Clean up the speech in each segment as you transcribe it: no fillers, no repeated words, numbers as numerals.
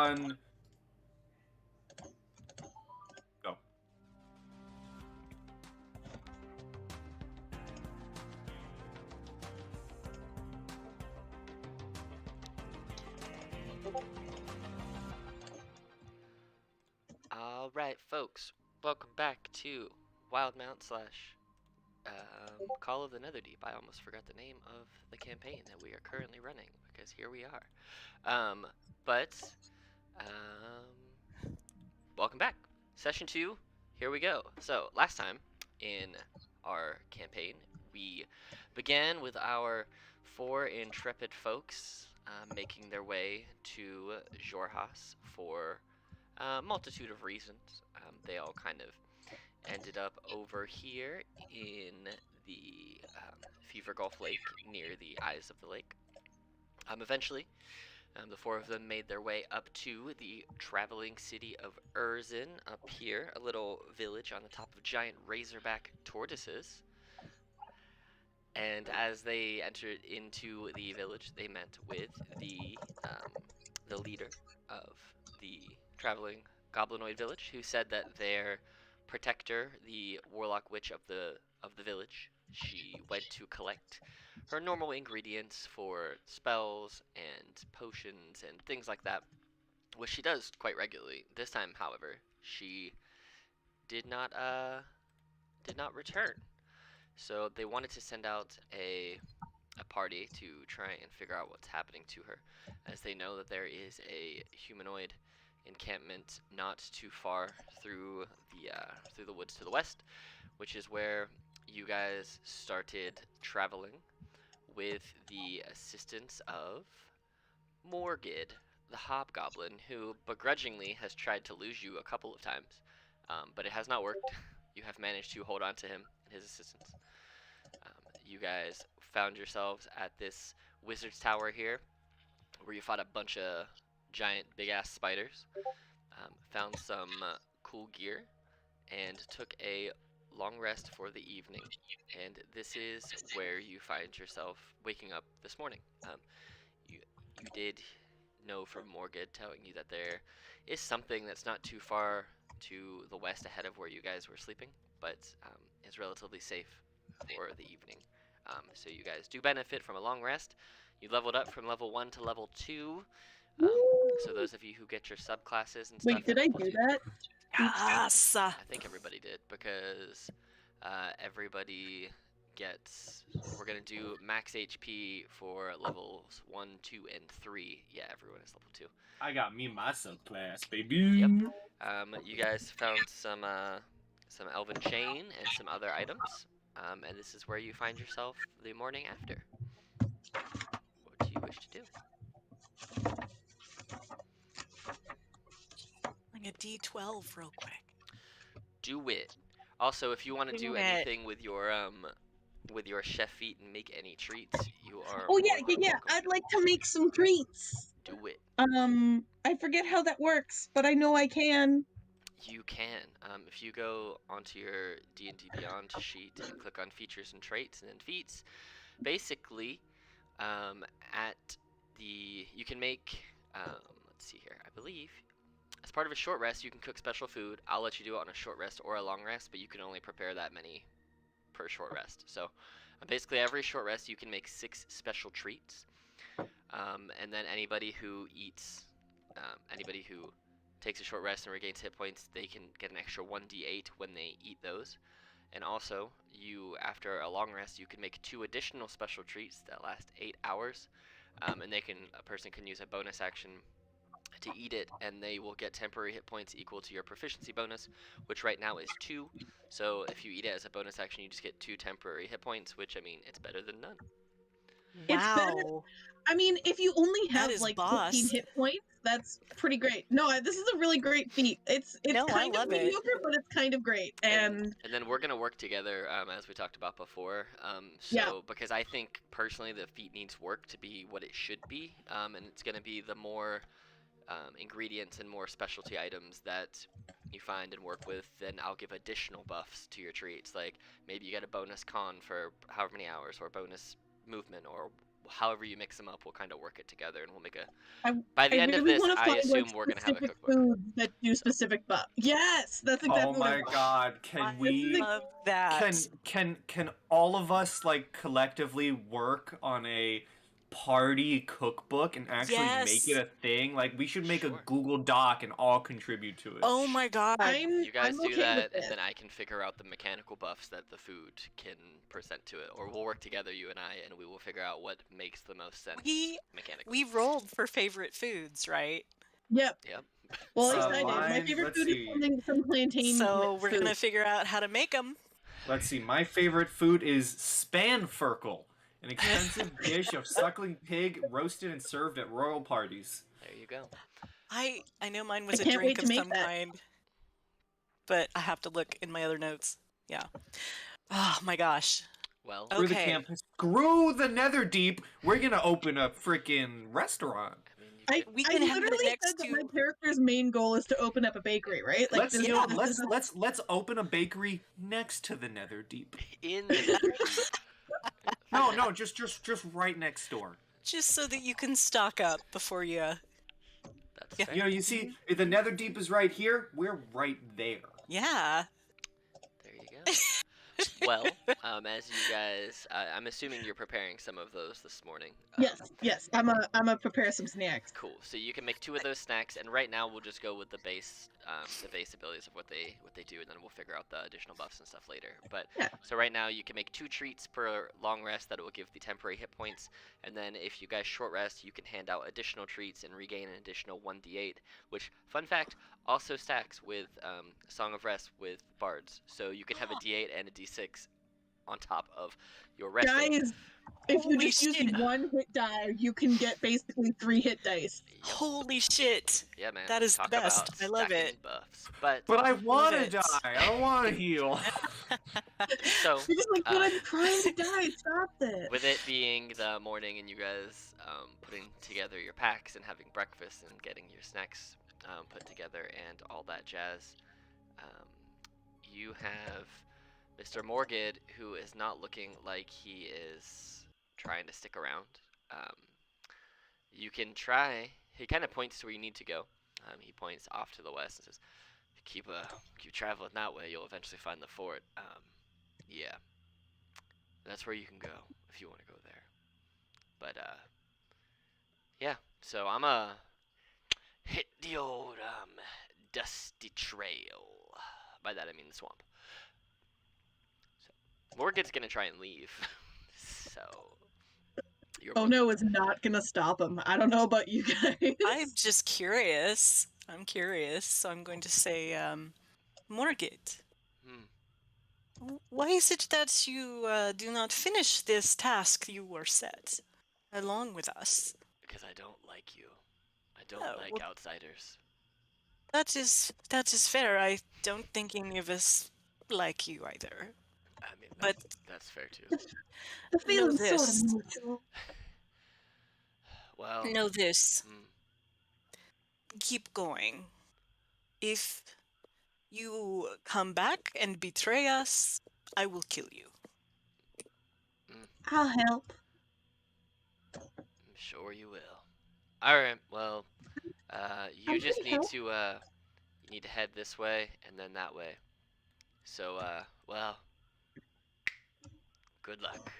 1. Go. Alright, folks. Welcome back to Wildemount slash Call of the Netherdeep. I almost forgot the name of the campaign that we are currently running, because here we are. Welcome back. Session 2, here we go. So, last time in our campaign, we began with our 4 intrepid folks making their way to Jorhas for a multitude of reasons. They all kind of ended up over here in the Fever Gulf Lake near the eyes of the lake. Eventually, the 4 of them made their way up to the traveling city of Urzin up here, a little village on the top of giant razorback tortoises. And as they entered into the village, they met with the leader of the traveling goblinoid village, who said that their protector, the warlock witch of the village, she went to collect her normal ingredients for spells and potions and things like that, which she does quite regularly. This time, however, she did not return. So they wanted to send out a party to try and figure out what's happening to her, as they know that there is a humanoid encampment not too far through the woods to the west, which is where you guys started traveling with the assistance of Morgid, the hobgoblin, who begrudgingly has tried to lose you a couple of times, but it has not worked. You have managed to hold on to him and his assistance. You guys found yourselves at this wizard's tower here, where you fought a bunch of giant big-ass spiders, found some cool gear, and took a long rest for the evening. And this is where you find yourself waking up this morning. You did know from Morgid telling you that there is something that's not too far to the west ahead of where you guys were sleeping, but is relatively safe for the evening. So you guys do benefit from a long rest. You leveled up from level 1 to level 2. So those of you who get your subclasses and stuff. Wait, did I do that? Yes! I think everybody did, because everybody gets... We're going to do max HP for levels 1, 2, and 3. Yeah, everyone is level 2. I got me my subclass, baby. Yep. You guys found some elven chain and some other items. And this is where you find yourself the morning after. What do you wish to do? Like a D12 real quick. Do it. Also, if you want to do Do it. anything with your chef feet and make any treats, you are. Oh yeah. welcome. I'd like to make some treats. Do it. I forget how that works, but I know I can. You can. If you go onto your D&D Beyond sheet and click on features and traits and then feats, basically, you can make. Let's see here. I believe as part of a short rest, you can cook special food. I'll let you do it on a short rest or a long rest, but you can only prepare that many per short rest. So basically every short rest you can make 6 special treats. And then anybody who takes a short rest and regains hit points, they can get an extra 1d8 when they eat those. And also, after a long rest, you can make 2 additional special treats that last 8 hours. And a person can use a bonus action to eat it, and they will get temporary hit points equal to your proficiency bonus, which right now is 2. So if you eat it as a bonus action, you just get 2 temporary hit points, which, I mean, it's better than none. It's better. Wow. I mean, if you only have is like boss. 15 hit points, that's pretty great. No, this is a really great feat. It's No, I kind of love it. mediocre, but it's kind of great. And then we're gonna work together, as we talked about before. Yeah. Because I think personally the feat needs work to be what it should be, and it's gonna be the more ingredients and more specialty items that you find and work with, then I'll give additional buffs to your treats. Like maybe you get a bonus con for however many hours, or bonus movement, or however you mix them up, we'll kind of work it together, and we'll make a. I, By the I end of really this, want to I find assume like we're gonna have a specific cookbook. foods that do specific buff. Yes, that's Oh exactly what I my want. god, I can we love that. can all of us like collectively work on a party cookbook and actually make Yes. it a thing? Like we should make a Sure. Google Doc and all contribute to it. Oh my god. You guys I'm do okay that, with and this. then I can figure out the mechanical buffs that the food can present to it, or we'll work together, you and I, and we will figure out what makes the most sense mechanically. We rolled for favorite foods, right? Yep. Yep. Well, So- at least I did. My mine, favorite let's food see. is some plantain. So we're food. gonna figure out how to make them. Let's see. My favorite food is spanferkel, an expensive dish of suckling pig roasted and served at royal parties. There you go. I know mine was I a can't drink wait to of make some that. kind, but I have to look in my other notes. Yeah. Oh my gosh. Well, Screw the Okay. campus. Screw the Netherdeep. We're gonna open a freaking restaurant. I mean, you I, could, We I can have it literally next said that to- my character's main goal is to open up a bakery, right? Like Let's this, yeah, this is let's open a bakery next to the Netherdeep. in the Netherdeep. No, just right next door. Just so that you can stock up before you. That's Yeah. fair. You know, you see, if the Netherdeep is right here, we're right there. Yeah. There you go. Well, as you guys, I'm assuming you're preparing some of those this morning. yes. I'm a prepare some snacks. Cool. So you can make 2 of those snacks, and right now we'll just go with the base abilities of what they do, and then we'll figure out the additional buffs and stuff later. But Yeah. so right now you can make 2 treats per long rest that will give the temporary hit points, and then if you guys short rest, you can hand out additional treats and regain an additional 1d8. Which, fun fact, also stacks with Song of Rest with bards. So you can have a d8 and a d6 on top of your resting. Guys, if you Holy just use shit. one hit die, you can get basically 3 hit dice. Yep. Holy shit. Yeah, man. That is the Talk best. about I love stacking it. Buffs. But But I want to it. die. I don't want to heal. so You're just like, but I'm trying to die. Stop this. with it being the morning and you guys putting together your packs and having breakfast and getting your snacks put together and all that jazz, you have Mr. Morgid, who is not looking like he is trying to stick around. You can try. He kind of points to where you need to go. He points off to the west and says, keep traveling that way, you'll eventually find the fort. Yeah, that's where you can go if you want to go there. But yeah, so I'm a hit the old dusty trail. By that I mean the swamp. So Morgan's gonna try and leave. So you're Oh no, it's not gonna stop him. I don't know about you guys. I'm just curious. I'm curious, so I'm going to say, Morgit. Why is it that you do not finish this task you were set along with us? Because I don't like you. I don't Oh, like well- outsiders. That is fair. I don't think any of us like you either. I mean, But- that's fair too. The feeling's sort this. of mutual. Well, Know this. mm, Keep going. If you come back and betray us, I will kill you. I'll help. I'm sure you will. All right. Well, you I'm just pretty need help. to you need to head this way and then that way. So well, good luck.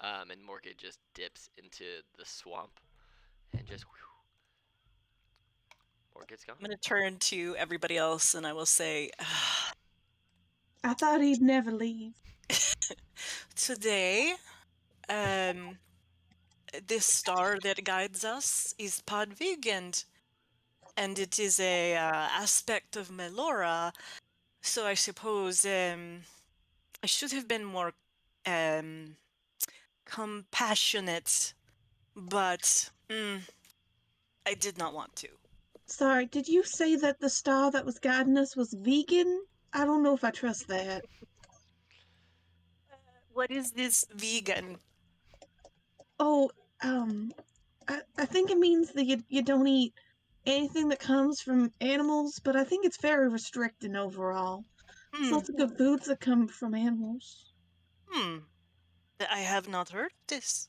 And Morgan just dips into the swamp and just. Morgan's gone. I'm going to turn to everybody else and I will say, I thought he'd never leave. today, this star that guides us is Podvig, and it is a aspect of Melora. So I suppose I should have been more compassionate, but I did not want to. Sorry, did you say that the star that was guiding us was vegan? I don't know if I trust that. What is this vegan? Oh, I think it means that you don't eat anything that comes from animals, but I think it's very restricting overall. There's lots of good foods that come from animals. I have not heard this.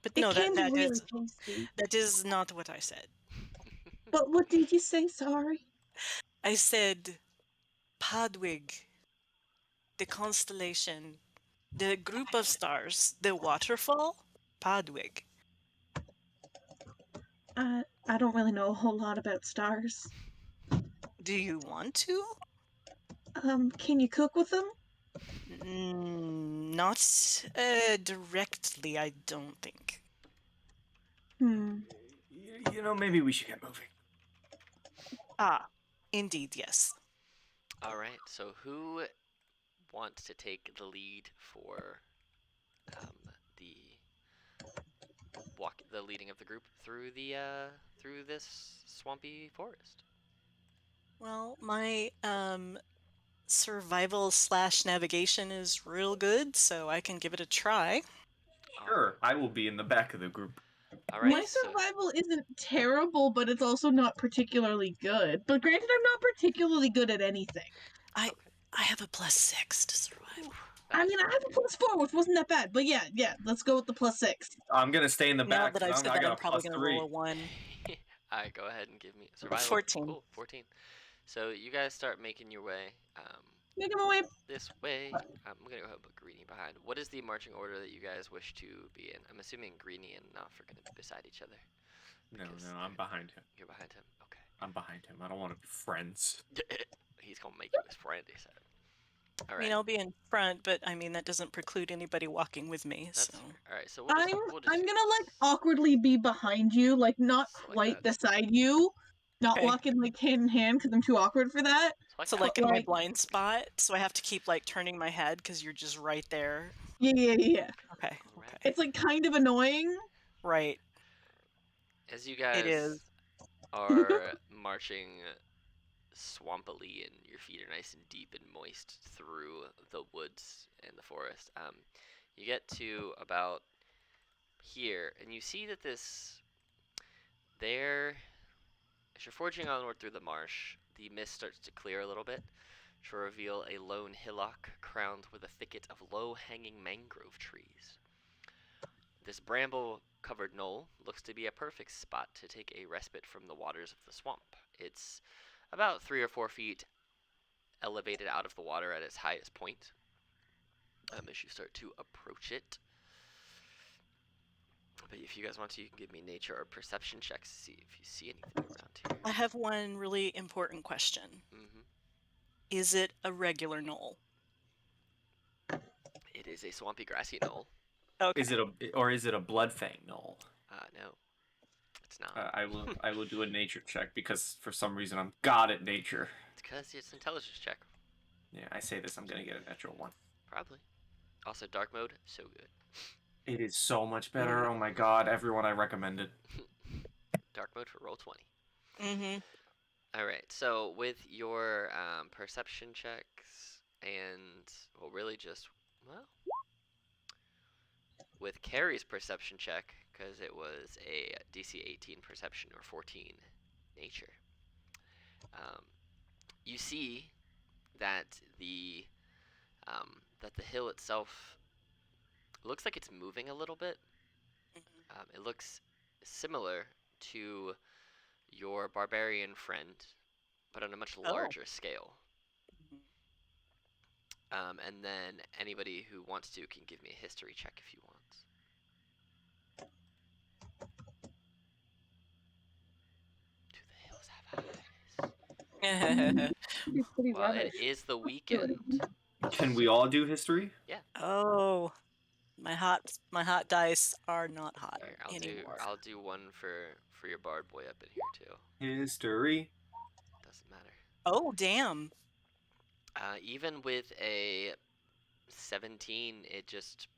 But It no, can be really tasty. that is not what I said. But what did you say? Sorry. I said Podwig, the constellation, the group of stars, the waterfall, Podwig. I don't really know a whole lot about stars. Do you want to? Can you cook with them? Not directly, I don't think. You know, maybe we should get moving. Ah, indeed, yes. All right. So who wants to take the lead for the the leading of the group through through this swampy forest? Well, my survival / navigation is real good, so I can give it a try. Sure, I will be in the back of the group. All right. My survival isn't terrible, but it's also not particularly good. But granted, I'm not particularly good at anything. I Okay. I have a +6 to survival. I mean, I have a +4, which wasn't that bad. But yeah, let's go with the +6. I'm gonna stay in the Now back. that I've 'cause said I that, got I'm a probably going to roll a +3. 1. All right. Go ahead and give me survival. 14. Cool. 14. So you guys start making your way Making my way. this way. I'm gonna go ahead and put Greenie behind. What is the marching order that you guys wish to be in? I'm assuming Greenie and Knopf are gonna be beside each other. No, Because I'm behind him. You're behind him. Okay. I'm behind him. I don't want to be friends. He's gonna make you his friend. He said. All I right. mean, I'll be in front, but I mean, that doesn't preclude anybody walking with me, That's so. fair. All right. So we'll just, I'm gonna like awkwardly be behind you, like not So like quite that. beside you, not Okay. walking like hand in hand because I'm too awkward for that. So, that. like, in my like- blind spot, so I have to keep, like, turning my head because you're just right there. Yeah. Okay. Alright. Okay. It's like kind of annoying. Right. As you It guys is. are marching swampily and your feet are nice and deep and moist through the woods and the forest, you get to about here and you see that as you're forging onward through the marsh, the mist starts to clear a little bit to reveal a lone hillock crowned with a thicket of low-hanging mangrove trees. This bramble-covered knoll looks to be a perfect spot to take a respite from the waters of the swamp. It's about 3 or 4 feet elevated out of the water at its highest point. As you start to approach it. But if you guys want to, you can give me nature or perception checks to see if you see anything around here. I have one really important question. Mm-hmm. Is it a regular knoll? It is a swampy, grassy knoll. Okay. Is it a blood fang knoll? No, it's not. I will do a nature check because for some reason I'm god at nature. It's because it's an intelligence check. Yeah, I say this, I'm gonna get a natural 1. Probably. Also, dark mode, so good. It is so much better. Oh my god, everyone I recommend it. Dark mode for roll 20. Mm-hmm. Alright, so with your perception checks and, well, really just, well, with Carrie's perception check, because it was a DC 18 perception or 14 nature, you see that the hill itself looks like it's moving a little bit. It looks similar to your barbarian friend, but on a much larger scale. And then anybody who wants to can give me a history check if you want. Do the hills have eyes? Pretty Well, rubbish. it is the weekend. Can we all do history? Oh, my hot dice are not hot Here, anymore. I'll do one for your bard boy up in here too. History. Doesn't matter. Oh, damn. Even with a 17, it just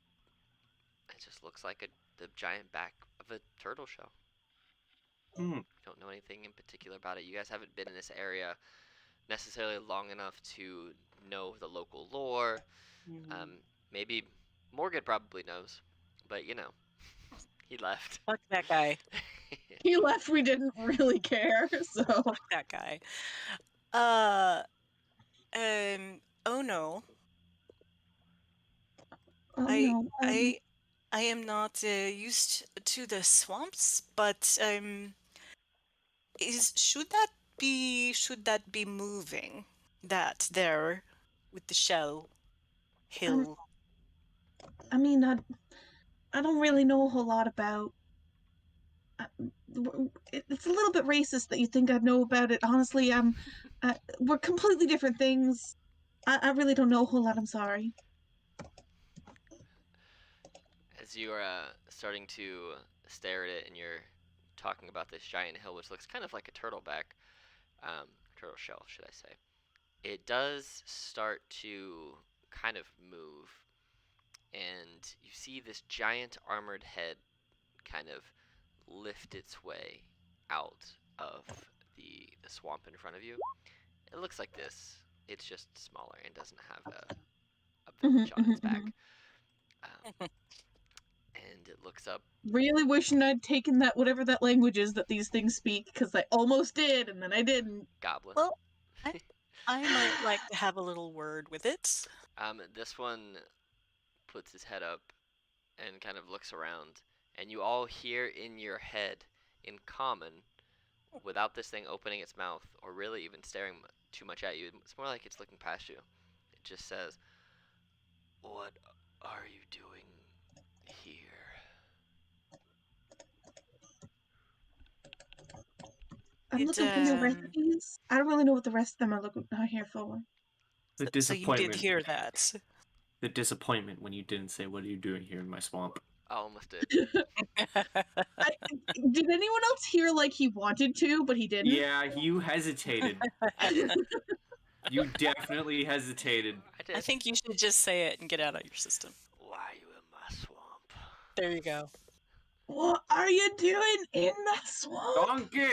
looks like the giant back of a turtle shell. Hmm. Don't know anything in particular about it. You guys haven't been in this area necessarily long enough to know the local lore. Maybe Morgan probably knows, but you know, he left. Fuck that guy. He left. We didn't really care. So. Fuck that guy. Oh no. Oh I no. I am not used to the swamps, but should that be moving? That there with the shell Um, hill. I mean, I don't really know a whole lot about. Uh, it's a little bit racist that you think I'd know about it. Honestly, we're completely different things. I really don't know a whole lot. I'm sorry. As you are starting to stare at it and you're talking about this giant hill, which looks kind of like a turtleback, turtle shell, should I say, it does start to kind of move, and you see this giant armored head kind of lift its way out of the swamp in front of you. It looks like this. It's just smaller and doesn't have a village on its back. And it looks up. Really wishing I'd taken that whatever that language is that these things speak, because I almost did and then I didn't. Goblin. Well, I might like to have a little word with it. This one puts his head up and kind of looks around, and you all hear in your head, in common, without this thing opening its mouth or really even staring too much at you. It's more like it's looking past you. It just says, "What are you doing here?" I'm It, looking for new recipes. I don't really know what the rest of them are here for. The So you did disappointment. hear that. The disappointment when you didn't say, "What are you doing here in my swamp?" I almost did. Did anyone else hear like he wanted to, but he didn't? Yeah, you hesitated. You definitely hesitated. I did. I think you should just say it and get out of your system. Why are you in my swamp? There you go. What are you doing in the swamp? Donkey!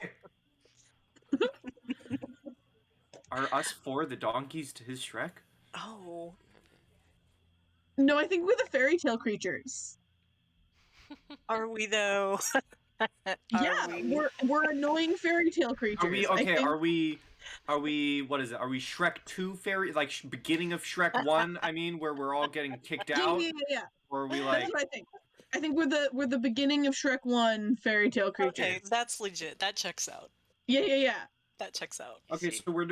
Are us four the donkeys to his Shrek? Oh. No, I think we're the fairy tale creatures. Are we though? We're annoying fairy tale creatures. Are we okay? Are we? What is it? Are we Shrek 2 fairy? Like beginning of Shrek 1? I mean, where we're all getting kicked out? Yeah. Or are we That's like? what I think. I think we're the beginning of Shrek 1 fairy tale creatures. Okay, that's legit. That checks out. Yeah. That checks out. Okay, so we're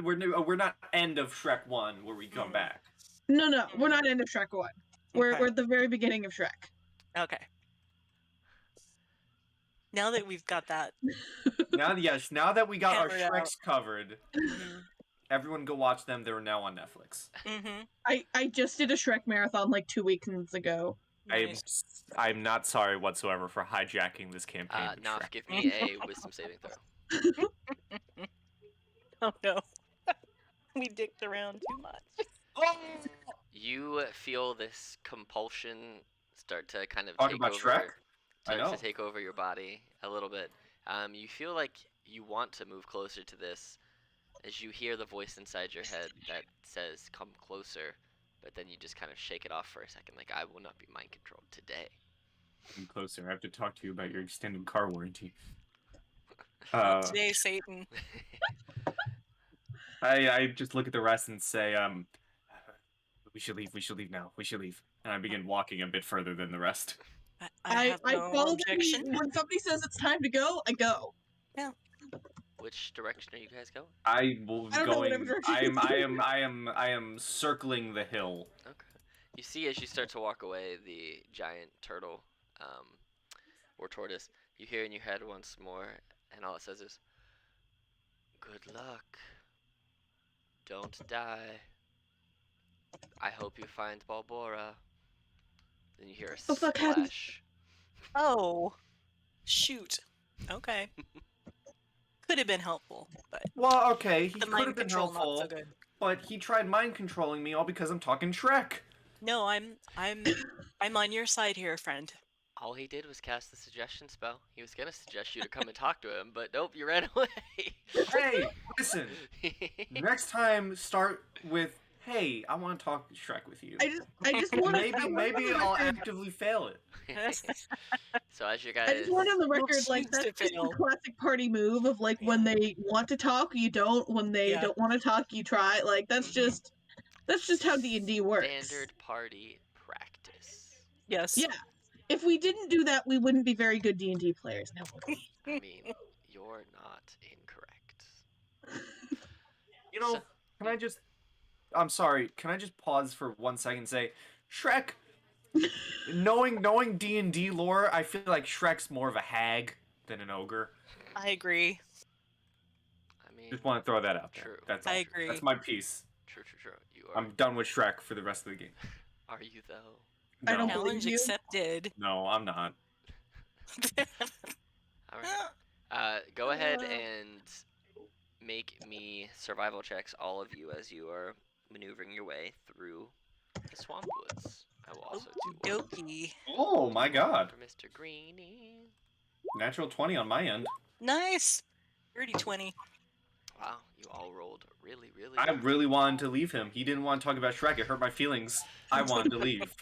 not end of Shrek 1 where we come back. No, we're not into Shrek 1. We're at the very beginning of Shrek. Okay. Now that we've got that. Now that we got our Hammered Shreks covered, everyone go watch them. They're now on Netflix. I just did a Shrek marathon like 2 weekends ago. Nice. I'm not sorry whatsoever for hijacking this campaign. Now Shrek. give me a wisdom saving throw. Oh no. We dicked around too much. You feel this compulsion start to kind of Talk take about over. Shrek? I Starts know. to take over your body a little bit. You feel like you want to move closer to this, as you hear the voice inside your head that says, "Come closer," but then you just kind of shake it off for a second, like, "I will not be mind controlled today." Come closer. I have to talk to you about your extended car warranty. Today, Satan. I just look at the rest and say, we should leave now. We should leave. And I begin walking a bit further than the rest. I have no follow objection. them. When somebody says it's time to go, I go. Yeah. Which direction are you guys going? I will I don't know whatever direction I am circling the hill. Okay. You see, as you start to walk away, the giant turtle, or tortoise, you hear in your head once more, and all it says is, "Good luck. Don't die. I hope you find Balbora." Then you hear a Oh, fuck, how do you- splash. Oh. Shoot. Okay. Could have been helpful, but Well, okay, he the could mind have been control helpful, not so good. but he tried mind controlling me all because I'm talking Shrek. No, I'm on your side here, friend. All he did was cast the suggestion spell. He was gonna suggest you to come and talk to him, but nope, you ran away. Hey, listen. Next time, start with, "Hey, I want to talk Shrek with you." I just want Maybe I'll actively fail it. So as you I guys, just want on the record, choose like, to that's just fail. the classic party move of, like, when they want to talk, you don't. When they don't want to talk, you try. Like, that's just how D&D works. standard party practice. Yes. Yeah. If we didn't do that, we wouldn't be very good D&D players, now would we? I mean, you're not incorrect. You So, know, can I just? I'm sorry. Can I just pause for 1 second and say, Shrek? Knowing D&D lore, I feel like Shrek's more of a hag than an ogre. I agree. I mean, Just want to throw that out there. true. That's I all. agree. That's my piece. True. You are. I'm done with Shrek for the rest of the game. Are you though? No, I don't believe Challenge you. accepted. no, I'm not. All right. Go ahead and make me survival checks, all of you, as you are maneuvering your way through the swamp woods. I will also do one Dokie. Oh my God! for Mr. Greenie. Natural 20 on my end. Nice. 30-20. Wow, you all rolled really I well. really wanted to leave him. He didn't want to talk about Shrek. It hurt my feelings. I wanted to leave.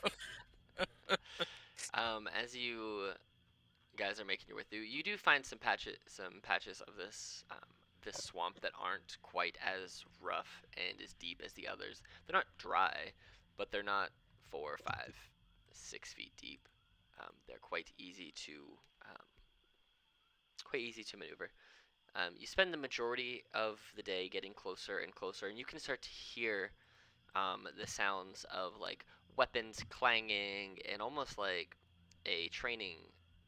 As you guys are making your way through, you do find some patches of this this swamp that aren't quite as rough and as deep as the others. They're not dry, but they're not 4, 5, 6 feet deep. They're quite easy to maneuver. You spend the majority of the day getting closer and closer, and you can start to hear the sounds of like weapons clanging and almost like a training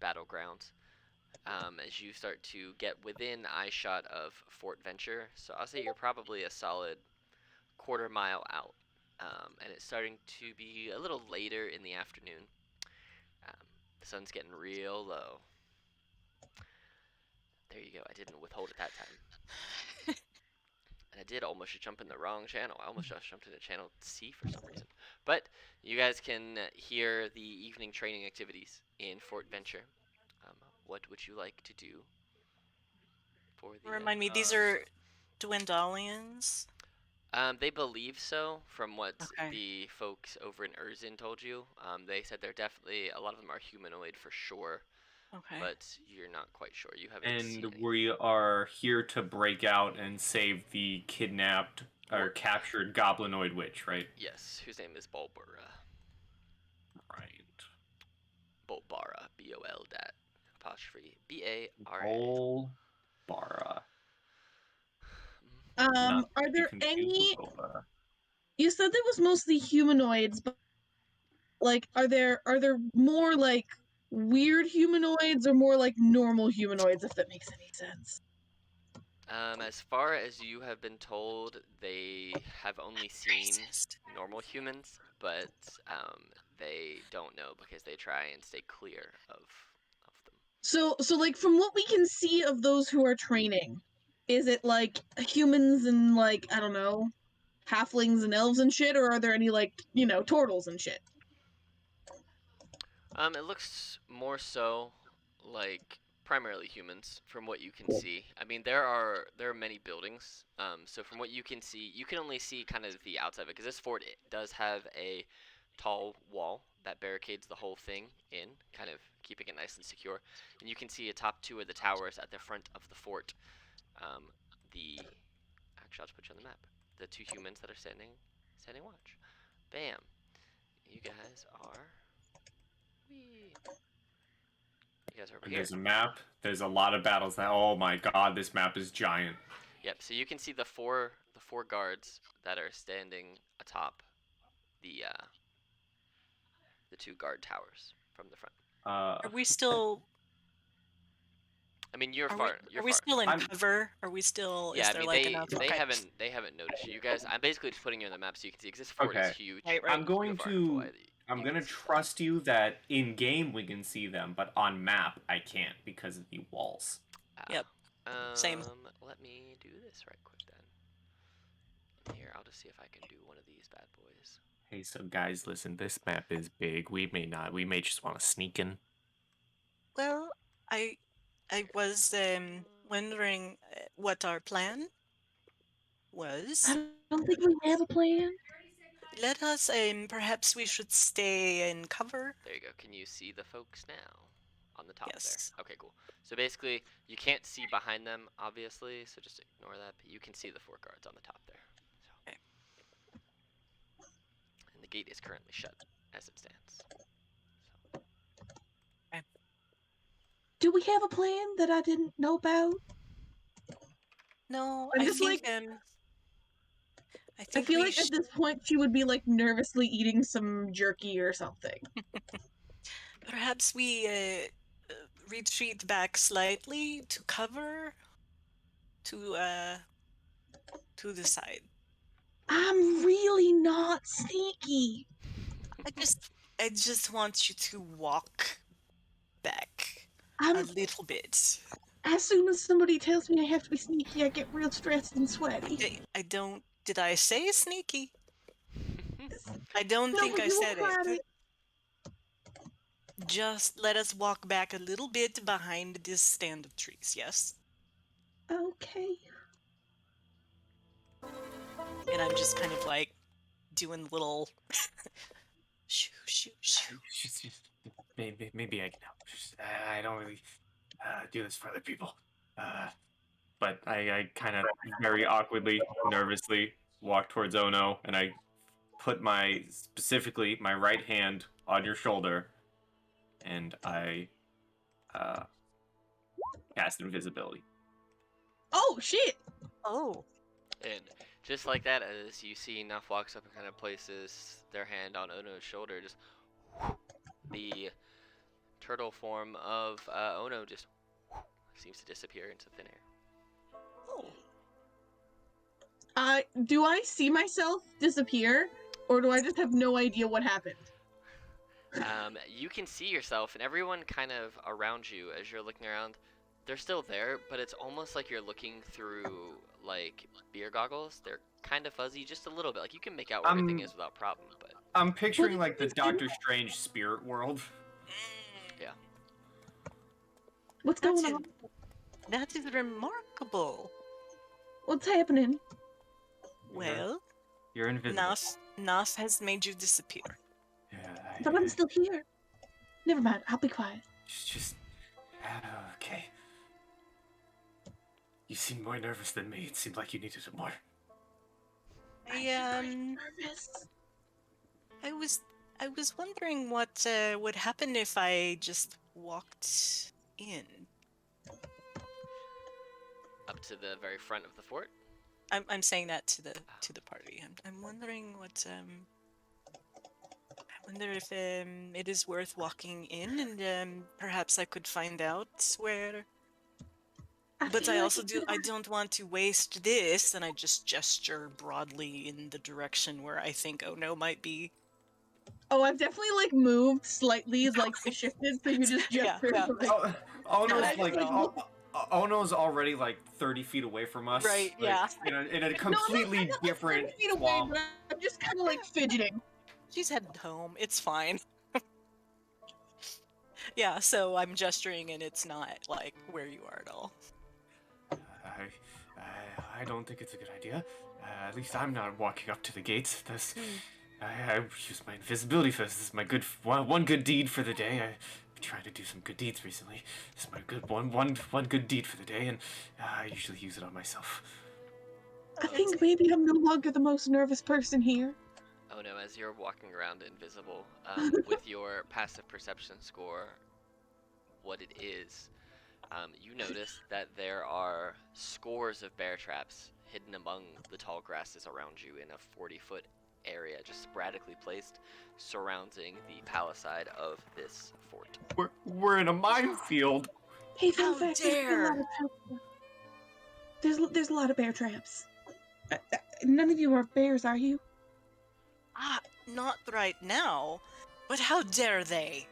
battleground as you start to get within eyeshot of Fort Venture. So I'll say you're probably a solid quarter mile out, and it's starting to be a little later in the afternoon. The sun's getting real low. There you go. I didn't withhold it that time. And I did almost just jump in the wrong channel. I almost just jumped into channel C for some reason. But you guys can hear the evening training activities in Fort Venture. What would you like to do for the... Remind me, these are Dwendalians? They believe so, from what Okay. the folks over in Urzin told you. They said they're definitely... A lot of them are humanoid for sure. Okay. But you're not quite sure. You haven't seen And any. we are here to break out and save the kidnapped or captured goblinoid witch, right? Yes, whose name is Bulbara. Right. Bulbara. B-O-L dat apostrophe B-A-R-A. Bulbara. Are Not to be there confused any? with Bulbara. You said there was mostly humanoids, but like, are there more like weird humanoids or more like normal humanoids? If that makes any sense. As far as you have been told, they have only seen Racist. normal humans, but they don't know because they try and stay clear of them. So like from what we can see of those who are training, is it like humans and like I don't know, halflings and elves and shit, or are there any like turtles and shit? It looks more so like primarily humans from what you can see. I mean, there are many buildings. So from what you can see, you can only see kind of the outside of it because this fort does have a tall wall that barricades the whole thing in, kind of keeping it nice and secure. And you can see atop 2 of the towers at the front of the fort. Actually, I'll just put you on the map. The 2 humans that are standing watch. Bam. You guys are. Whee. You guys are over And here. there's a map. There's a lot of battles now. Oh my God, this map is giant. Yep. So you can see the four guards that are standing atop the 2 guard towers from the front. Are we still? I mean, you're Are far. we still in I'm- cover? Are we still? Yeah, Is I there mean, like enough? they Okay. haven't noticed you. You guys, I'm basically just putting you on the map so you can see. Because this fort is Okay. huge. Right. I'm going You're far enough to. away that I'm you gonna can see them. trust you that in game we can see them, but on map I can't because of the walls. Yep. Same. Let me do this right quick then. Here, I'll just see if I can do one of these bad boys. Hey, so guys, listen. This map is big. We may just want to sneak in. Well, I was wondering what our plan was. I don't think we have a plan. Let us perhaps we should stay in cover. There you go. Can you see the folks now? On the top Yes. there. Okay, cool. So basically, you can't see behind them, obviously, so just ignore that. But you can see the 4 guards on the top there. So. Okay. And the gate is currently shut, as it stands. So. we have a plan that I didn't know about? No, I'm I just think like, I I think feel we like at this point she would be like nervously eating some jerky or something. perhaps we retreat back slightly to cover to to the side. I'm really not sneaky. I just want you to walk back a I'm little bit. as soon as somebody tells me I have to be sneaky, I get real stressed and sweaty. I don't. Did I say sneaky? I don't No, think but I you said were at it. it. Just let us walk back a little bit behind this stand of trees, yes? Okay. And I'm just kind of like doing little shoo shoo shoo. Maybe I can help. I don't really do this for other people. But I kind of very awkwardly, nervously walk towards Ono, and I put specifically my right hand on your shoulder, and I uh, cast invisibility. Oh shit! Oh. And just like that, as you see, Nuff walks up and kind of places their hand on Ono's shoulder, just the turtle form of Ono just seems to disappear into thin air. Do I see myself disappear, or do I just have no idea what happened? You can see yourself and everyone kind of around you as you're looking around. They're still there, but it's almost like you're looking through like beer goggles. They're kind of fuzzy, just a little bit. Like you can make out where everything is without problem, but I'm picturing What like the did you do? Doctor Strange spirit world. yeah. What's going on? That is remarkable. What's happening? Well, You're invisible. Nas has made you disappear. Yeah, But I'm still here. Never mind. I'll be quiet. just okay. You seem more nervous than me. It seemed like you needed it more. Nervous. I was wondering what would happen if I just walked in. Up to the very front of the fort. I'm saying that to the party. I'm wondering what I wonder if it is worth walking in, and perhaps I could find out where. But I also I don't want to waste this, and I just gesture broadly in the direction where I think Ono might be. Oh, I've definitely like moved slightly, like shifted, so you just Yeah, gesture. yeah. Like, Ono's I just, like look- Ono's already like 30 feet away from us. Right, like, yeah. In a no, completely I'm not, different 30 feet away, swamp. but I'm just kind of like fidgeting. She's headed home. It's fine. Yeah, so I'm gesturing, and it's not like where you are at all. I don't think it's a good idea. At least I'm not walking up to the gates. I use my invisibility for this. This is my one good deed for the day. I've been trying to do some good deeds recently. This is my good one good deed for the day, and I usually use it on myself. I think maybe I'm no longer the most nervous person here. Oh no, as you're walking around invisible, with your passive perception score, what it is, you notice that there are scores of bear traps hidden among the tall grasses around you in a 40-foot area, just sporadically placed, surrounding the palisade of this fort. We're in a minefield. Hey, fun How fact, dare! there's a lot of bear traps. None of you are bears, are you? Ah, not right now. But how dare they?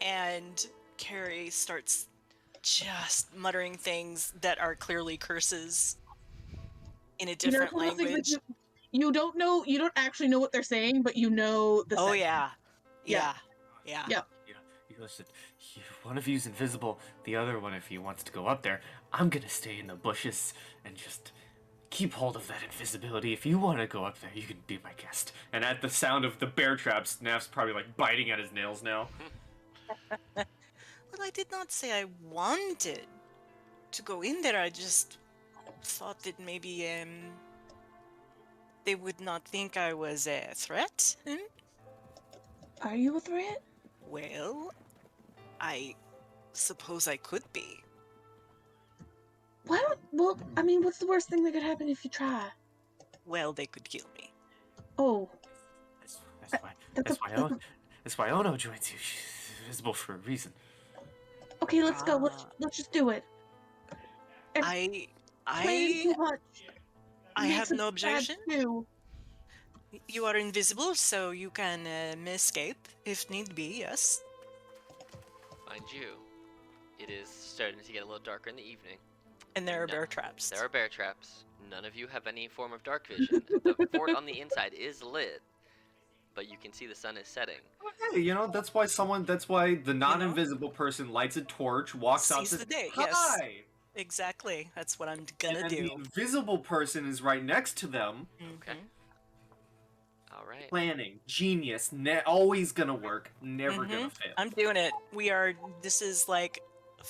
And Carrie starts just muttering things that are clearly curses in a different You know, it's one of those things language. that you don't know, you don't actually know what they're saying, but you know the Oh sense. yeah. Yeah. Yeah. Yeah. You listen. One of you's invisible. The other one of you wants to go up there. I'm gonna stay in the bushes and just keep hold of that invisibility. If you want to go up there, you can be my guest. And at the sound of the bear traps, Naf's probably like biting at his nails now. Well, I did not say I wanted to go in there. I just thought that maybe they would not think I was a threat. Are you a threat? Well, I suppose I could be. Why don't? Well, I mean, what's the worst thing that could happen if you try? Well, they could kill me. Oh, That's uh, why. that's a, That's why. that's a, That's why Ono joins you. She's invisible for a reason. okay. Let's go. Ah, Let's just do it. And I, plan I, too much I makes have us no bad objection. too. You are invisible, so you can escape if need be. Yes. Mind you, it is starting to get a little darker in the evening. And there are No, bear traps. There are bear traps. None of you have any form of dark vision. The fort on the inside is lit, but you can see the sun is setting. Hey, that's why That's why the non-invisible person lights a torch, walks out, Seize says, the day. "Hi!" Yes. Exactly. That's what I'm And gonna then do. the invisible person is right next to them. Okay. Mhm. All right. Planning, genius, always gonna work, never gonna Mhm. fail. I'm doing it. This is like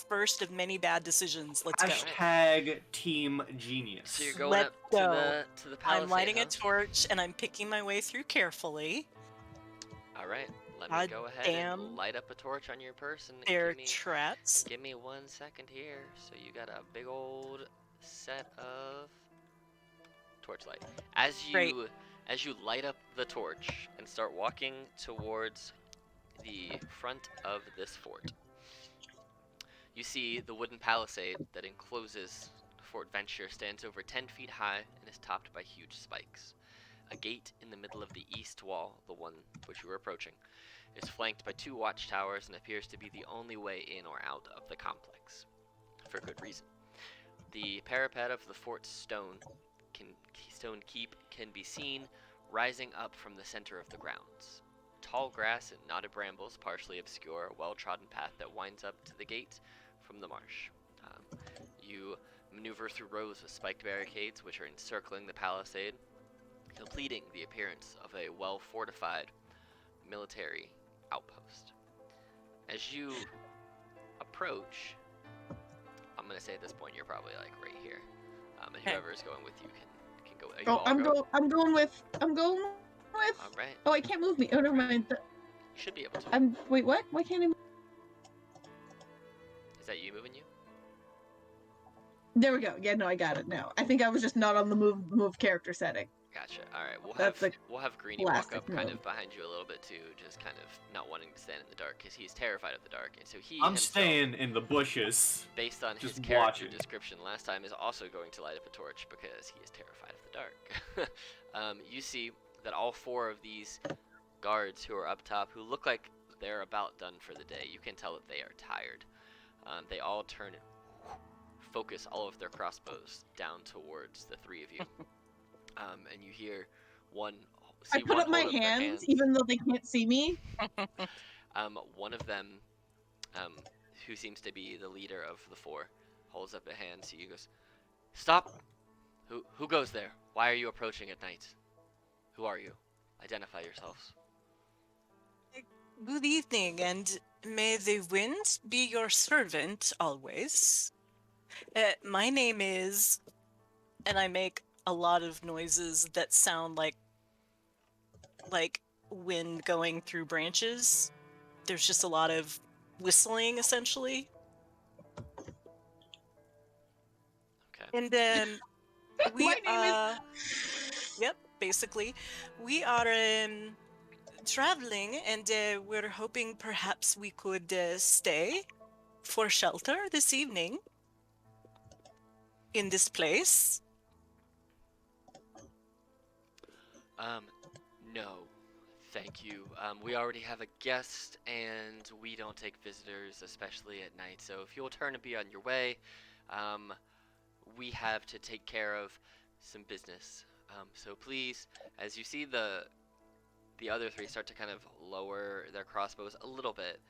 first of many bad decisions. Let's go. Hashtag team genius. So you're going Let's up go. to the palisade, I'm lighting huh? a torch and I'm picking my way through carefully. All right. Let me God go ahead damn. and light up a torch on your person. There are traps. Give me 1 second here. So you got a big old set of torchlight. Great. As you light up the torch and start walking towards the front of this fort, you see the wooden palisade that encloses Fort Venture stands over 10 feet high and is topped by huge spikes. A gate in the middle of the east wall, the one which you were approaching, is flanked by 2 watchtowers and appears to be the only way in or out of the complex, for good reason. The parapet of the fort's stone keep can be seen rising up from the center of the grounds. Tall grass and knotted brambles partially obscure a well-trodden path that winds up to the gate from the marsh. You maneuver through rows of spiked barricades which are encircling the palisade, completing the appearance of a well-fortified military outpost. As you approach, I'm going to say at this point you're probably like right here, and whoever is going with you can go. Are you Oh, all I'm going with. All right. Oh, I can't move me. Oh, never mind. You should be able to. Wait, what? Why can't I? Is that you moving you? There we go. Yeah, no, I got it now. I think I was just not on the move character setting. Gotcha. All right. That's a We'll have Greenie walk classic up kind move. of behind you a little bit too, just kind of not wanting to stand in the dark because he's terrified of the dark, and so I'm himself, staying in the bushes. based on his just character watching. description last time, is also going to light up a torch because he is terrified of the dark. You see that all 4 of these guards who are up top, who look like they're about done for the day, you can tell that they are tired. They all turn and focus all of their crossbows down towards the 3 of you. And you hear one. I put up my hold their hands, even though they can't see me. One of them, who seems to be the leader of the 4, holds up a hand to you. Goes, "Stop! Who goes there? Why are you approaching at night? Who are you? Identify yourselves." Good evening, and may the wind be your servant always. My name is, and I make a lot of noises that sound like wind going through branches. There's just a lot of whistling, essentially. Okay. And we My name is. yep, basically, we are traveling, and we're hoping perhaps we could stay for shelter this evening in this place. No, thank you. We already have a guest, and we don't take visitors, especially at night. So if you'll turn and be on your way, we have to take care of some business. So please, as you see the other 3 start to kind of lower their crossbows a little bit,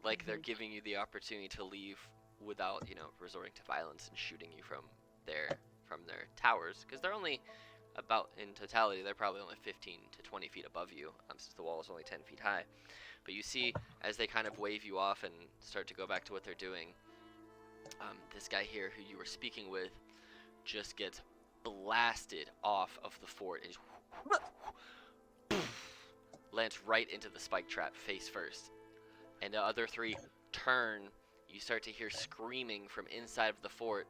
like they're giving you the opportunity to leave without, resorting to violence and shooting you from their towers, because they're only about, in totality, they're probably only 15 to 20 feet above you, since the wall is only 10 feet high. But you see, as they kind of wave you off and start to go back to what they're doing, this guy here who you were speaking with just gets blasted off of the fort and lands right into the spike trap face first. And the other 3 turn, you start to hear screaming from inside of the fort,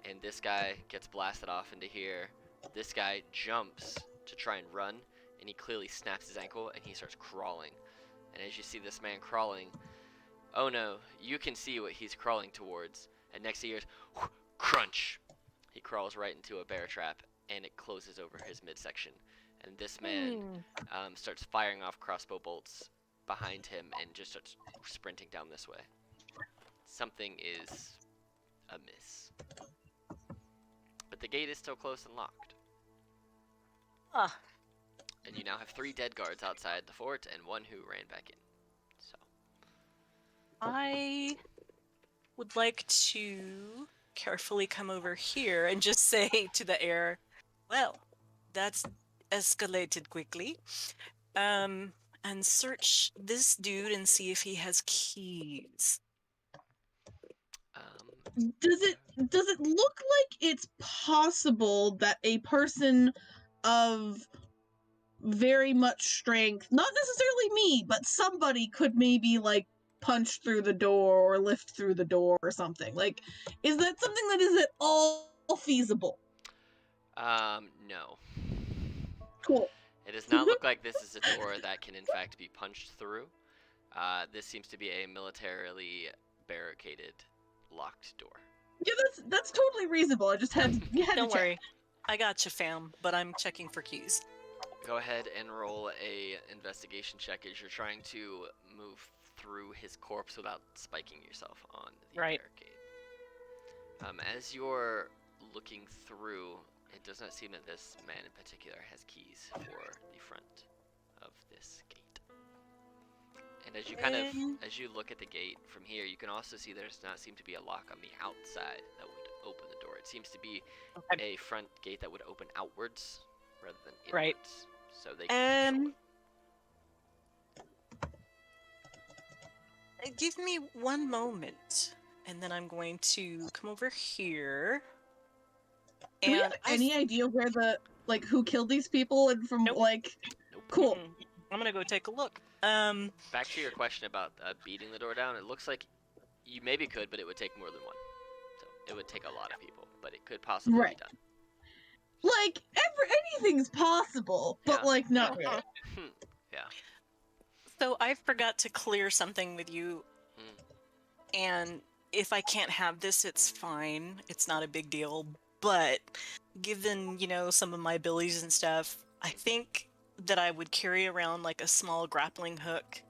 and this guy gets blasted off into here. This guy jumps to try and run, and he clearly snaps his ankle, and he starts crawling. And as you see this man crawling, oh no, you can see what he's crawling towards, and next he hears crunch. He crawls right into a bear trap, and it closes over his midsection. And this man starts firing off crossbow bolts behind him and just starts sprinting down this way. Something is amiss. But the gate is still closed and locked. Ah. And you now have 3 dead guards outside the fort and 1 who ran back in. So I would like to carefully come over here and just say to the air, well, that's escalated quickly. And search this dude and see if he has keys. Does it look like it's possible that a person of very much strength, not necessarily me, but somebody could maybe like punch through the door or lift through the door or something? Like, is that something that is at all feasible? No. Cool. It does not look like this is a door that can in fact be punched through. This seems to be a militarily barricaded, locked door. Yeah, that's totally reasonable. I just had Don't to worry. I got you, fam, but I'm checking for keys. Go ahead and roll a investigation check as you're trying to move through his corpse without spiking yourself on the barricade. As you're looking through, it does not seem that this man in particular has keys for the front of this gate. And as you as you look at the gate from here, you can also see there does not seem to be a lock on the outside that would open the door. It seems to be a front gate that would open outwards rather than inwards. Right. So they can give me one moment, and then I'm going to come over here. Do we have any idea where who killed these people and from Nope. Cool. I'm gonna go take a look. Back to your question about beating the door down, it looks like you maybe could, but it would take more than one. So it would take a lot of people, but it could possibly be done. Like, anything's possible, but not really. Yeah. So I forgot to clear something with you, and if I can't have this, it's fine. It's not a big deal. But given, some of my abilities and stuff, I think that I would carry around like a small grappling hook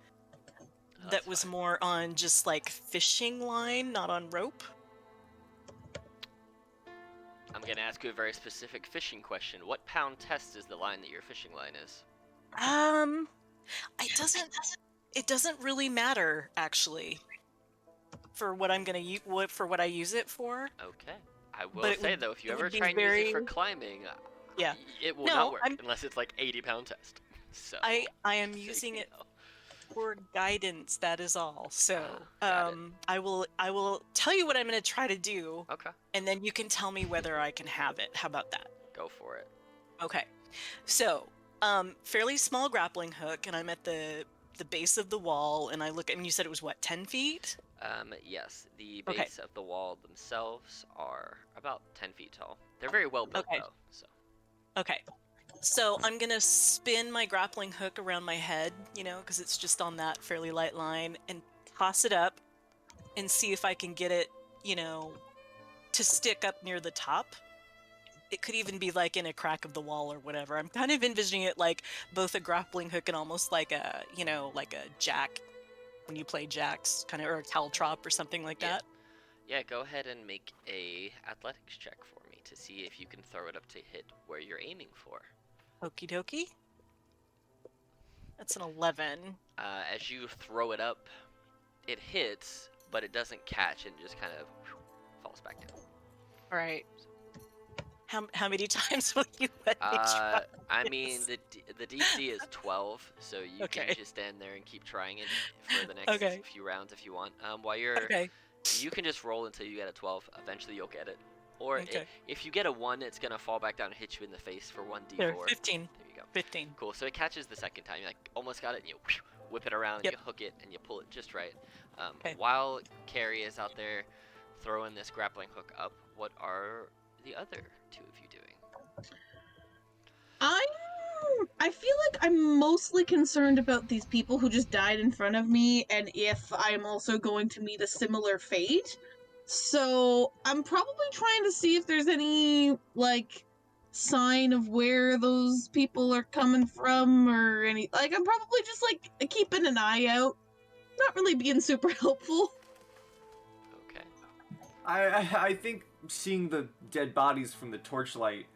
that was more on just like fishing line, not on rope. I'm gonna ask you a very specific fishing question. What pound test is the line that your fishing line is? It doesn't really matter actually for what I'm gonna use, for what I use it for. Okay. I will say though, if you ever try and use it for climbing, it will not work unless it's like 80-pound test. So I am using it for guidance. That is all. So I will tell you what I'm going to try to do. Okay. And then you can tell me whether I can have it. How about that? Go for it. Okay. So fairly small grappling hook, and I'm at the base of the wall, and I look, and you said it was what, 10 feet? Yes. The base of the wall themselves are about 10 feet tall. They're very well built though. So. Okay. So I'm going to spin my grappling hook around my head, because it's just on that fairly light line, and toss it up and see if I can get it, to stick up near the top. It could even be like in a crack of the wall or whatever. I'm kind of envisioning it like both a grappling hook and almost like a, like a jack when you play jacks, kind of, or a caltrop or something like that. Yeah, go ahead and make a athletics check for me to see if you can throw it up to hit where you're aiming for. Okie dokie. That's an 11. As you throw it up, it hits, but it doesn't catch and just kind of falls back down. All right. How many times will you let me try I mean, the DC is 12, so you can just stand there and keep trying it for the next few rounds if you want. While you're, you can just roll until you get a 12. Eventually, you'll get it. Or if you get a 1, it's gonna fall back down and hit you in the face for 1d4. There, 15. There you go. 15. Cool. So it catches the second time. You almost got it, and you whip it around, Yep. you hook it, and you pull it just right. Okay. While Carrie is out there throwing this grappling hook up, what are the other two of you doing? I feel like I'm mostly concerned about these people who just died in front of me, and if I'm also going to meet a similar fate. So I'm probably trying to see if there's any like sign of where those people are coming from, or any like I'm probably just like keeping an eye out, not really being super helpful. Okay. I think seeing the dead bodies from the torchlight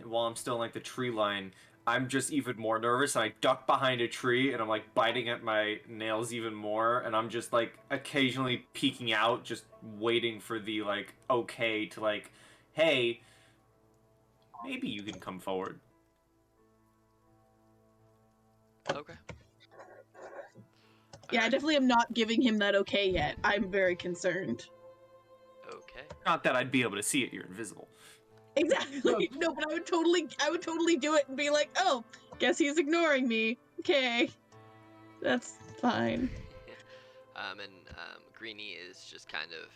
while I'm still in like the tree line, I'm just even more nervous. And I duck behind a tree and I'm like biting at my nails even more. And I'm just like occasionally peeking out, just waiting for the like okay to like, hey, maybe you can come forward. Okay. Yeah, I Alright. definitely am not giving him that okay yet. I'm very concerned. Okay. Not that I'd be able to see it. You're invisible. Exactly. No, but I would totally do it and be like, oh, guess he's ignoring me. Okay. That's fine. Greenie is just kind of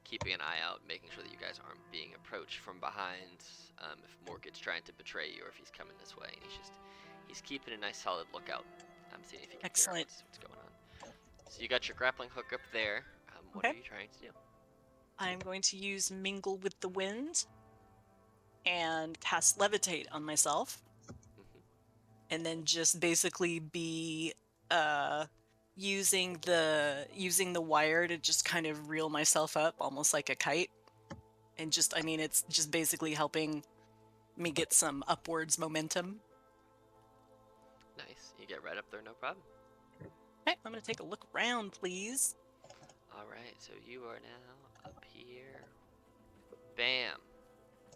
keeping an eye out, making sure that you guys aren't being approached from behind. If Morgan's trying to betray you, or if he's coming this way, and he's keeping a nice solid lookout. I'm seeing if he can figure out Excellent. what's going on. So you got your grappling hook up there. What Okay. are you trying to do? I'm going to use Mingle with the Wind and cast Levitate on myself, Mhm. and then just basically be using the wire to just kind of reel myself up, almost like a kite, and just it's just basically helping me get some upwards momentum. Nice. You get right up there, no problem. Okay, I'm gonna take a look around, please. All right. So you are now up here. Bam.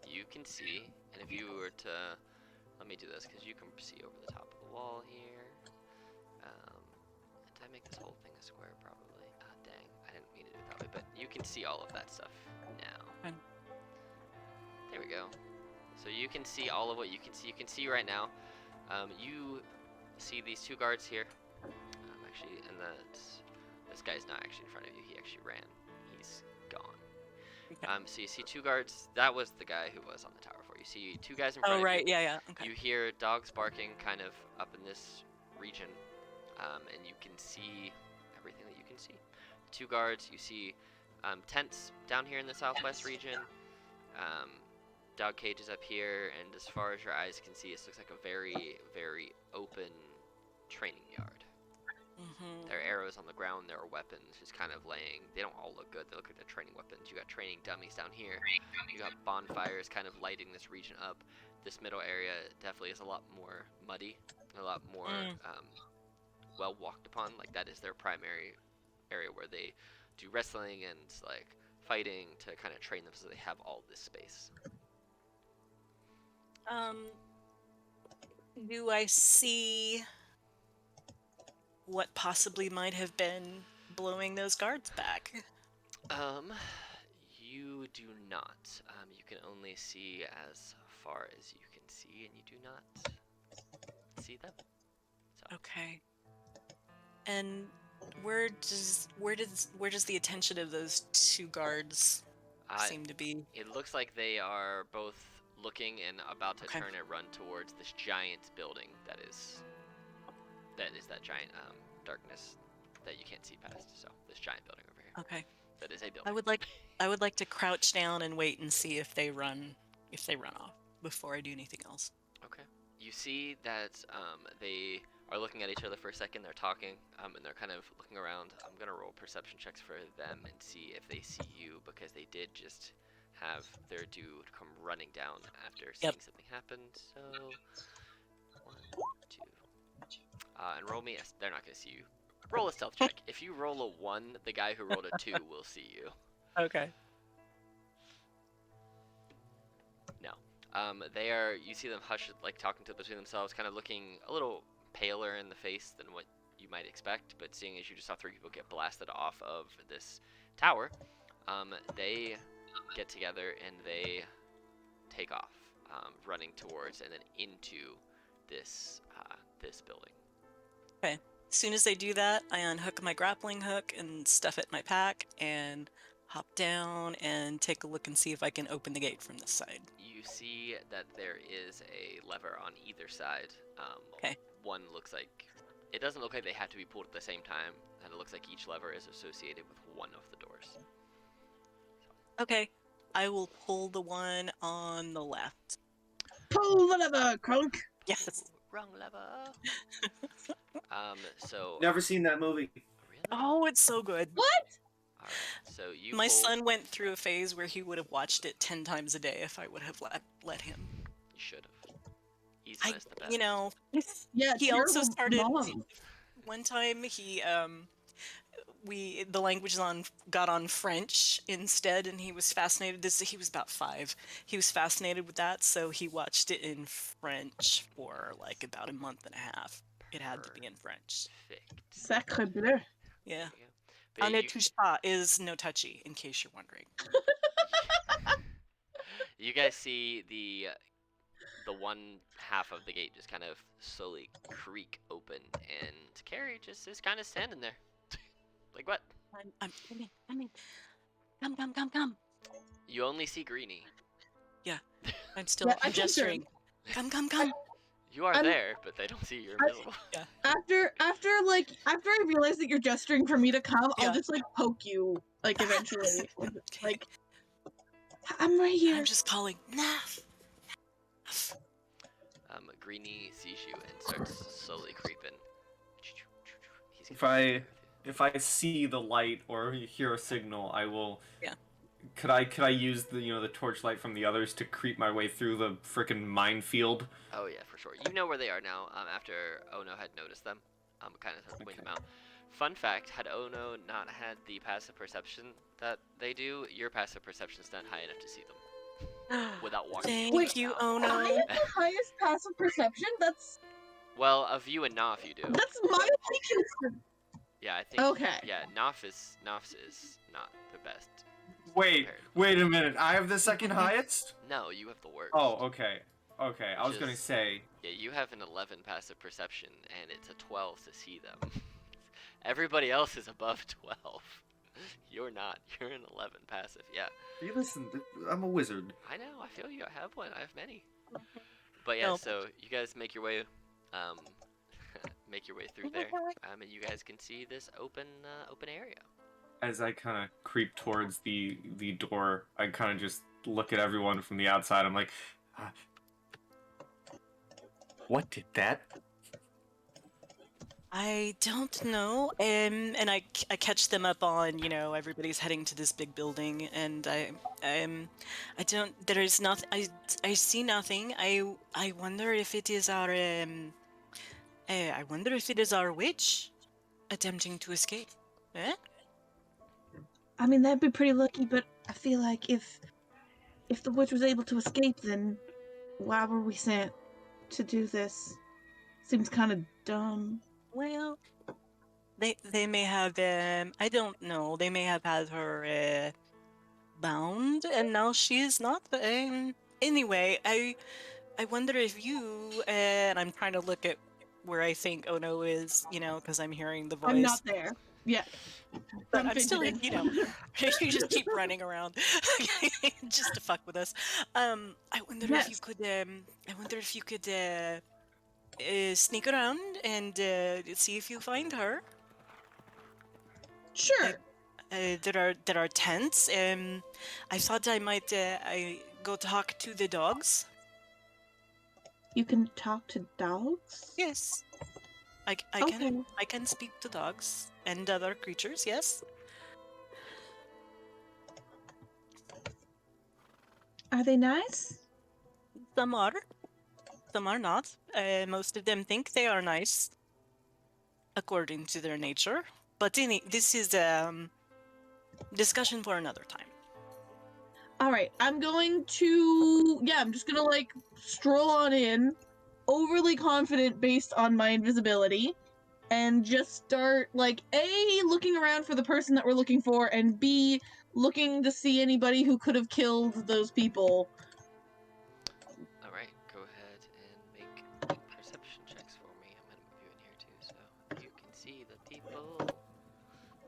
You can see, and if you were to, let me do this because you can see over the top of the wall here. Did I make this whole thing a square? Probably. Ah, dang. I didn't mean to do it that way, but you can see all of that stuff now. Fine. There we go. So you can see all of what you can see. You can see right now. You see these two guards here. Actually, and this guy's not actually in front of you. He actually ran. He's gone. Okay. So you see two guards. That was the guy who was on the tower for you. See two guys in front Oh, of right. you. Yeah. Okay. You hear dogs barking kind of up in this region, and you can see everything that you can see. Two guards. You see tents down here in the southwest region. Dog cages up here, and as far as your eyes can see, it looks like a very, very open training yard. Mm-hmm. There are arrows on the ground. There are weapons just kind of laying. They don't all look good. They look like they're training weapons. You got training dummies down here. You got bonfires kind of lighting this region up. This middle area definitely is a lot more muddy, a lot more well walked upon. Like that is their primary area where they do wrestling and like fighting to kind of train them, so they have all this space. Do I see what possibly might have been blowing those guards back? You do not. You can only see as far as you can see, and you do not see them. So. Okay. And where does the attention of those two guards seem to be? It looks like they are both looking and about to Okay. turn and run towards this giant building that is that giant darkness that you can't see past. So this giant building over here. Okay. That is a building. I would like to crouch down and wait and see if they run off before I do anything else. Okay. You see that they are looking at each other for a second. They're talking, and they're kind of looking around. I'm gonna roll perception checks for them and see if they see you, because they did just have their dude come running down after seeing something happen. So 1, 2, and roll me. They're not gonna see you. Roll a stealth check. If you roll a 1, the guy who rolled a 2 will see you. Okay. No. They are. You see them hushed, like talking between themselves, kind of looking a little paler in the face than what you might expect. But seeing as you just saw 3 people get blasted off of this tower, they get together and they take off, running towards and then into this building. Okay. As soon as I do that, I unhook my grappling hook and stuff it in my pack and hop down and take a look and see if I can open the gate from this side. You see that there is a lever on either side. Okay. One looks like it doesn't look like they have to be pulled at the same time, and it looks like each lever is associated with one of the doors. Okay. I will pull the one on the left. Pull the lever, Crunk. Yes. Wrong lever. So Never seen that movie. really? Oh, it's so good. What? All right. So you My pull. son went through a phase where he would have watched it 10 times a day if I would have let him. You should have. East West the best. You know, Yeah, he also terrible started mom. one time the language got on French instead, and he was fascinated. He was about 5. He was fascinated with that, so he watched it in French for like about a month and a half. It had to be in French. Perfect. Sacre bleu. Yeah. There you go. But Un yeah, ne touche pas is no touchy, in case you're wondering. you guys see the one half of the gate just kind of slowly creak open, and Carrie just is kind of standing there. Like what? I'm coming. Come. You only see Greenie. I'm still Yeah, I I'm can gesturing. Come. You are I'm- there, but they don't see you're invisible. After I realize that you're gesturing for me to come, Yeah. I'll just like poke you like eventually. Okay. Like I'm right here. I'm just calling. Naf. Greenie sees you and starts slowly creeping. He's If I see the light or hear a signal, I will. Yeah. Could I use the torchlight from the others to creep my way through the frickin' minefield? Oh yeah, for sure. You know where they are now. After Ono had noticed them, kind of pointed them out. Fun fact: had Ono not had the passive perception that they do, your passive perception's not high enough to see them without walking. Thank you, Ono. I have the highest passive perception. That's Well, of you and Naf, you do. my weakness. Yeah, I think. Okay. Yeah, Naf's is not the best. Wait a minute. I have the second highest? No, you have the worst. Oh, okay. Okay, I was Which gonna is- say. Yeah, you have an 11 passive perception, and it's a 12 to see them. Everybody else is above 12. You're not. You're an 11 passive. Yeah. You listen, I'm a wizard. I know. I feel you. I have one. I have many. But yeah, No. so you guys make your way, through there, and you guys can see this open area. As I kind of creep towards the door, I kind of just look at everyone from the outside. I'm like, what did that? I don't know. And I catch them up on, everybody's heading to this big building, and I don't. There is nothing. I see nothing. I wonder if it is our I wonder if it is our witch attempting to escape. Eh? I mean, that'd be pretty lucky, but I feel like if the witch was able to escape, then why were we sent to do this? Seems kind of dumb. Well, they may have I don't know. They may have had her bound, and now she is not. But anyway, I wonder if you and I'm trying to look at where I think Ono is, because I'm hearing the voice. I'm not there. Yeah. But I'm still, fidgeting. you just keep running around just to fuck with us. I wonder if you Yes. could. I wonder if you could sneak around and see if you find her. Sure. There are tents. I thought I might I go talk to the dogs. You can talk to dogs? Yes, I Okay. can speak to dogs and other creatures. Yes. Are they nice? Some are not. Most of them think they are nice, according to their nature. But this is discussion for another time. All right, I'm just gonna like stroll on in, overly confident based on my invisibility, and just start like A, looking around for the person that we're looking for, and B, looking to see anybody who could have killed those people. All right, go ahead and make perception checks for me. I'm gonna move you in here too, so you can the people.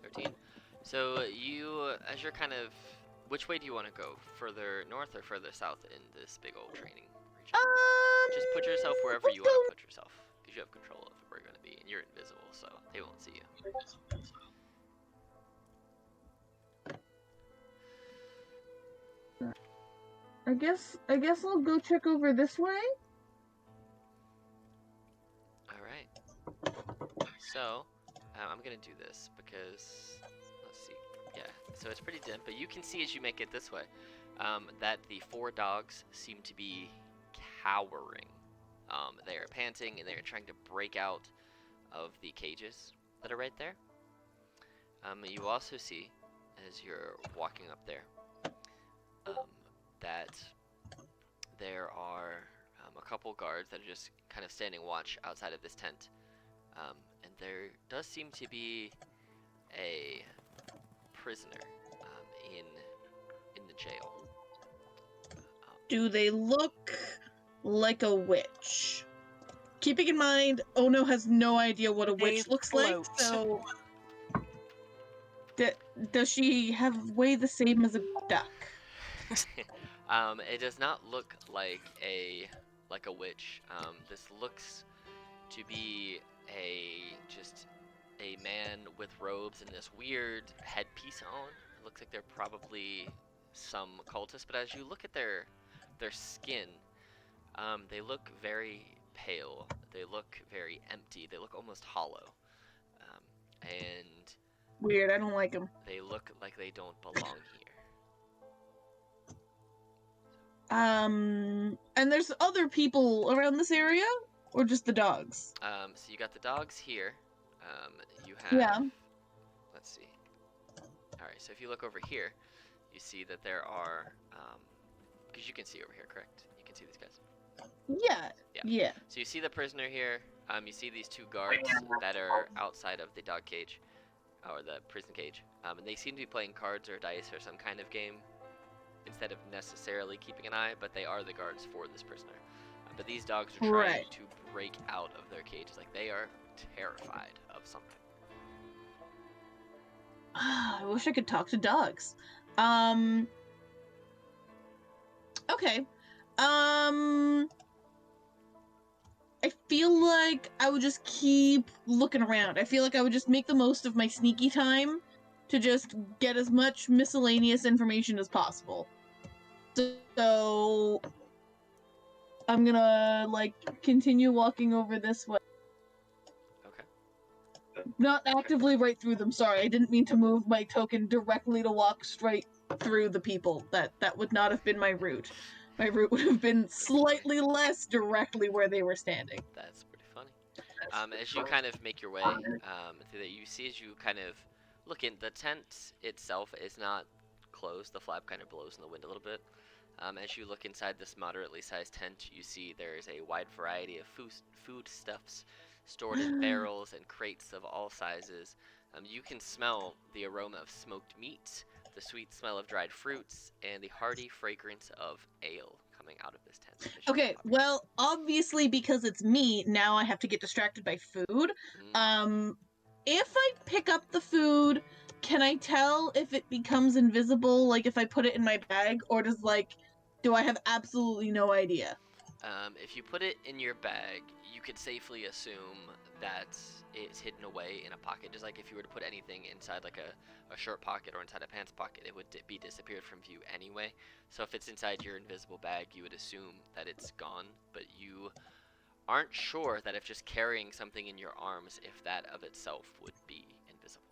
13. So you, as you're kind of, which way do you want to go? Further north or further south in this big old training region? Just put yourself wherever let's you want go. to put yourself, because you have control of where you're going to be, and you're invisible, so they won't see you. I guess I'll go check over this way. All right. So, I'm gonna do this because, let's see, yeah, so it's pretty dim, but you can see as you make it this way, that the 4 dogs seem to be cowering. They are panting and they are trying to break out of the cages that are right there. You also see, as you're walking up there, that there are a couple guards that are just kind of standing watch outside of this tent. And there does seem to be a prisoner in the jail. Do they look like a witch? Keeping in mind, Ono has no idea what a witch They looks like, float. so... does she have way the same as a duck? It does not look like a witch. This looks to be just a man with robes and this weird headpiece on. It looks like they're probably some cultists, but as you look at their skin, they look very pale. They look very empty. They look almost hollow. And Weird, I don't like them. they look like they don't belong here. And there's other people around this area? Or just the dogs? So you got the dogs here. You have... Yeah. Let's see. Alright, so if you look over here, you see that there are... because you can see over here, correct? You can see these guys. Yeah. So you see the prisoner here. You see these 2 guards that are outside of the dog cage, or the prison cage. And they seem to be playing cards or dice or some kind of game, instead of necessarily keeping an eye, but they are the guards for this prisoner. But these dogs are trying to break out of their cages. Like, they are terrified of something. I wish I could talk to dogs. Okay. I feel like I would just keep looking around. I feel like I would just make the most of my sneaky time to just get as much miscellaneous information as possible. So I'm gonna, like, continue walking over this way. Okay. Not actively right through them, sorry. I didn't mean to move my token directly to walk straight through the people. That would not have been my route. My route would have been slightly less directly where they were standing. That's pretty funny. As you kind of make your way through that, you see as you kind of look in, the tent itself is not closed. The flap kind of blows in the wind a little bit. As you look inside this moderately sized tent, you see there is a wide variety of foodstuffs stored in barrels and crates of all sizes. You can smell the aroma of smoked meat, the sweet smell of dried fruits, and the hearty fragrance of ale coming out of this tent. Okay, well, obviously because it's me, now I have to get distracted by food. If I pick up the food, can I tell if it becomes invisible, like if I put it in my bag, or do I have absolutely no idea? If you put it in your bag, you could safely assume that it's hidden away in a pocket, just like if you were to put anything inside like a shirt pocket or inside a pants pocket, it would be disappeared from view anyway. So if it's inside your invisible bag, you would assume that it's gone, but you aren't sure that if just carrying something in your arms, if that of itself would be invisible.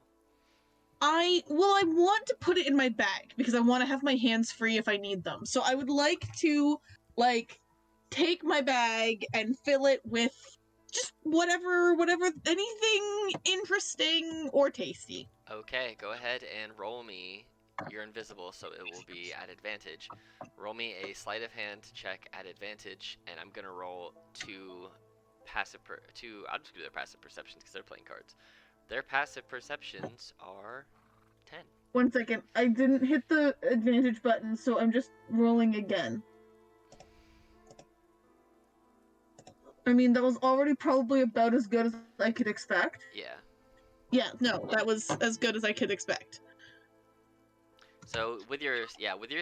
I want to put it in my bag because I want to have my hands free if I need them. So I would like to, take my bag and fill it with just whatever, anything interesting or tasty. Okay, go ahead and roll me. You're invisible, so it will be at advantage. Roll me a sleight of hand check at advantage, and I'm gonna roll I'll just do their passive perceptions because they're playing cards. Their passive perceptions are 10. 1 second, I didn't hit the advantage button, so I'm just rolling again. I mean, that was already probably about as good as I could expect. Yeah. Yeah, no, that was as good as I could expect. So with your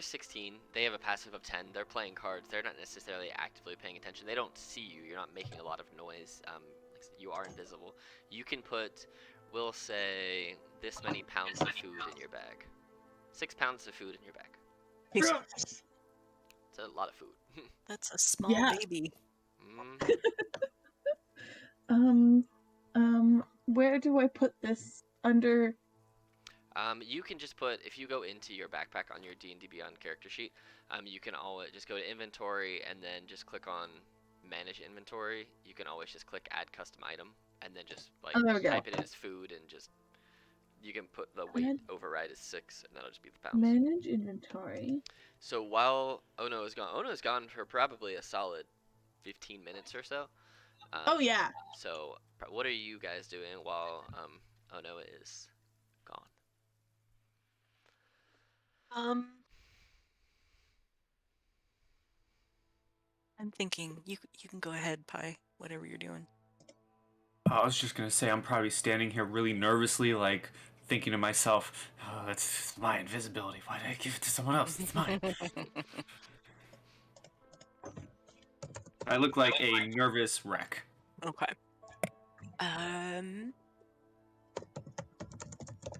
16, they have a passive of 10. They're playing cards. They're not necessarily actively paying attention. They don't see you. You're not making a lot of noise. You are invisible. You can put, we'll say, this many pounds of food in your bag. 6 pounds of food in your bag. Yes. It's a lot of food. That's a small Yeah. baby. Where do I put this under? You can just put, if you go into your backpack on your D&D Beyond character sheet, you can always just go to inventory and then just click on manage inventory. You can always just click add custom item and then just like Oh, there we go. type it in as food and just, you can put the weight override as 6 and that'll just be the pounds. Manage inventory. So while Ono is gone for probably a solid 15 minutes or so. Oh yeah. So what are you guys doing while Ono is gone? I'm thinking you can go ahead, Pi, whatever you're doing. I was just gonna say I'm probably standing here really nervously, like thinking to myself, "Oh, that's my invisibility. Why did I give it to someone else? It's mine." I look like a nervous wreck. Okay.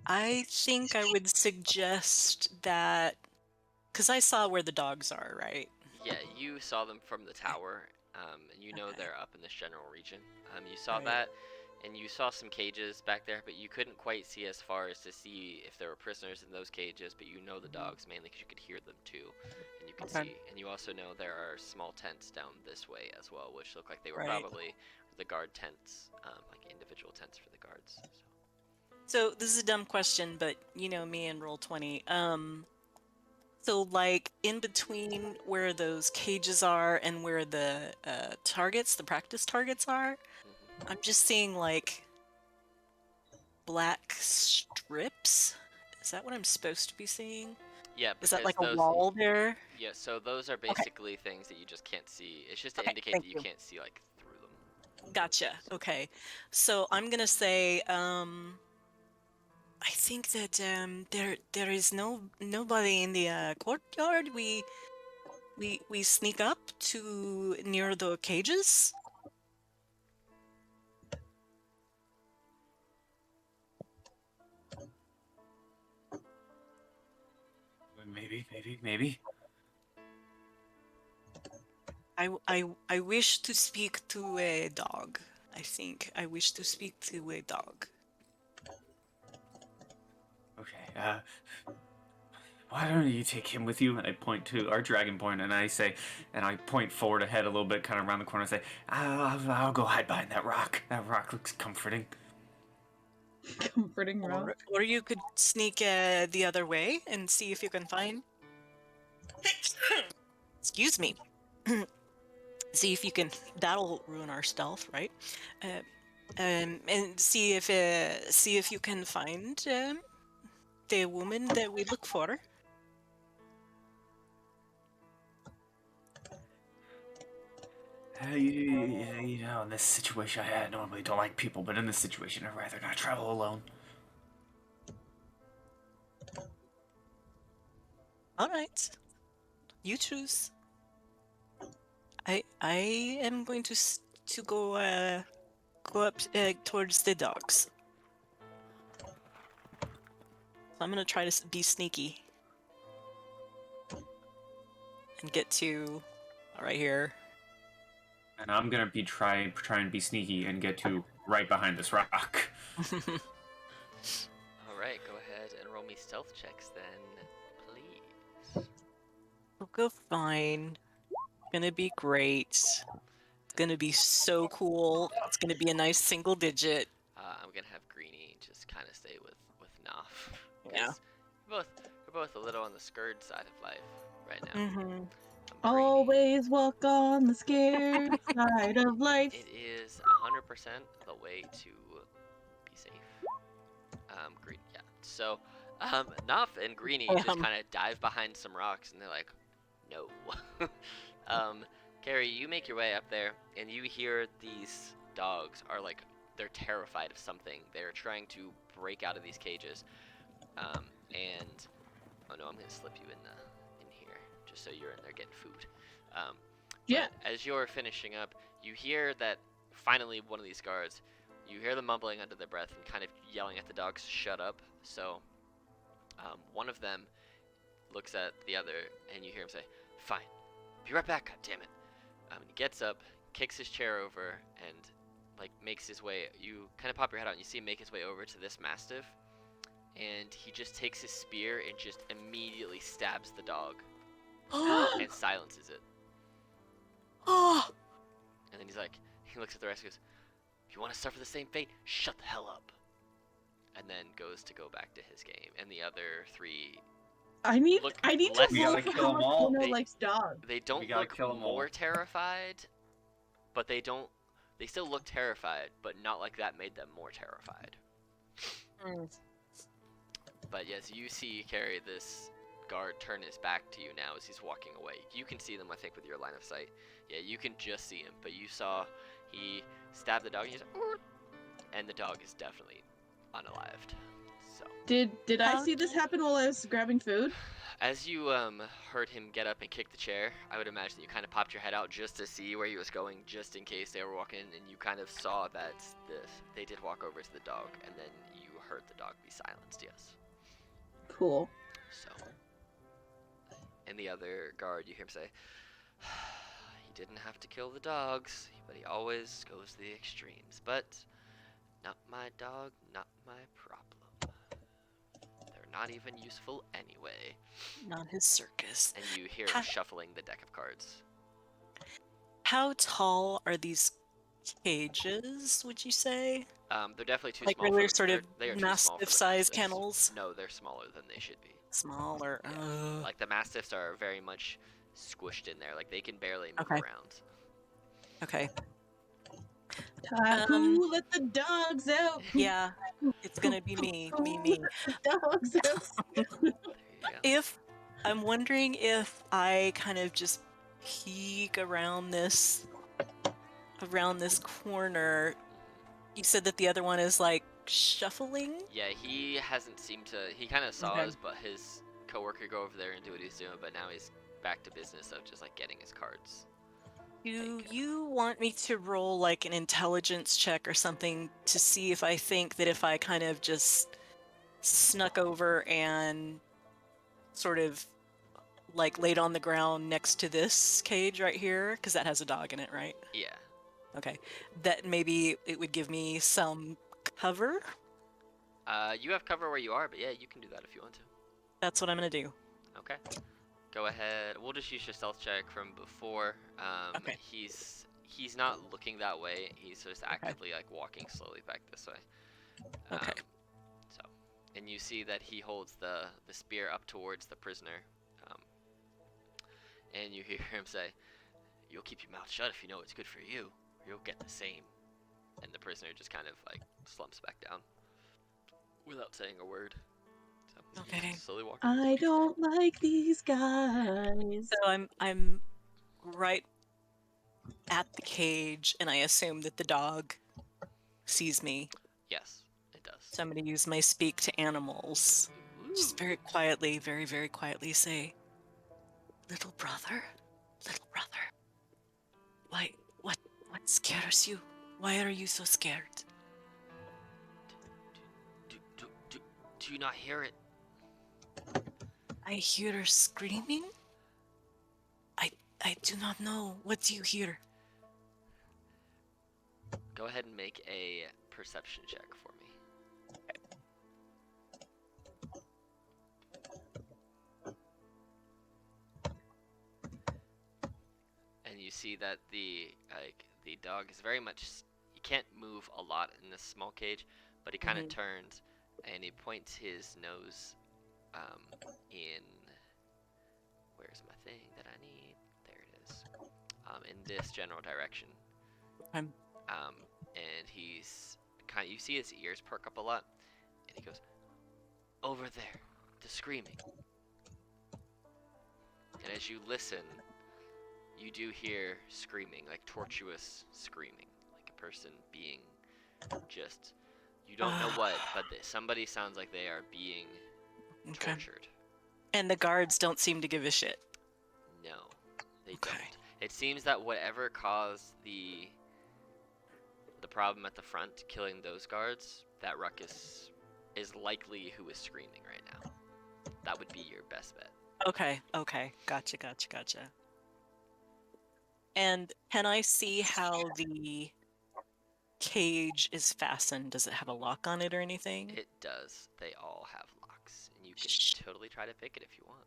I think I would suggest that, because I saw where the dogs are, right? Yeah, you saw them from the tower, and you know Okay. they're up in this general region. You saw Right. that, and you saw some cages back there, but you couldn't quite see as far as to see if there were prisoners in those cages, but you know the dogs mainly because you could hear them too, and you could Okay. see. And you also know there are small tents down this way as well, which look like they were Right. probably the guard tents, like individual tents for the guards. So this is a dumb question, but you know me and Roll20. So like in between where those cages are and where the targets, the practice targets are, I'm just seeing like black strips. Is that what I'm supposed to be seeing? Yeah, Is that because like a those, wall there? yeah, so those are basically things that you just can't see. It's just to Okay, indicate thank that you you. can't see like through them. Gotcha. Okay. So I'm gonna say, I think that there is nobody in the courtyard. We sneak up to near the cages. Maybe. I wish to speak to a dog. I think I wish to speak to a dog. Okay. Why don't you take him with you? And I point to our dragon point, and I say, and I point forward ahead a little bit, kind of around the corner, and say, I'll go hide behind that rock. That rock looks comforting. Comforting rock. Or you could sneak the other way and see if you can find. Excuse me. See if you can. That'll ruin our stealth, right? And see if you can find the woman that we look for. You know, in this situation, I normally don't like people, but in this situation, I'd rather not travel alone. All right, you choose. I am going to go up towards the dogs. So I'm gonna try to be sneaky and get to right here. And I'm gonna be try and be sneaky and get to right behind this rock. All right, go ahead and roll me stealth checks then, please. We'll go fine. Gonna be great. It's gonna be so cool. It's gonna be a nice single digit. I'm gonna have Greenie just kind of stay with Knopf. Yeah. We're both a little on the scared side of life right now. Mm-hmm. Always walk on the scared side of life. It is 100% the way to be safe. Green, yeah. So, Knopf and Greenie just kind of dive behind some rocks, and they're like, "No." Carrie, you make your way up there, and you hear these dogs are like they're terrified of something. They're trying to break out of these cages. And oh no, I'm gonna slip you in here just so you're in there getting food. Yeah. But as you're finishing up, you hear that finally one of these guards, you hear them mumbling under their breath and kind of yelling at the dogs to shut up. So one of them looks at the other, and you hear him say, "Fine, be right back, goddammit." He gets up, kicks his chair over, and like makes his way. You kind of pop your head out, and you see him make his way over to this mastiff, and he just takes his spear and just immediately stabs the dog and silences it. Oh, And then he looks at the rest and goes, "If you want to suffer the same fate, shut the hell up." And then goes to go back to his game. And the other three I need look to less. We roll gotta for kill how 'em much all. Ono They- likes dogs. They don't gotta look kill 'em more all. terrified, but they still look terrified, but not like that made them more terrified. But yes, you see Carrie, this guard, turn his back to you now as he's walking away. You can see them, I think, with your line of sight. Yeah, you can just see him, but you saw he stabbed the dog, and he's like, and the dog is definitely unalived. So Did I see this happen while I was grabbing food? as you heard him get up and kick the chair, I would imagine you kind of popped your head out just to see where he was going, just in case they were walking, and you kind of saw that they did walk over to the dog, and then you heard the dog be silenced. Yes. Cool. So, and the other guard, you hear him say, "He didn't have to kill the dogs, but he always goes to the extremes. But not my dog, not my problem. They're not even useful anyway." not his circus. And you hear him Ha- shuffling the deck of cards. How tall are these cages, would you say? They're definitely too Like small. regular for sort of they are too small for the mastiff-sized mastiffs. kennels? No, they're smaller than they should be. Smaller. Yeah. Like the mastiffs are very much squished in there. Like they can barely move Okay. around. Okay. Taku, let the dogs out. Yeah, it's gonna be me. Me. Let the dogs out. There you go. If I'm wondering if I kind of just peek around this corner. You said that the other one is like shuffling. Yeah, he hasn't seemed to. He kind of saw Okay. us, but his coworker go over there and do what he's doing. But now he's back to business of just like getting his cards. Do you want me to roll like an intelligence check or something to see if I think that if I kind of just snuck over and sort of like laid on the ground next to this cage right here, because that has a dog in it, right? Yeah. Okay. That maybe it would give me some cover? You have cover where you are, but yeah, you can do that if you want to. That's what I'm gonna do. Okay. Go ahead. We'll just use your stealth check from before. Okay. He's not looking that way. He's just actively like walking slowly back this way. Okay. So, and you see that he holds the spear up towards the prisoner. And you hear him say, "You'll keep your mouth shut if you know it's good for you. Or you'll get the same." And the prisoner just kind of like slumps back down without saying a word. So you Okay. slowly walk. I don't like these guys. So I'm right at the cage, and I assume that the dog sees me. Yes, it does. So I'm gonna use my speak to animals. Just very quietly, very, very quietly say, little brother, what scares you? Why are you so scared? Do you not hear it? I hear screaming. I do not know. What do you hear? Go ahead and make a perception check for me. And you see that the dog is very much. He can't move a lot in this small cage, but he kind of turns and he points his nose in. Where's my thing that I need? There it is. In this general direction. I'm And he's kind of, you see his ears perk up a lot, and he goes, "Over there, the screaming." And as you listen, you do hear screaming, like tortuous screaming, like a person being Just, you don't know what, but somebody sounds like they are being Okay. tortured. And the guards don't seem to give a shit. No, they Okay. don't. It seems that whatever caused the problem at the front, killing those guards, that ruckus is likely who is screaming right now. That would be your best bet. Okay. Gotcha. And can I see how the cage is fastened? Does it have a lock on it or anything? It does. They all have locks, and you can totally try to pick it if you want.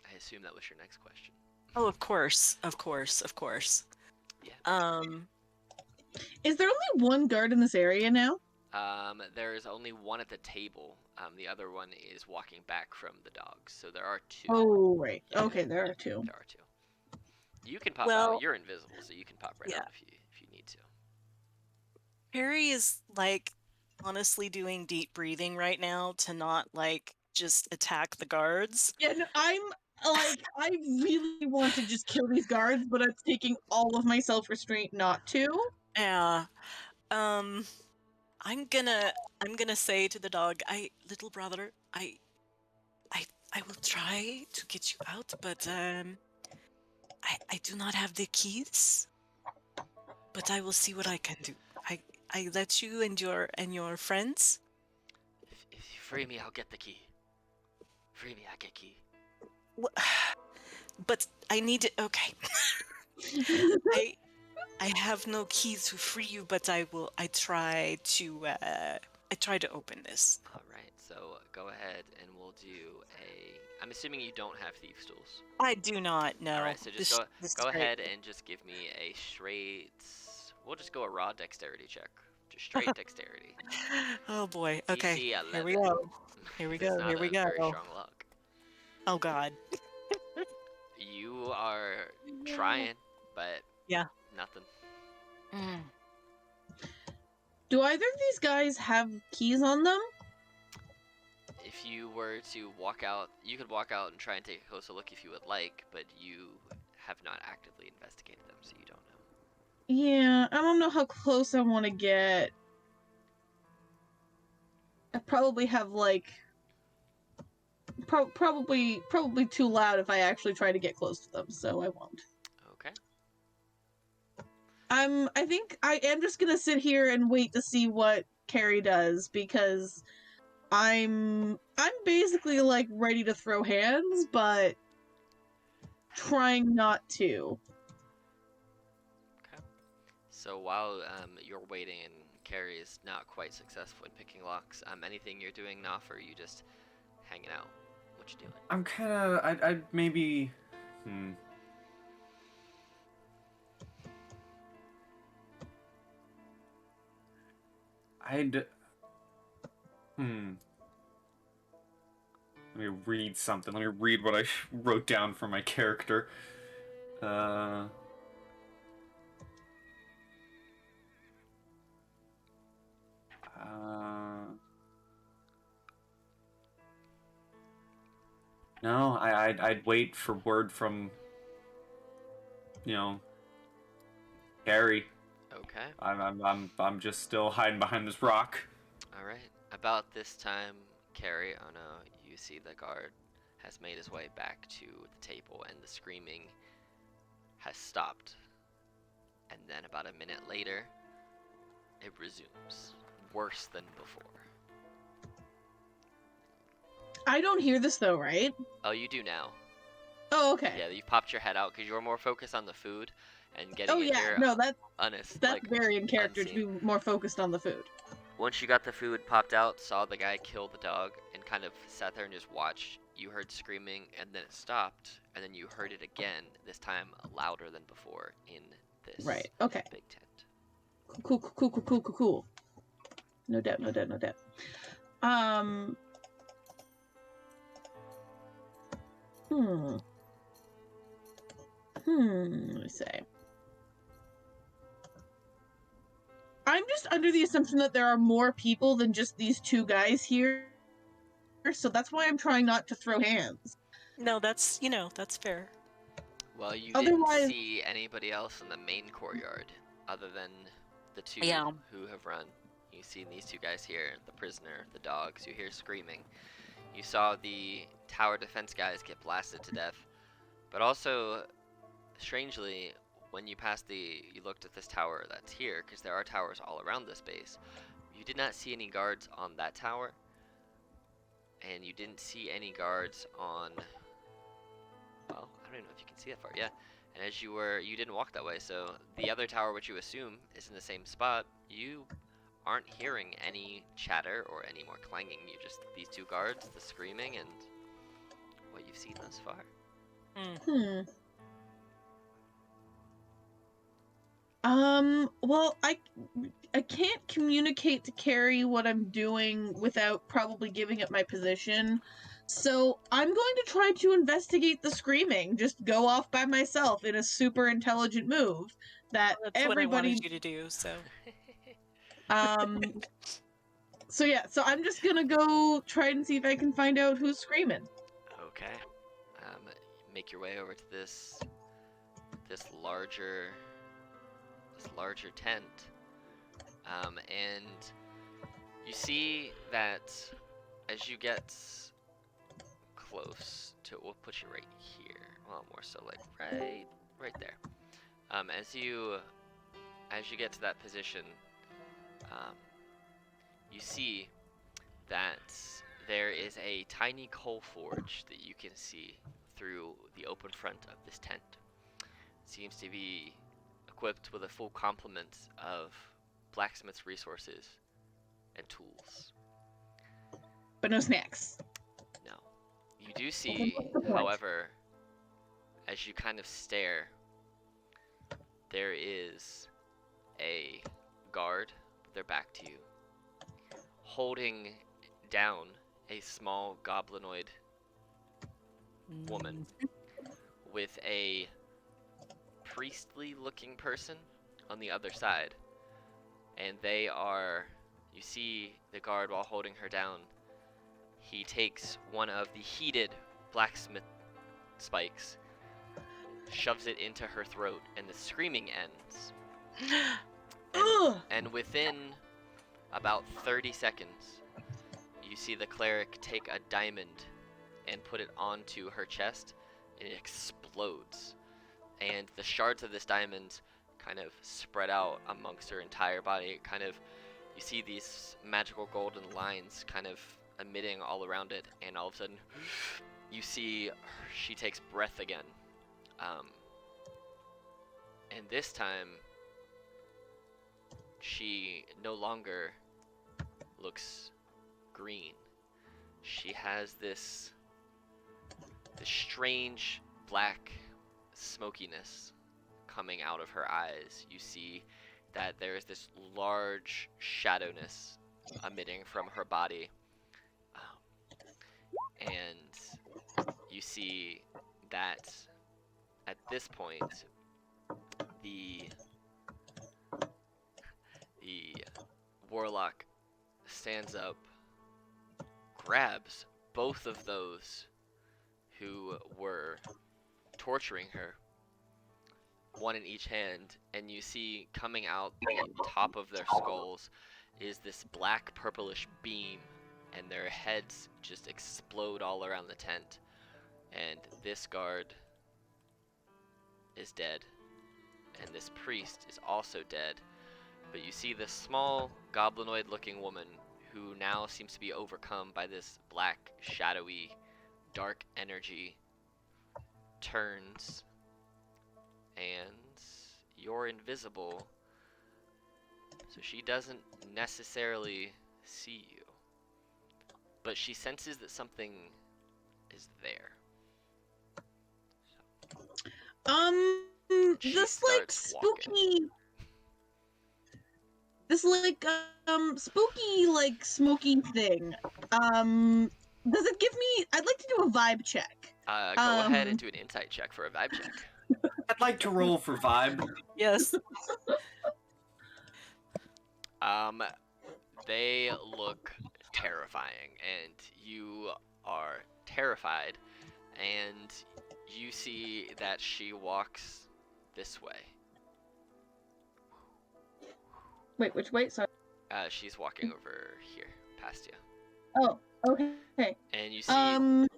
I assume that was your next question. Oh, of course. Yeah. Is there only one guard in this area now? There is only one at the table. The other one is walking back from the dogs. So there are two. Oh, right. Yeah. Okay, there are two. There are two. You can pop Well, out. You're invisible, so you can pop right out if you need to. Harry is like honestly doing deep breathing right now to not like just attack the guards. Yeah, no, I really want to just kill these guards, but it's taking all of my self-restraint not to. Yeah. I'm gonna say to the dog, little brother, I will try to get you out, but I do not have the keys. But I will see what I can do. I let you and your friends. If you free me, I'll get the key. Free me, I get key. But I need it. Okay. I have no keys to free you, but I try to open this. All right. So go ahead and we'll do a. I'm assuming you don't have thieves' tools. I do not know. All right. So just go ahead and just give me a straight. We'll just go a raw dexterity check. Just straight dexterity. Oh boy. Okay. DC 11. Here we go. Here we go. Here we go. Very strong luck. Oh God. You are trying, but yeah, nothing. Do either of these guys have keys on them? If you were to walk out, you could walk out and try and take a closer look if you would like, but you have not actively investigated them, so you don't know. Yeah, I don't know how close I want to get. I probably have like probably too loud if I actually try to get close to them, so I won't. Okay. I think I am just gonna sit here and wait to see what Carrie does, because I'm basically like ready to throw hands, but trying not to. Okay. So while you're waiting and Carrie is not quite successful in picking locks, anything you're doing, Naf, or are you just hanging out? What you doing? I'm kind of. I'd maybe. I'd. Let me read something. Let me read what I wrote down for my character. No, I'd wait for word from, Harry. Okay. I'm just still hiding behind this rock. All right. About this time, Carrie, oh no, you see the guard has made his way back to the table, and the screaming has stopped. And then about a minute later, it resumes, worse than before. I don't hear this though, right? Oh, you do now. Oh, okay. Yeah, you popped your head out because you were more focused on the food and getting Oh in yeah, here. no, that's like, very in character unseen. to be more focused on the food. Once you got the food, popped out, saw the guy kill the dog, and kind of sat there and just watched, you heard screaming, and then it stopped, and then you heard it again, this time louder than before, in this big tent. Cool. No doubt. Let me say. I'm just under the assumption that there are more people than just these two guys here, so that's why I'm trying not to throw hands. No, that's fair. Well, you Otherwise... didn't see anybody else in the main courtyard. other than the two Yeah. who have run. You've seen these two guys here, the prisoner, the dogs. You hear screaming. You saw the tower defense guys get blasted to death. But also, strangely, when you looked at this tower that's here, because there are towers all around this base, you did not see any guards on that tower, and you didn't see any guards on, well, I don't even know if you can see that far, yeah. And as you didn't walk that way, so the other tower, which you assume is in the same spot, you aren't hearing any chatter or any more clanging. You just, these two guards, the screaming, and what you've seen thus far. Well, I can't communicate to Carrie what I'm doing without probably giving up my position. So I'm going to try to investigate the screaming. Just go off by myself in a super intelligent move that That's what I wanted you to do, so. So yeah, so I'm just gonna go try and see if I can find out who's screaming. Okay. Make your way over to this larger tent, and you see that as you get close to, we'll put you right here. Well, more so like right there. As you get to that position, you see that there is a tiny coal forge that you can see through the open front of this tent. It seems to be equipped with a full complement of blacksmith's resources and tools. But no snacks. No. You do see, however, as you kind of stare, there is a guard with their back to you, holding down a small goblinoid woman with a priestly looking person on the other side. And they are, you see the guard while holding her down, he takes one of the heated blacksmith spikes, shoves it into her throat, and the screaming ends. And within about 30 seconds, you see the cleric take a diamond and put it onto her chest, and it explodes. And the shards of this diamond kind of spread out amongst her entire body. It kind of, you see these magical golden lines kind of emitting all around it, and all of a sudden, you see she takes breath again. And this time, she no longer looks green. She has this strange black smokiness coming out of her eyes. You see that there is this large shadowness emitting from her body. And you see that at this point, the warlock stands up, grabs both of those who were torturing her, one in each hand, and you see coming out the top of their skulls is this black purplish beam, and their heads just explode all around the tent. And this guard is dead, and this priest is also dead. But you see this small goblinoid looking woman who now seems to be overcome by this black, shadowy, dark energy, turns, and you're invisible, so she doesn't necessarily see you, but she senses that something is there. This like spooky, this like spooky like smoky thing. Does it give me? I'd like to do a vibe check. Go ahead and do an insight check for a vibe check. I'd like to roll for vibe. Yes. They look terrifying, and you are terrified, and you see that she walks this way. Wait, which way? Sorry. She's walking over here, past you. Oh, okay. And you see...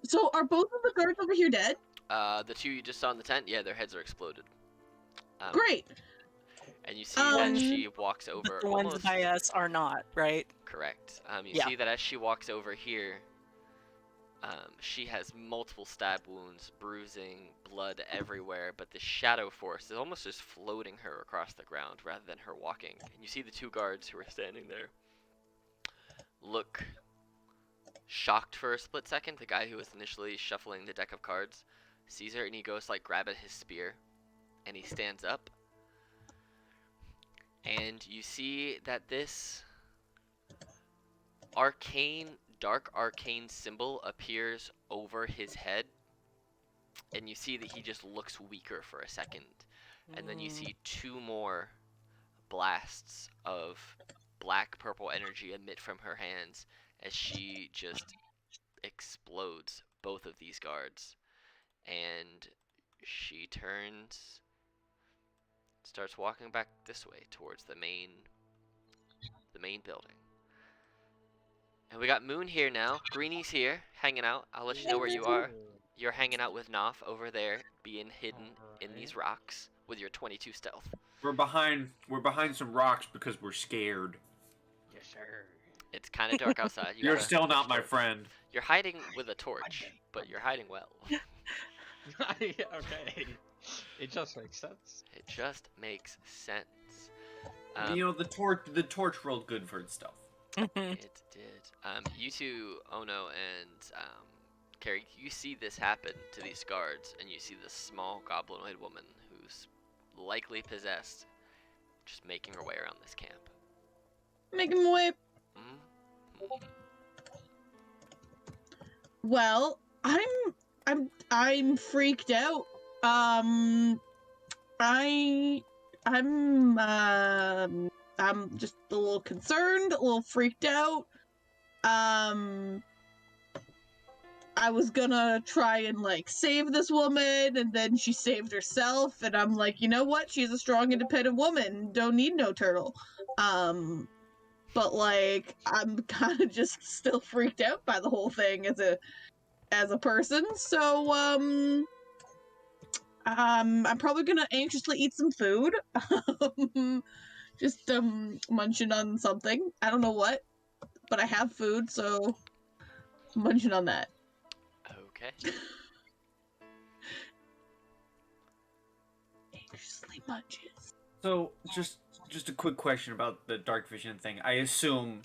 So are both of the guards over here dead? The two you just saw in the tent, yeah, their heads are exploded. Great. And you see that she walks over The ones almost... by us are not, right? Correct. You Yeah. see that as she walks over here, she has multiple stab wounds, bruising, blood everywhere, but the shadow force is almost just floating her across the ground rather than her walking. And you see the two guards who are standing there look shocked for a split second. The guy who was initially shuffling the deck of cards sees her and he goes like grab at his spear and he stands up. And you see that this dark arcane symbol appears over his head, and you see that he just looks weaker for a second. And then you see two more blasts of black purple energy emit from her hands as she just explodes both of these guards. And she starts walking back this way towards the main building. And we got Moon here now. Greenie's here, hanging out. I'll let you know where you are. You're hanging out with Knopf over there, being hidden in these rocks with your 22 stealth. We're behind some rocks because we're scared. Yes, sir. It's kind of dark outside. You're still not my friend. You're hiding with a torch, but you're hiding well. Okay. It just makes sense. It just makes sense. The torch rolled good for its stealth. It did. You two, Ono and Carrie, you see this happen to these guards, and you see this small goblinoid woman who's likely possessed, just making her way around this camp. Making my way. Well, I'm freaked out. I'm just a little concerned, a little freaked out. I was gonna try and like save this woman, and then she saved herself, and I'm like, you know what? She's a strong, independent woman. Don't need no turtle. But like, I'm kind of just still freaked out by the whole thing as a person. So I'm probably gonna anxiously eat some food. Just munching on something. I don't know what, but I have food, so munching on that. Okay. Anxiously munches. So just a quick question about the dark vision thing. I assume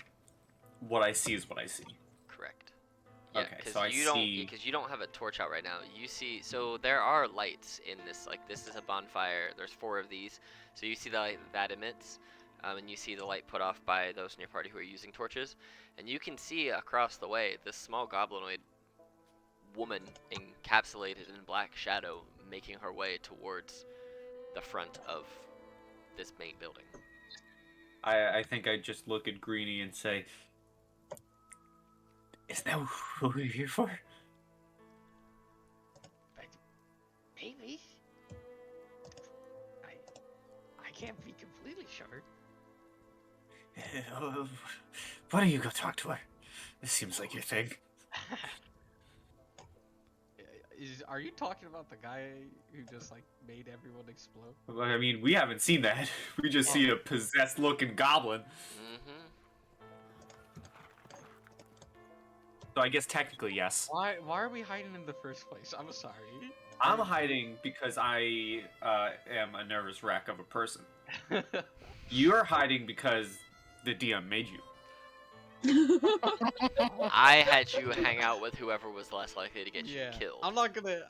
what I see is what I see. Correct. Yeah, Okay, because so you don't have a torch out right now. You see, so there are lights in this. Like this is a bonfire. There's 4 of these. So you see the light that emits, and you see the light put off by those in your party who are using torches, and you can see across the way this small goblinoid woman encapsulated in black shadow making her way towards the front of this main building. I think I just look at Greenie and say, "Is that what we're here for?" Maybe. I can't be completely sure. Why don't you go talk to her? This seems like your thing. Are you talking about the guy who just like made everyone explode? I mean, we haven't seen that. We just see a possessed-looking goblin. So I guess technically, yes. Why are we hiding in the first place? I'm sorry. I'm hiding because I am a nervous wreck of a person. You're hiding because the DM made you. I had you hang out with whoever was less likely to get you killed. I'm not gonna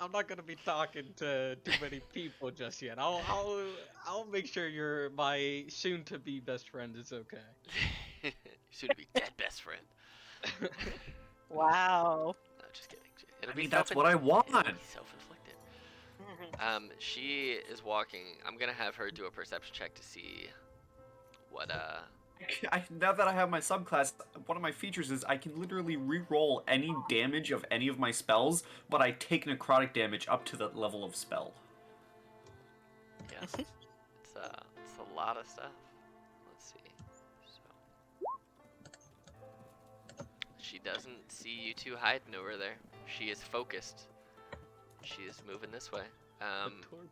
be talking to too many people just yet. I'll make sure my soon to be best friend is okay. Soon to be dead best friend. Wow. No, just kidding. That's what I want. It'll be self-inflicted. She is walking. I'm gonna have her do a perception check to see what Now that I have my subclass, one of my features is I can literally re-roll any damage of any of my spells, but I take necrotic damage up to the level of spell. Yeah, it's a lot of stuff. Let's see. She doesn't see you two hiding over there. She is focused. She is moving this way.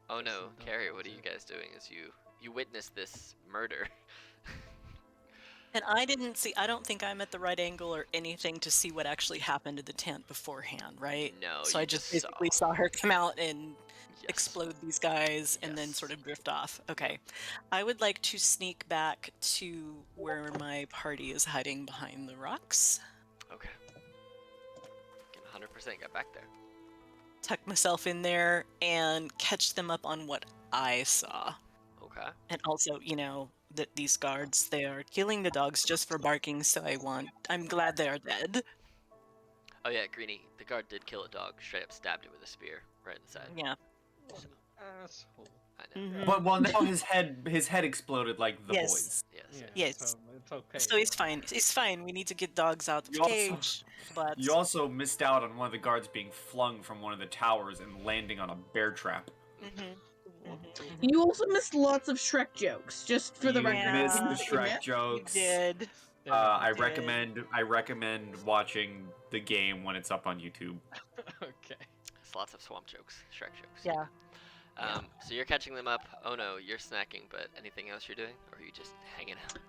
Oh no, Carrier, what are you guys doing as you witness this murder? And I don't think I'm at the right angle or anything to see what actually happened in the tent beforehand, right? No, So you I just just basically saw her come out and Yes. explode these guys and then Yes. sort of drift off. Okay. I would like to sneak back to where my party is hiding behind the rocks. Okay. Can 100% get back there. Tuck myself in there and catch them up on what I saw. Okay. And also, that these guards, they are killing the dogs just for barking, so I'm glad they are dead. Oh yeah, Greenie, the guard did kill a dog. Straight up stabbed it with a spear right in the side. Yeah. Asshole. I know. Mhm. Well, now his head exploded like the Yes. boys. Yes. Yeah, Yes. So it's okay. So it's fine. It's fine. We need to get dogs out of You the also- cage. But You also missed out on one of the guards being flung from one of the towers and landing on a bear trap. Mhm. You also missed lots of Shrek jokes, just for the You record. missed Yeah. the Shrek you jokes. did. I did. recommend watching the game when it's up on YouTube. Okay. There's lots of swamp jokes, Shrek jokes. Yeah. So you're catching them up. Oh no, you're snacking. But anything else you're doing, or are you just hanging out?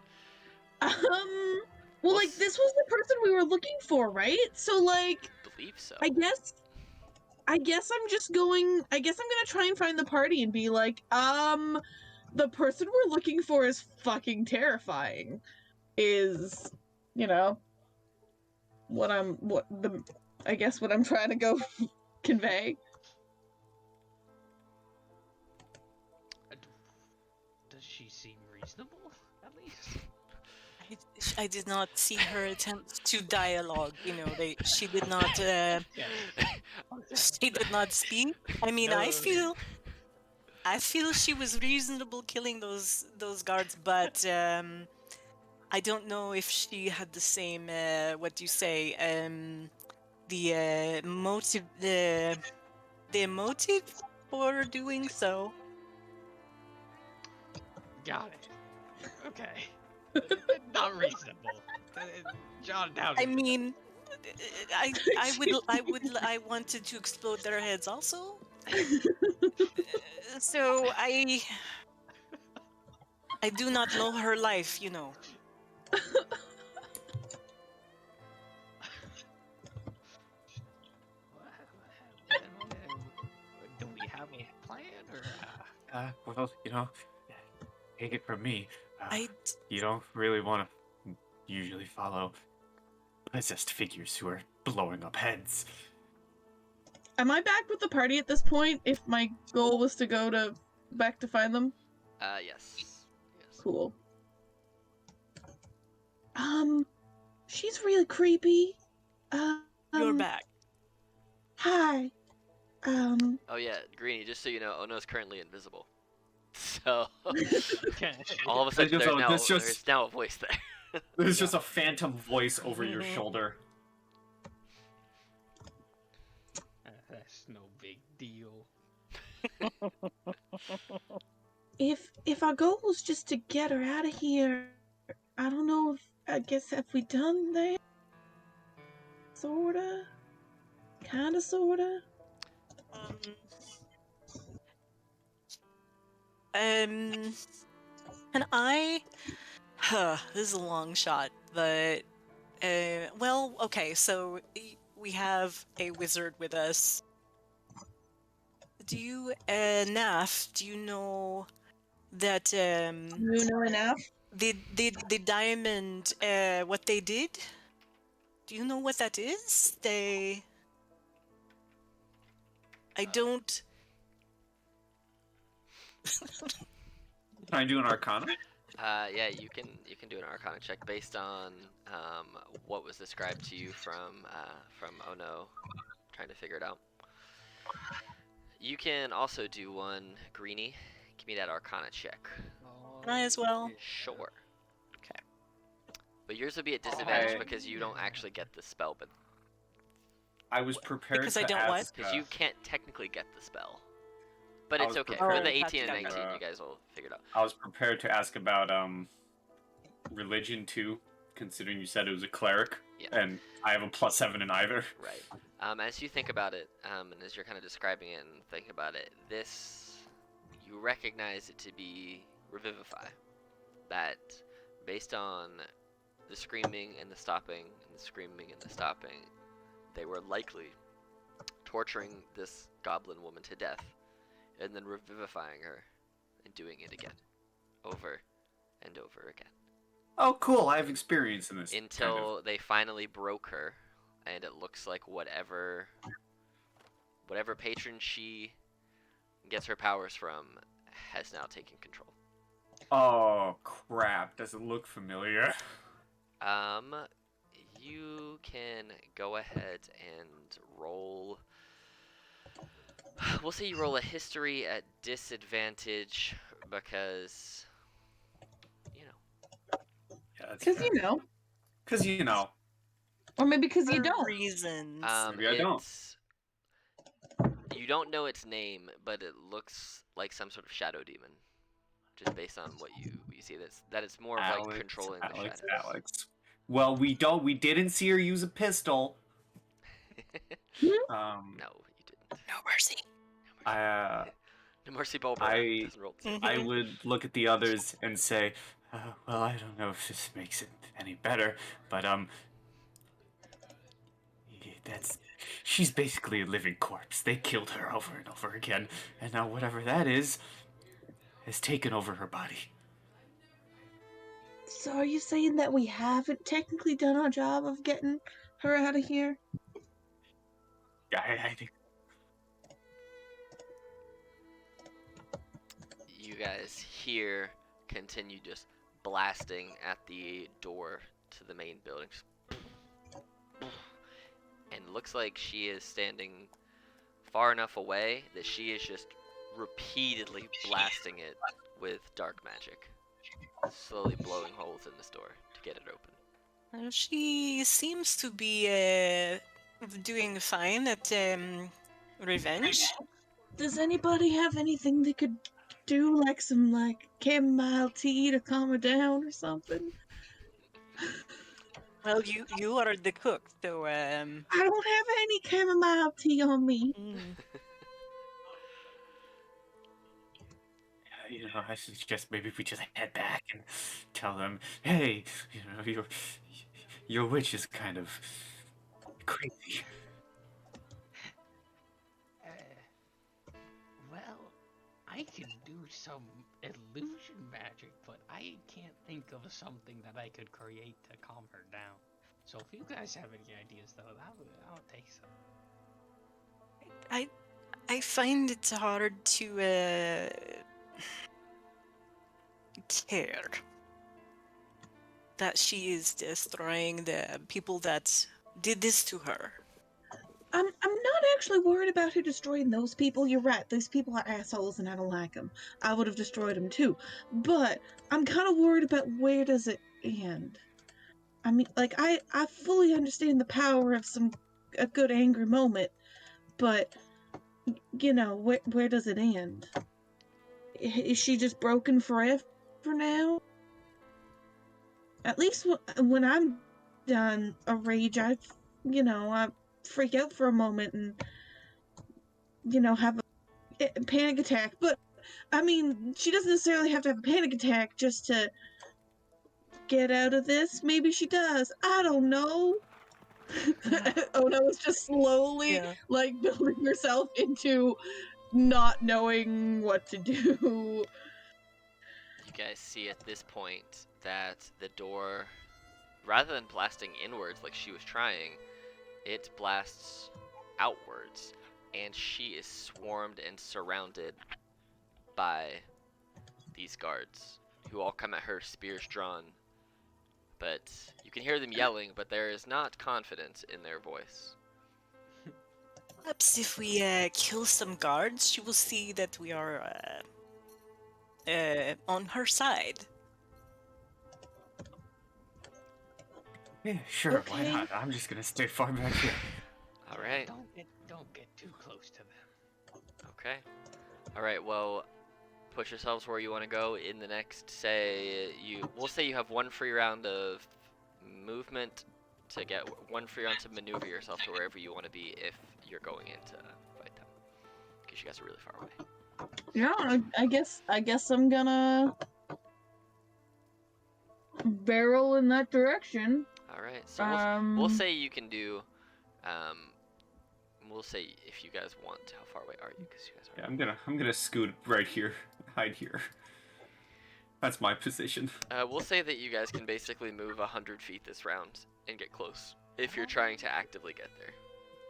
Well, like, this was the person we were looking for, right? So, like, Believe so. I guess I'm gonna try and find the party and be like, the person we're looking for is fucking terrifying. Is, what I'm trying to go convey. Does she seem reasonable, at least? I did not see her attempt to dialogue. She did not. Yes. She did not speak. I mean, No. I feel she was reasonable killing those guards, but I don't know if she had the same. What do you say? The motive. The motive for doing so. Got it. Okay. Not reasonable. John down. I mean, I wanted to explode their heads also. So I do not know her life, Do we have a plan, or? Well, take it from me. I You don't really want to usually follow possessed figures who are blowing up heads. Am I back with the party at this point? If my goal was to go back to find them? Yes. Yes. Cool. She's really creepy. you're back. Hi. Oh yeah, Greenie. Just so you know, Ono's currently invisible. So Okay. all of a sudden, There's there's now a voice there. There's just a phantom voice over your shoulder. That's no big deal. If our goal was just to get her out of here, I don't know have we done that? Sorta? Kinda, sorta? And this is a long shot, but well, okay, so we have a wizard with us. Do you, Naf, do you know that You know enough? the diamond, what they did? Do you know what that is? I don't. Can I do an Arcana? Yeah, you can do an Arcana check based on what was described to you from Ono, trying to figure it out. You can also do one, Greenie. Give me that Arcana check. Can I as well? Sure. Okay. But yours would be at disadvantage I- because you don't actually get the spell, but I was prepared Because to I don't what? ask. because you can't technically get the spell. But I it's was okay. prepared- For the Oh, 18 and gotcha, 19, gotcha. you guys will figure it out. I was prepared to ask about religion too, considering you said it was a cleric. Yeah. And I have a +7 in either. Right. As you think about it, and as you're kind of describing it and thinking about it, you recognize it to be Revivify. That, based on the screaming and the stopping, and the screaming and the stopping, they were likely torturing this goblin woman to death, and then revivifying her, and doing it again, over and over again. Oh, cool! I have experience in this. Until they finally broke her, and it looks like whatever patron she gets her powers from has now taken control. Oh crap! Does it look familiar? You can go ahead and roll. We'll say you roll a history at disadvantage because, you know. Yeah, that's Because fair. you know, Because you know. or maybe because you For don't. reasons. Maybe I don't. You don't know its name, but it looks like some sort of shadow demon, just based on what you see. That it's more of like controlling the shadows. Alex. Well, we didn't see her use a pistol. No, you didn't. No mercy. No mercy, Bulba. I Doesn't roll I would look at the others and say, well, I don't know if this makes it any better, but she's basically a living corpse. They killed her over and over again, and now whatever that is has taken over her body. So are you saying that we haven't technically done our job of getting her out of here? I think. You guys here continue just blasting at the door to the main building. And it looks like she is standing far enough away that she is just repeatedly blasting it with dark magic, slowly blowing holes in this door to get it open. She seems to be doing fine at revenge. Does anybody have anything they could do, like some chamomile tea to calm her down or something? Well, you are the cook, so I don't have any chamomile tea on me. I suggest maybe we just head back and tell them, hey, your witch is kind of crazy. Well, I can do some illusion magic, but I can't think of something that I could create to calm her down. So if you guys have any ideas, though, I'll take some. I find it hard to care that she is destroying the people that did this to her. I'm not actually worried about her destroying those people. You're right. Those people are assholes and I don't like them. I would have destroyed them too. But I'm kind of worried about where does it end. I mean, I fully understand the power of a good angry moment, but where does it end? Is she just broken forever now? At least when I'm done a rage, I freak out for a moment and have a panic attack. But I mean, she doesn't necessarily have to have a panic attack just to get out of this. Maybe she does. I don't know. Ono is just slowly building herself into not knowing what to do. You guys see at this point that the door, rather than blasting inwards like she was trying, it blasts outwards, and she is swarmed and surrounded by these guards, who all come at her, spears drawn. But you can hear them yelling, but there is not confidence in their voice. Perhaps if we kill some guards, she will see that we are on her side. Yeah, sure, Okay. why not? I'm just gonna stay far back here. All right. Don't get too close to them. Okay. All right. Well, push yourselves where you want to go in the next. We'll say you have one free round of movement to get one free round to maneuver yourself to wherever you want to be if you're going in to fight them, because you guys are really far away. Yeah, I guess I'm gonna barrel in that direction. All right, so we'll say you can do. We'll say if you guys want. How far away are you? Because you guys are. Yeah, I'm gonna scoot right here, hide here. That's my position. We'll say that you guys can basically move 100 feet this round and get close if you're trying to actively get there.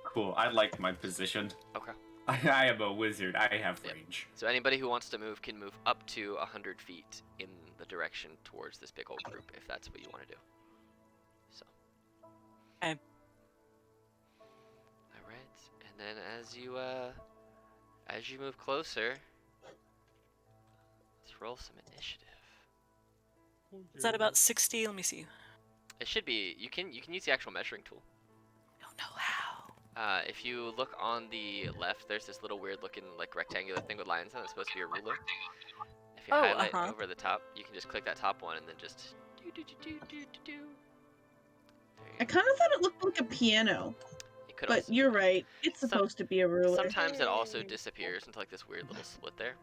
Cool. I like my position. Okay. I am a wizard. I have range. So anybody who wants to move can move up to 100 feet in the direction towards this big old group if that's what you want to do. So. Okay. All right, and then as you move closer, let's roll some initiative. Is that about 60? Let me see. It should be. You can use the actual measuring tool. I don't know how. If you look on the left, there's this little weird looking like rectangular thing with lines on it. It's supposed to be a ruler. If you highlight over the top, you can just click that top one and then just do. I kind of thought it looked like a piano, but you're right. It's supposed to be a ruler. Sometimes it also disappears into like this weird little split there.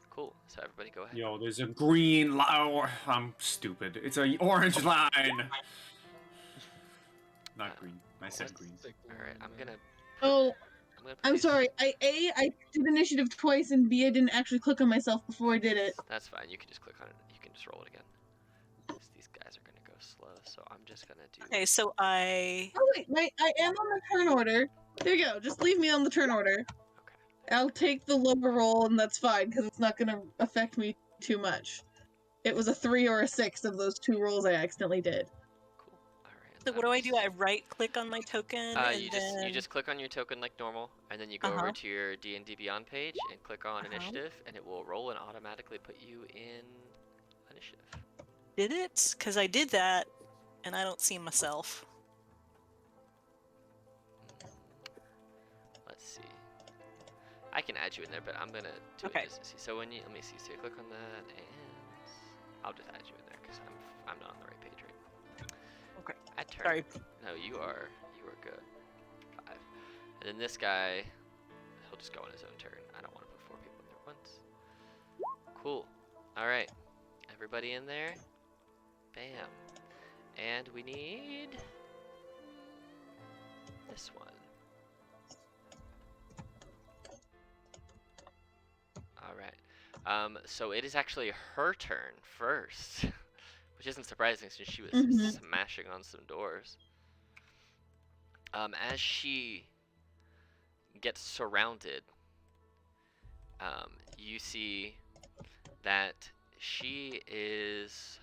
Cool. So everybody go ahead. Yo, there's a green line. Oh, I'm stupid. It's an orange line. Not green. I said green. All right, I'm gonna. Oh, I'm these- sorry. I did initiative twice, and B, I didn't actually click on myself before I did it. That's fine. You can just click on it. You can just roll it again. 'Cause these guys are gonna go slow, so I'm just gonna do. Okay, so I. Oh wait, I am on the turn order. There you go. Just leave me on the turn order. Okay. I'll take the lower roll, and that's fine because it's not gonna affect me too much. It was a 3 or a 6 of those 2 rolls I accidentally did. Cool. All right. So what do I do? I right click on my token. And You just click on your token like normal, and then you go over to your D&D Beyond page and click on initiative, and it will roll and automatically put you in initiative. Did it? Because I did that, and I don't see myself. Let's see. I can add you in there, but I'm gonna do it just to see. So when you let me see. So you click on that, and I'll just add you in there because I'm not on the right page right now. Okay. Add turn. Sorry. No, you are good. 5. And then this guy, he'll just go on his own turn. I don't want to put 4 people in there at once. Cool. All right. Everybody in there. Bam. And we need this one. All right. So it is actually her turn first, which isn't surprising since she was smashing on some doors. As she gets surrounded, you see that she is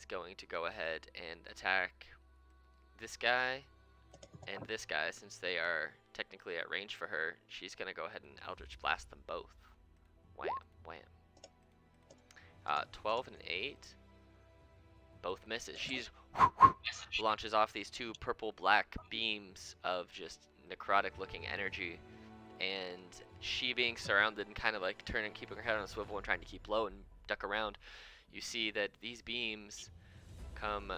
going to go ahead and attack this guy and this guy. Since they are technically at range for her, she's going to go ahead and Eldritch Blast them both. Wham, wham. 12 and an 8. Both misses. She's launches off these 2 purple-black beams of just necrotic-looking energy, and she being surrounded and kind of like turning, keeping her head on a swivel and trying to keep low and duck around, you see that these beams come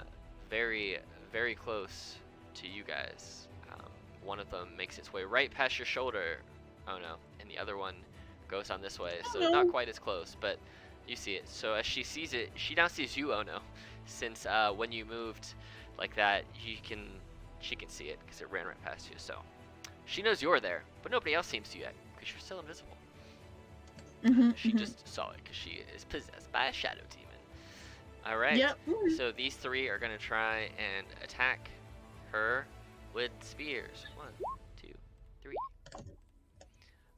very, very close to you guys. One of them makes its way right past your shoulder. Oh no. And the other one goes on this way, so not quite as close, but you see it. So as she sees it, she now sees you, oh no. Since when you moved like that, she can see it because it ran right past you. So she knows you're there, but nobody else seems to yet because you're still invisible. She just saw it because she is possessed by a shadow demon. All right. Yep. So these 3 are gonna try and attack her with spears. 1, 2, 3.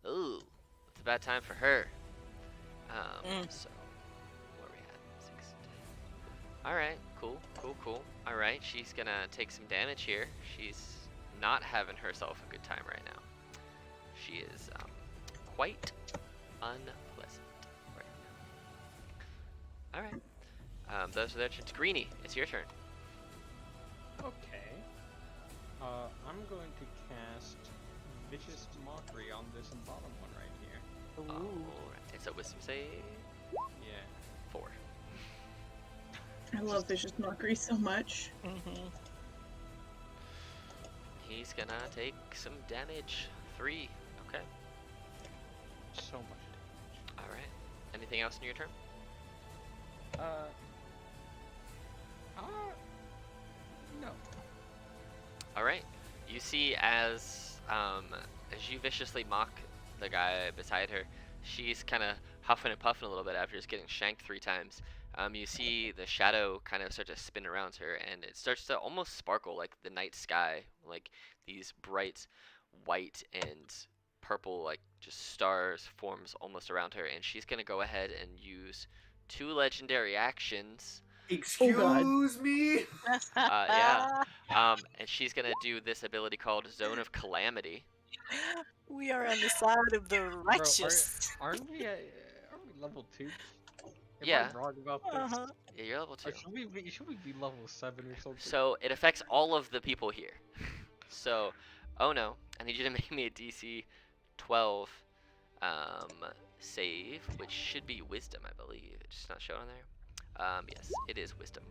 Ooh, it's a bad time for her. So where are we at? 6. All right. Cool. All right. She's gonna take some damage here. She's not having herself a good time right now. She is quite unpleasant right now. All right. Those are their turns. Greenie, it's your turn. Okay. I'm going to cast Vicious Mockery on this bottom one right here. Alright. It's a wisdom save. Yeah. 4. I love vicious mockery so much. Mm-hmm. He's gonna take some damage. 3. Okay. So much. All right. Anything else in your turn? No. All right. You see as you viciously mock the guy beside her, she's kind of huffing and puffing a little bit after just getting shanked 3 times. You see the shadow kind of start to spin around her, and it starts to almost sparkle like the night sky, like these bright white and purple, like just stars forms almost around her, and she's gonna go ahead and use 2 legendary actions. Excuse me? Yeah. And she's gonna do this ability called Zone of Calamity. We are on the side of the Bro, righteous. aren't we level 2? Am Yeah. I wrong about this? Uh-huh. Yeah, you're level 2. Or should we be level 7 or something? So it affects all of the people here. So, oh no, I need you to make me a DC 12 save, which should be Wisdom, I believe. It's just not showing there. Yes, it is Wisdom.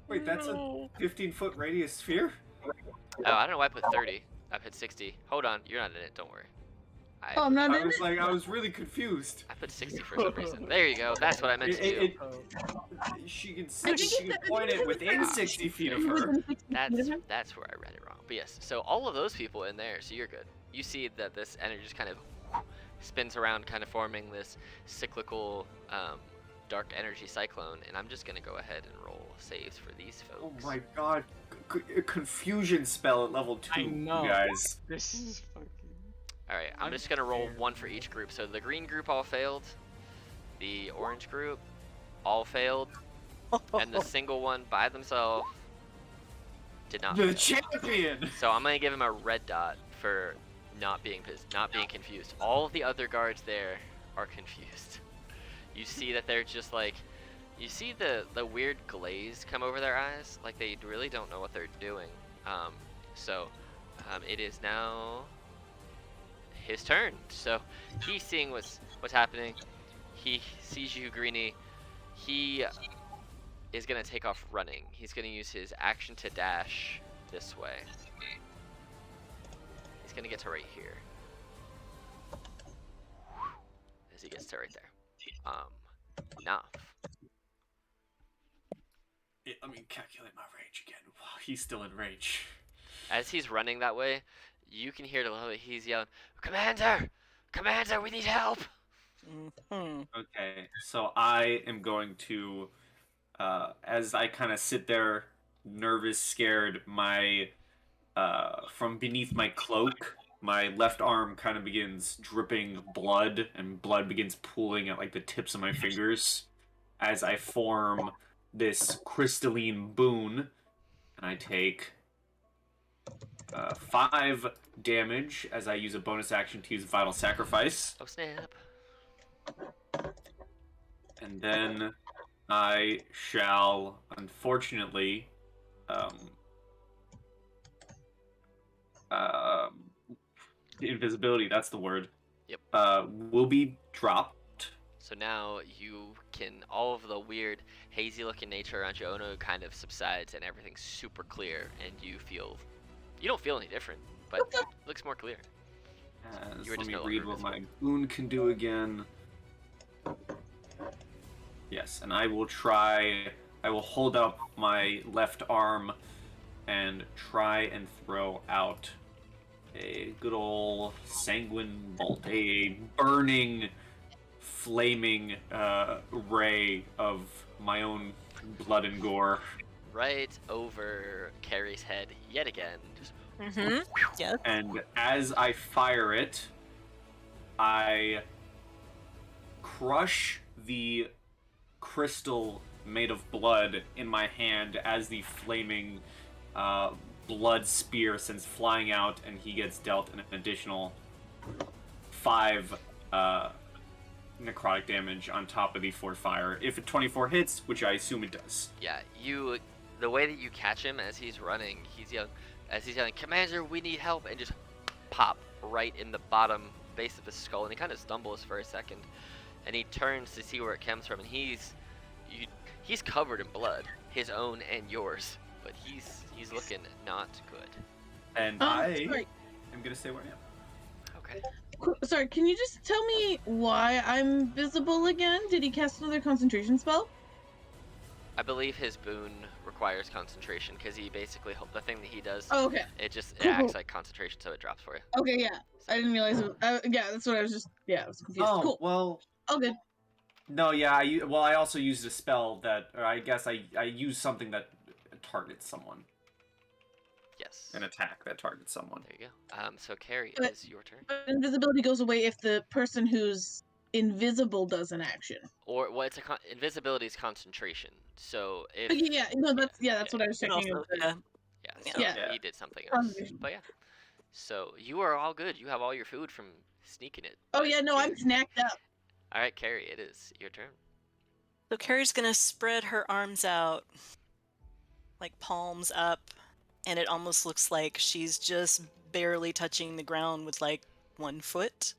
Wait, that's a 15-foot radius sphere? Oh, I don't know why I put 30. I put 60. Hold on, you're not in it. Don't worry. Oh, I'm not I in was it? like, I was really confused. I put 60 for some reason. There you go. That's what I meant to do. She can I think she can point it within 60 feet of her. That's where I read it wrong. But yes, so all of those people in there, so you're good. You see that this energy just kind of spins around, kind of forming this cyclical dark energy cyclone, and I'm just gonna go ahead and roll saves for these Oh folks. my god. A confusion spell at level 2, I know. you guys. This is fucking... Alright, I'm just gonna roll 1 for each group. So the green group all failed, the orange group all failed, and the single one by themselves did not The fail. champion! So I'm gonna give him a red dot for not being confused. All of the other guards there are confused. You see that they're just like, you see the weird glaze come over their eyes, like they really don't know what they're doing. It is now his turn. So he's seeing what's happening. He sees you, Greenie. He is gonna take off running. He's gonna use his action to dash this way. He's gonna get to right here. As he gets to right there. Enough. Let me calculate my range again. Wow, he's still in range. As he's running that way, you can hear it a little bit. He's yelling, "Commander! Commander, we need help!" Mm-hmm. Okay, so I am going to, as I kind of sit there, nervous, scared, from beneath my cloak, my left arm kind of begins dripping blood, and blood begins pooling at like the tips of my fingers as I form this crystalline boon, and I take 5 damage as I use a bonus action to use Vital Sacrifice. Oh snap. And then I shall, unfortunately, invisibility, that's the word. Yep. Will be dropped. So now you can, all of the weird, hazy looking nature around you, Ono kind of subsides and everything's super clear, and you don't feel any different, but it looks more clear. You were Let just me no read longer what my boon can do again. Yes, and I will hold up my left arm and try and throw out a good old sanguine bolt, a burning, flaming ray of my own blood and gore. Right over Carrie's head yet again. Just Mm-hmm. Yes. And as I fire it, I crush the crystal made of blood in my hand as the flaming blood spear sends flying out, and he gets dealt an additional 5 necrotic damage on top of the 4 fire. If a 24 hits, which I assume it does. yeah, the way that you catch him as he's running, he's yelling, "Commander, we need help!" and just pop right in the bottom base of his skull, and he kind of stumbles for a second, and he turns to see where it comes from, and He's covered in blood, his own and yours, but he's looking not good. And Sorry. am gonna stay where I am. Okay. Sorry, can you just tell me why I'm visible again? Did he cast another concentration spell? I believe his boon requires concentration because he basically the thing that he does. Oh, okay. It Cool, acts cool. like concentration, so it drops for you. Okay, yeah. I didn't realize it was, yeah, that's what I was just, I was confused. Oh, Cool. well, Oh, good. no, yeah, I also used a spell that, or I guess I used something that targets someone. Yes. An attack that targets someone. There you go. So Carrie, But- it is your turn. But invisibility goes away if the person who's invisible does an action. Or it's invisibility is concentration. So if Okay, yeah, no, that's what I was And checking. also, Of. so Yeah. he did something else. Concentration. But yeah. So you are all good. You have all your food from sneaking it. Oh but yeah, no, I'm you- snacked up. All right, Carrie, it is your turn. So Carrie's gonna spread her arms out, like palms up, and it almost looks like she's just barely touching the ground with like 1 foot.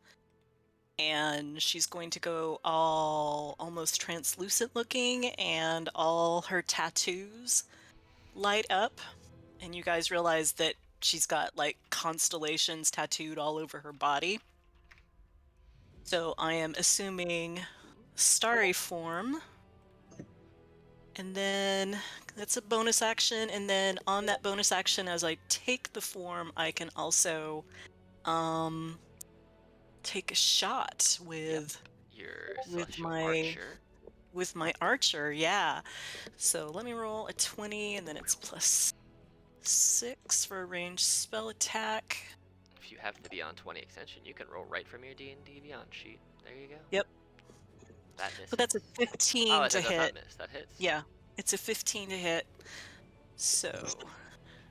And she's going to go all almost translucent looking, and all her tattoos light up. And you guys realize that she's got like constellations tattooed all over her body. So I am assuming starry form. And then that's a bonus action. And then on that bonus action, as I take the form, I can also take a shot with Your With celestial my- archer. with my archer, yeah. So let me roll a 20, and then it's +6 for a ranged spell attack. If you have the Beyond 20 extension, you can roll right from your D&D Beyond sheet. There you go. Yep. That misses. So that's a 15 oh, it to does hit. not miss. That hits. Yeah, it's a 15 to hit. So,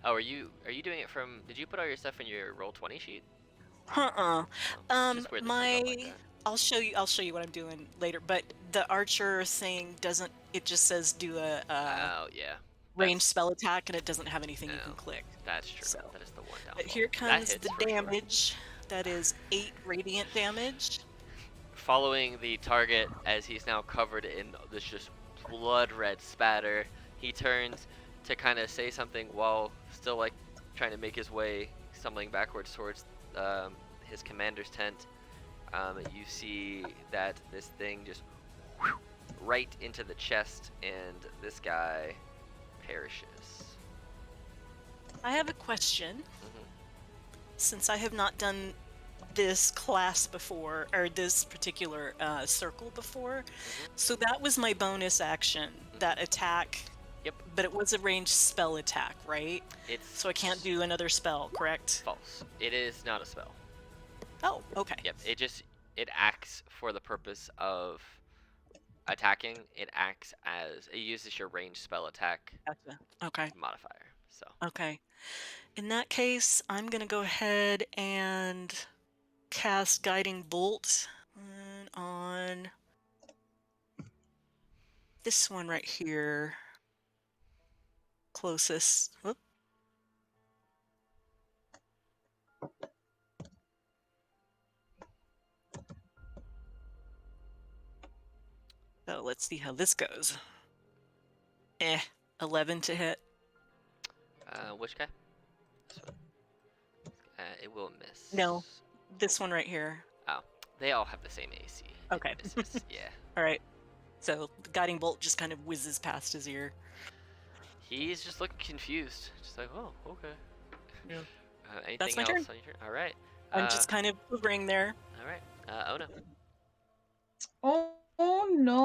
Oh, are you doing it from? Did you put all your stuff in your roll 20 sheet? uh-uh. Oh, it's just weird that it comes up like My that. I'll show you what I'm doing later. But the archer thing doesn't. It just says do a Oh yeah, ranged spell attack, and it doesn't have anything you can No. click. that's true. So, That is the one downfall. But here That comes hits the for sure. damage. That is 8 radiant damage. Following the target as he's now covered in this just blood red spatter, he turns to kind of say something while still like trying to make his way, stumbling backwards towards his commander's tent. You see that this thing just right into the chest, and this guy perishes. I have a question. Mhm. Since I have not done this class before, or this particular circle before, so that was my bonus action, that attack. Yep. But it was a ranged spell attack, right? It's So I can't do another spell, correct? false. It is not a spell. Oh, okay. Yep. It acts for the purpose of attacking. It uses your ranged spell attack Gotcha. Okay. modifier. So Okay. In that case, I'm gonna go ahead and cast Guiding Bolt on this one right here. Closest. Whoop. So let's see how this goes. 11 to hit. which guy? This one. It will miss. No. This one right here. They all have the same AC. It Okay. misses, yeah. All right. So the Guiding Bolt just kind of whizzes past his ear. He's just looking confused. Just like, oh, okay. Yeah. Anything That's my else turn. on your turn? All right. I'm just kind of hovering there. All right. Oh no.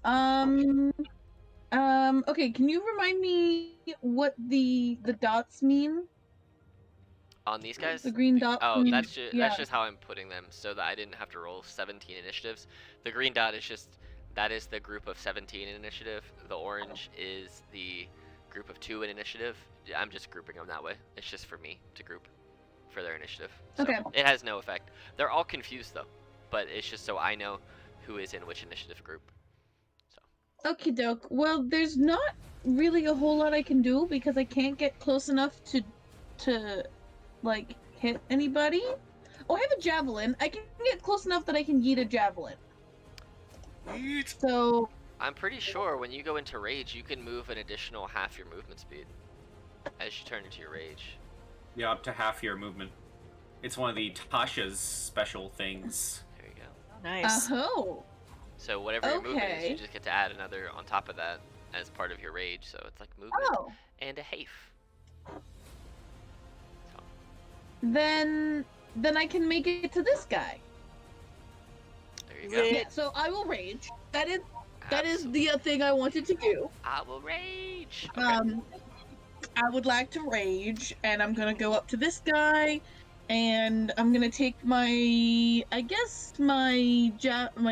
Oh no. Okay, can you remind me what the dots mean? On these guys? The green dot. Oh, mean- that's yeah. just how I'm putting them, so that I didn't have to roll 17 initiatives. The green dot is that is the group of 17 in initiative. The orange is the group of 2 in initiative. I'm just grouping them that way. It's just for me to group for their initiative. So Okay. It has no effect. They're all confused though, but it's just so I know who is in which initiative group. Okie doke. Well, there's not really a whole lot I can do because I can't get close enough to like hit anybody. Oh, I have a javelin. I can get close enough that I can yeet a javelin. So I'm pretty sure when you go into rage, you can move an additional half your movement speed as you turn into your rage. Yeah, up to half your movement. It's one of the Tasha's special things. There you go. Nice. Oh. So whatever your movement is, you Okay. just get to add another on top of that as part of your rage. So it's like movement Oh. and a hafe. So, Then I can make it to this guy. there you go. Yeah. So I will rage. That is Absolutely. the thing I wanted to do. I will rage. Okay. I would like to rage, and I'm gonna go up to this guy, and I'm gonna take my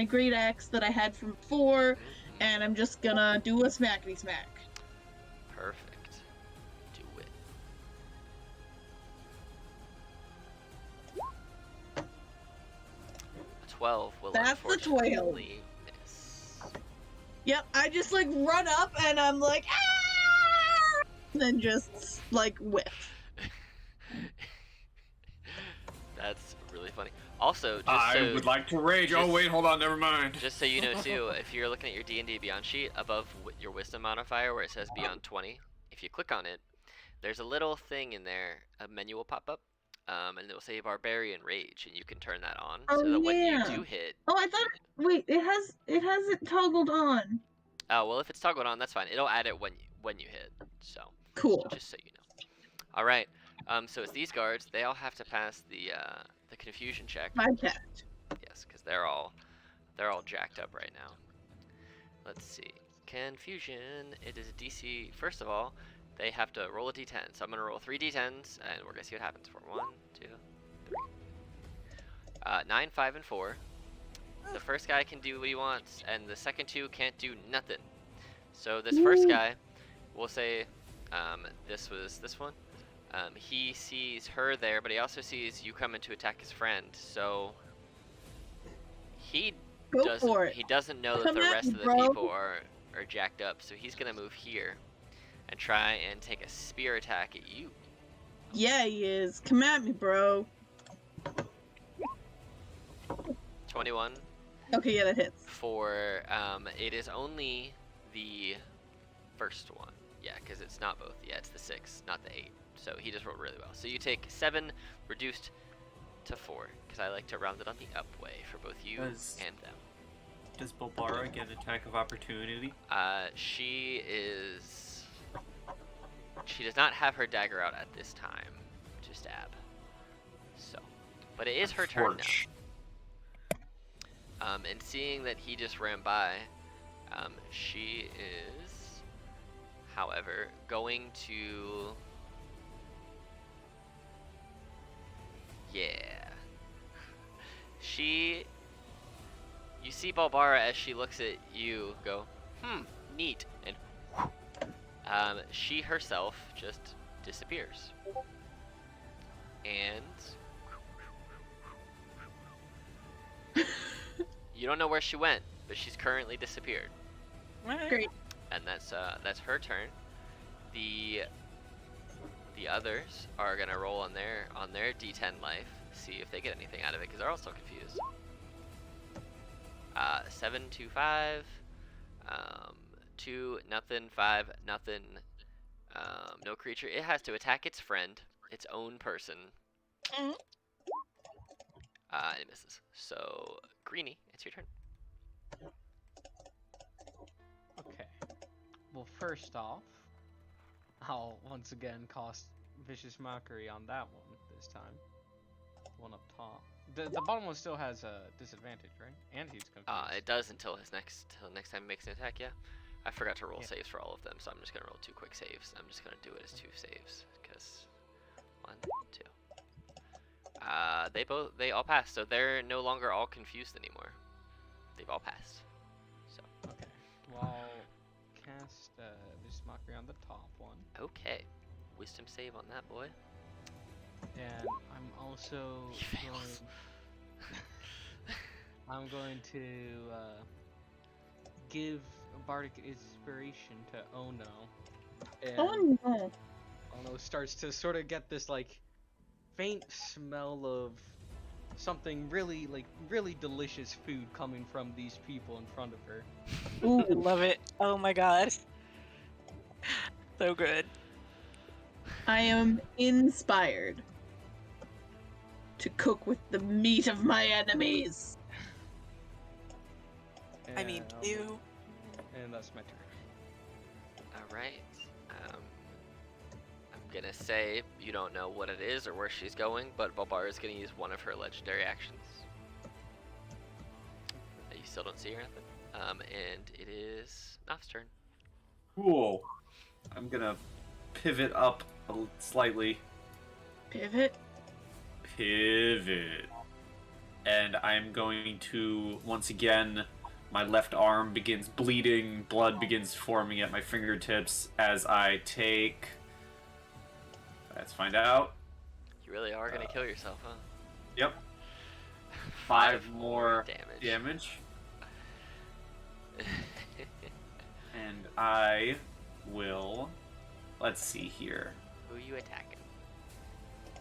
great axe that I had from before, and I'm just gonna do a smackety smack. Perfect. Do it. A 12 will That's the 12. unfortunately miss. Yep, I just like run up, and I'm like, ah! And then just like whiff. That's really funny. Also, just I would like to rage. Oh just- wait, hold on, never mind. Just so you know too, if you're looking at your D&D Beyond sheet, above your Wisdom modifier where it says Beyond 20, if you click on it, there's a little thing in there, a menu will pop up, and it will say Barbarian Rage, and you can turn that on, so Oh, that when you yeah. do hit... Oh, I thought. Wait, it has it toggled on. Oh, well, if it's toggled on, that's fine. It'll add it when you hit, so... Cool. Just so you know. Alright, so it's these guards, they all have to pass the confusion check. My test. Yes, because they're all jacked up right now. Let's see. Confusion. It is a DC. First of all, they have to roll a D10. So I'm gonna roll 3 D10s, and we're gonna see what happens. For 1, 2, 3. 9, 5, and 4. The first guy can do what he wants, and the second 2 can't do nothing. So this first guy, we'll say, this was this one. He sees her there, but he also sees you coming to attack his friend. So he Go for it. He doesn't know that Come the at rest me, of the bro. people are jacked up. So he's gonna move here and try and take a spear attack at you. Yeah, he is. Come at me, bro. 21 Okay, yeah, that hits. for it is only the first one. Yeah, because it's not both. Yeah, it's the 6, not the 8. So he just rolled really well. So you take 7 reduced to 4, because I like to round it on the up way for both you Does- and them. Does Bulbara get an attack of opportunity? She does not have her dagger out at this time to stab. So, but it is her turn Torch. now. And seeing that he just ran by, she is, however, going to... Yeah. You see Balbara as she looks at you go, neat, and she herself just disappears. And you don't know where she went, but she's currently disappeared. Great. And that's her turn. The others are gonna roll on their D10 life, see if they get anything out of it, because they're also confused. 7, 2, 5, 2, nothing, 5, nothing, no creature. It has to attack its friend, its own person. Mhm. It misses. So, Greenie, it's your turn. Okay. Well, first off, I'll once again cast Vicious Mockery on that one this time. The one up top. The bottom one still has a disadvantage, right? And he's confused. It does until next time he makes an attack, yeah. I forgot to roll Yeah. saves for all of them, so I'm just gonna roll 2 quick saves. I'm just gonna do it as 2 saves, because 1, 2. They all passed, so they're no longer all confused anymore. They've all passed. So Okay. Well, I'll cast Vicious Mockery on the top one. okay, wisdom save on that boy. And I'm also He fails. I'm going to give Bardic Inspiration to Ono. And Oh no. Ono starts to sort of get this like faint smell of something really delicious food coming from these people in front of her. I Ooh, love it. Oh my god. So good. I am inspired to cook with the meat of my enemies. I mean, ew. And that's my turn. All right. I'm gonna say you don't know what it is or where she's going, but Bulbar is gonna use one of her legendary actions. You still don't see her anything. And it is Noth's turn. Cool. I'm gonna pivot up slightly. Pivot. Pivot. And I'm going to, once again, my left arm begins bleeding, blood begins forming at my fingertips as I take... Let's find out. You really are gonna kill yourself, huh? Yep. 5 more damage. And I will... Let's see here. Who are you attacking?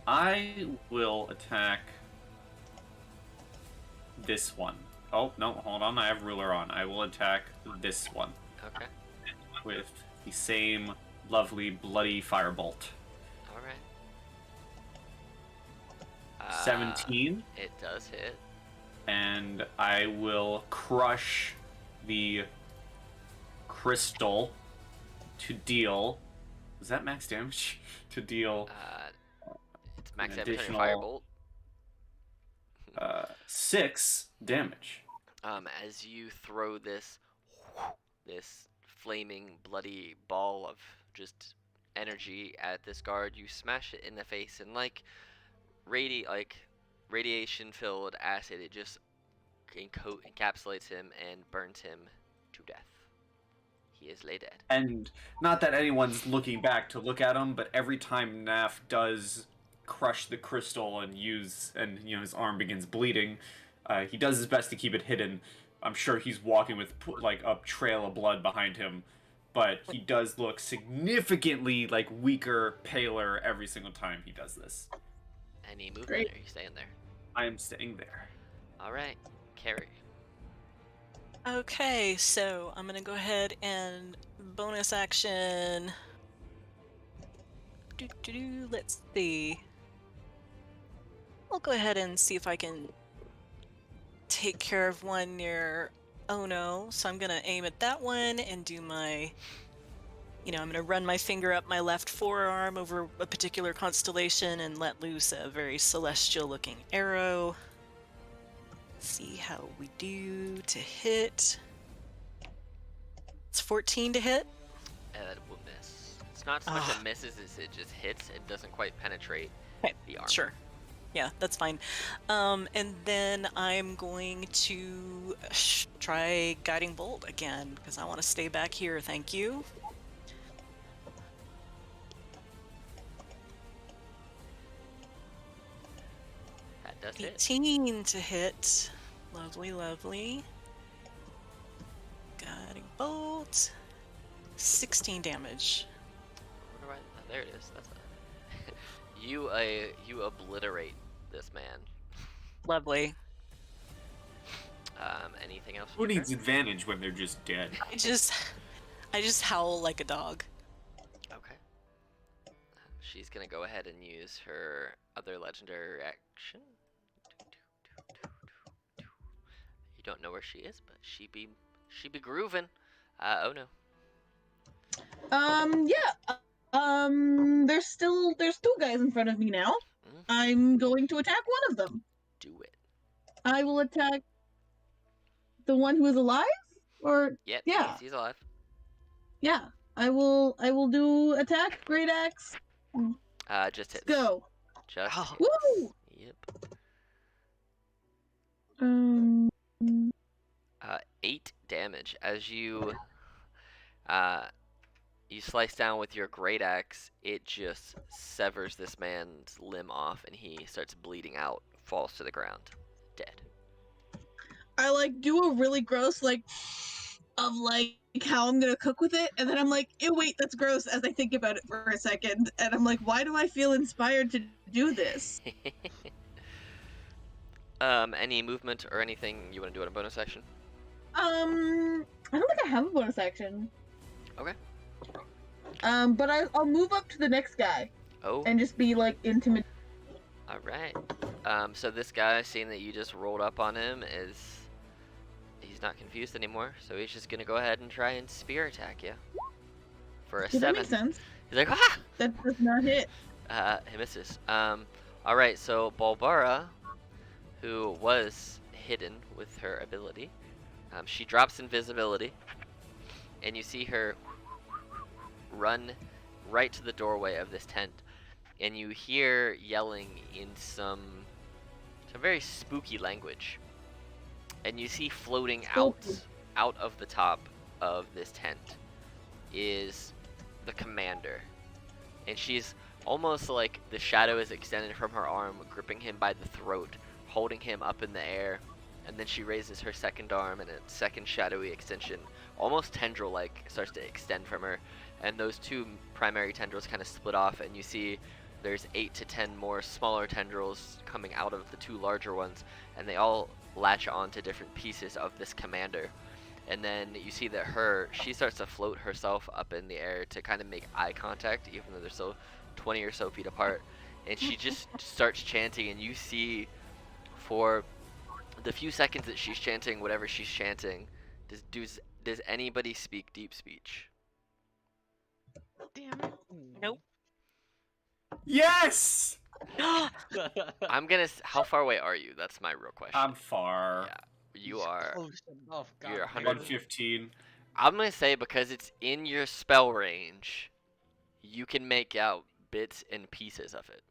I will attack this one. Oh, no, hold on. I have ruler on. I will attack this one Okay. with the same lovely bloody firebolt. All right. 17. It does hit. And I will crush the crystal to deal... Is that max damage? To deal... It's max an damage on your additional- firebolt. 6 damage. As you throw this flaming bloody ball of just energy at this guard, you smash it in the face, and like radiation filled acid, it just encapsulates him and burns him to death. He is lay dead. And not that anyone's looking back to look at him, but every time Naf does crush the crystal and his arm begins bleeding, he does his best to keep it hidden. I'm sure he's walking with like a trail of blood behind him, but he does look significantly like weaker, paler every single time he does this. Any movement? Great. Or are you staying there? I am staying there. All right, Carrie. Okay, so I'm gonna go ahead and bonus action. Let's see. I'll go ahead and see if I can take care of one near Ono. So I'm gonna aim at that one and do my, I'm gonna run my finger up my left forearm over a particular constellation and let loose a very celestial looking arrow. See how we do to hit. It's 14 to hit. That will miss. It's not so much a misses as it just hits. It doesn't quite penetrate Okay, the armor. sure. Yeah, that's fine. And then I'm going to try Guiding Bolt again, because I want to stay back here, thank you. That does hit. 18 to hit. Lovely, lovely. Guiding Bolt. 16 damage. There it is. That's you obliterate this man. Lovely. Anything else? Who needs advantage when they're just dead? I just howl like a dog. Okay. She's gonna go ahead and use her other legendary action. You don't know where she is, but she be grooving. Oh no. Yeah. There's two guys in front of me now. Mhm. I'm going to attack one of them. Do it. I will attack the one who is alive? Or Yep. yeah. He's alive. Yeah. I will do attack, great axe. Just hits. Go. Just Oh. hits. Woo! Yep. 8 damage as you slice down with your great axe. It just severs this man's limb off, and he starts bleeding out, falls to the ground, dead. I do a really gross of how I'm gonna cook with it, and then I'm like, ew, wait, that's gross, as I think about it for a second, and I'm like, why do I feel inspired to do this? Any movement or anything you want to do in a bonus action? I don't think I have a bonus action. Okay. But I'll move up to the next guy Oh, and just be like intimate. all right. So this guy, seeing that you just rolled up on him, he's not confused anymore. So he's just gonna go ahead and try and spear attack you for a Does that 7. make sense? He's like, ah! That does not hit. He misses. All right. So Balbara, who was hidden with her ability, she drops invisibility, and you see her run right to the doorway of this tent, and you hear yelling in some very spooky language, and you see floating out of the top of this tent is the commander, and she's almost like the shadow is extended from her arm, gripping him by the throat, holding him up in the air, and then she raises her second arm, and a second shadowy extension, almost tendril-like, starts to extend from her, and those two primary tendrils kind of split off, and you see there's 8 to 10 more smaller tendrils coming out of the 2 larger ones, and they all latch on to different pieces of this commander. And then you see that she starts to float herself up in the air to kind of make eye contact, even though they're still 20 or so feet apart, and she just starts chanting, and you see for the few seconds that she's chanting whatever she's chanting, does anybody speak deep speech? Damn it. Nope. Yes! I'm gonna. How far away are you? That's my real question. I'm far. Yeah, you are. Close enough. God You're damn it. 115. I'm gonna say because it's in your spell range, you can make out bits and pieces of it.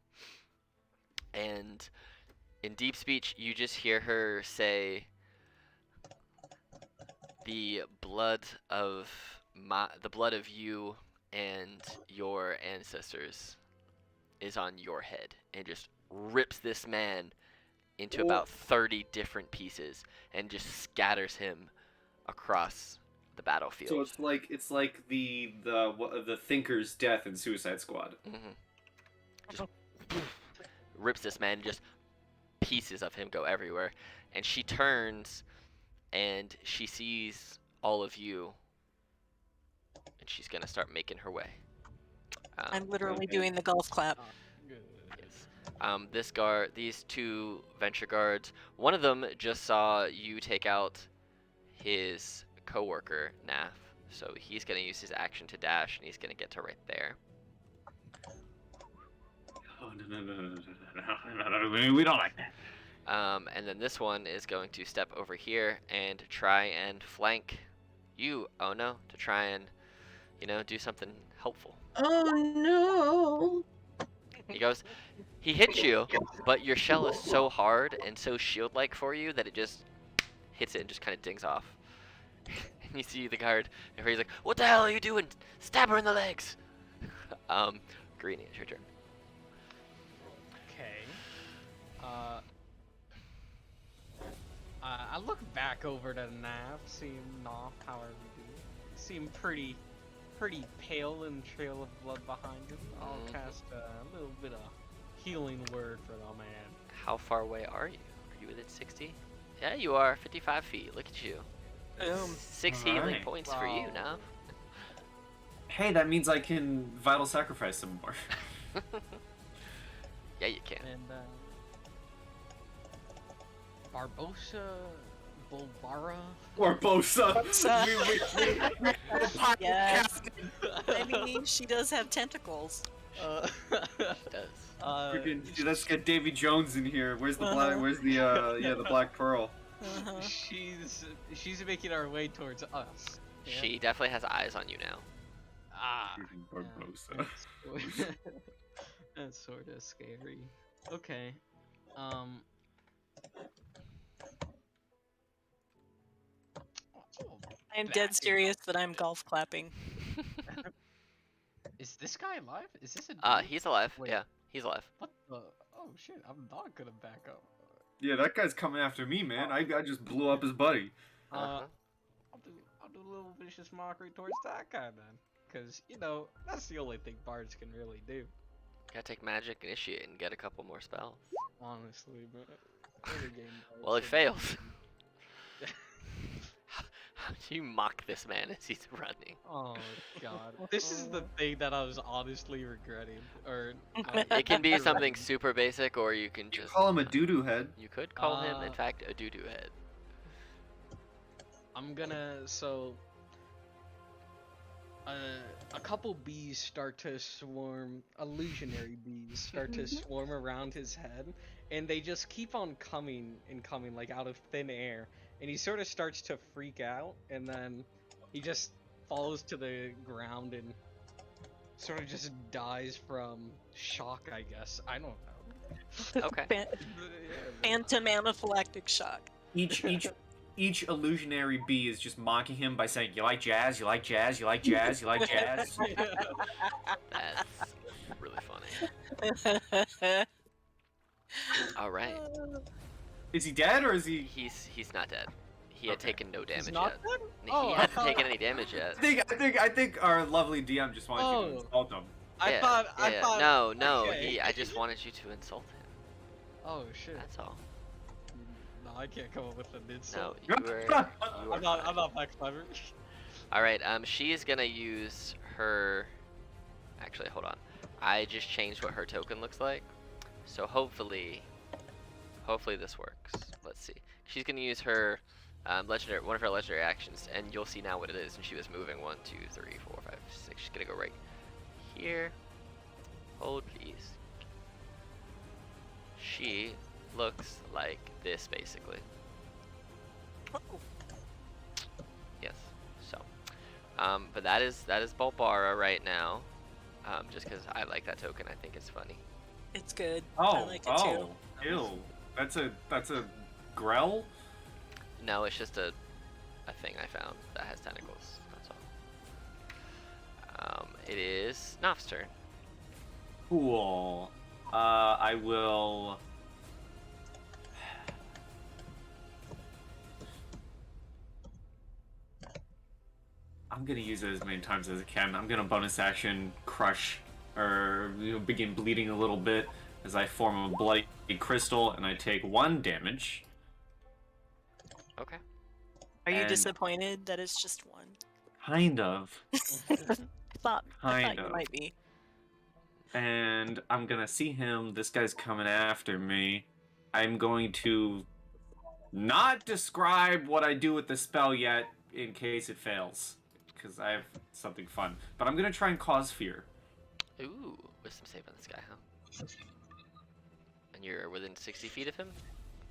And in deep speech, you just hear her say, "The blood of you and your ancestors is on your head," and just rips this man into about 30 different pieces and just scatters him across the battlefield. So it's like the Thinker's death in Suicide Squad. Just rips this man, just pieces of him go everywhere, and she turns and she sees all of you, and she's gonna start making her way. I'm literally Okay. doing the golf clap. Oh, good. Yes. These 2 venture guards, one of them just saw you take out his coworker, Naf, so he's gonna use his action to dash, and he's gonna get to right there. Oh no, we don't like that. And then this one is going to step over here and try and flank you, Ono, to try and, do something helpful. Oh no! He hits you, but your shell is so hard and so shield-like for you that it just hits it and just kind of dings off. And you see the guard, and he's like, "What the hell are you doing? Stab her in the legs!" Greenie, it's your turn. Okay. I look back over to Nav, seeing Nav, however you do. Seem pretty pale and trail of blood behind him. I'll cast a little bit of healing word for the man. How far away are you? Are you within 60? Yeah, you are. 55 feet. Look at you. 6 healing Alright. points for you now. Hey, that means I can vital sacrifice some more. Yeah, you can. And Barbosa, Bolvara. Or Bosa. Yes. I mean, she does have tentacles. It does. Freaking, let's get Davy Jones in here. Where's the black? Uh-huh. Where's the the Black Pearl? Uh-huh. She's making our way towards us. Yeah. She definitely has eyes on you now. Freaking Barbosa. That's, that's sort of scary. Okay. I'm dead serious that I'm golf clapping. Is this guy alive? Is this a dude? He's alive. Wait. Yeah, he's alive. What the? Oh shit! I'm not gonna back up. Yeah, that guy's coming after me, man. I just blew up his buddy. Uh-huh. I'll do a little vicious mockery towards that guy then, cause that's the only thing bards can really do. Gotta take magic, initiate, and get a couple more spells. Honestly, but Early game. Well, it fails. How do you mock this man as he's running? Oh god, this is the thing that I was honestly regretting, or It can be something regretting. super basic, or you can just Call him a doo-doo head. You could call him, in Uh, fact, a doo-doo head. I'm gonna a couple bees start to swarm, illusionary bees start to swarm around his head, and they just keep on coming and coming like out of thin air, and he sort of starts to freak out, and then he just falls to the ground and sort of just dies from shock, I guess. I don't know. Okay. Yeah, Phantom anaphylactic shock. Each illusionary bee is just mocking him by saying, "You like jazz? You like jazz? You like jazz? You like jazz?" That's really funny. All right. Is he dead or is he? He's not dead. He had Okay. taken no damage He's not yet. dead? He Oh, hadn't taken any damage yet. I think our lovely DM just wanted you to Oh. insult him. I Yeah, thought. No. okay. I just wanted you to insult him. Oh shit. That's all. No, I can't come up with an No, insult. you were. I'm not that clever. All right. She is gonna use her. Actually, hold on. I just changed what her token looks like, so hopefully this works. Let's see. She's gonna use her one of her legendary actions, and you'll see now what it is. And she was moving 1, 2, 3, 4, 5, 6. She's gonna go right here. Hold, please. She looks like this, basically. Yes. So, but that is Bulbara right now. Just because I like that token, I think it's funny. It's good. I like it too. Ew. That's a grell? No, it's just a thing I found that has tentacles. That's all. It is Nof's turn. Cool. I will. I'm gonna use it as many times as I can. I'm gonna bonus action crush, or begin bleeding a little bit as I form a bloody crystal, and I take 1 damage. Okay. Are you And- disappointed that it's just one? Kind of. I thought Kind you of. might be. And I'm gonna see him. This guy's coming after me. I'm going to not describe what I do with the spell yet, in case it fails, because I have something fun. But I'm gonna try and cause fear. Ooh, wisdom save on this guy, huh? And you're within 60 feet of him?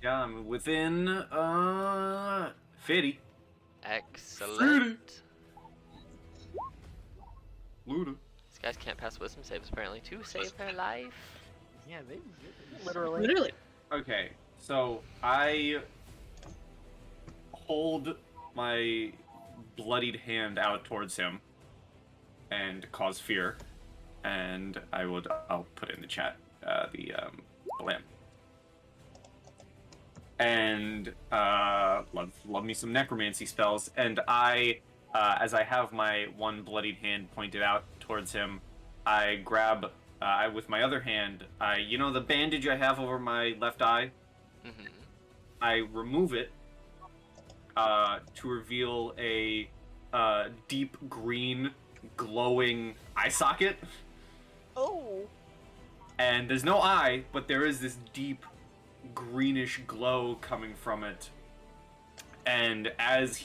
Yeah, I'm within 50. Excellent. Luda. These guys can't pass wisdom saves apparently to save their life. Yeah, they Literally. Okay, so I hold my bloodied hand out towards him and cause fear, and I'll put it in the chat the lamp. And love me some necromancy spells, and I as I have my one bloodied hand pointed out towards him, I grab with my other hand, the bandage I have over my left eye, Mm-hmm. I remove it to reveal a deep green glowing eye socket. Oh. And there's no eye, but there is this deep greenish glow coming from it. And as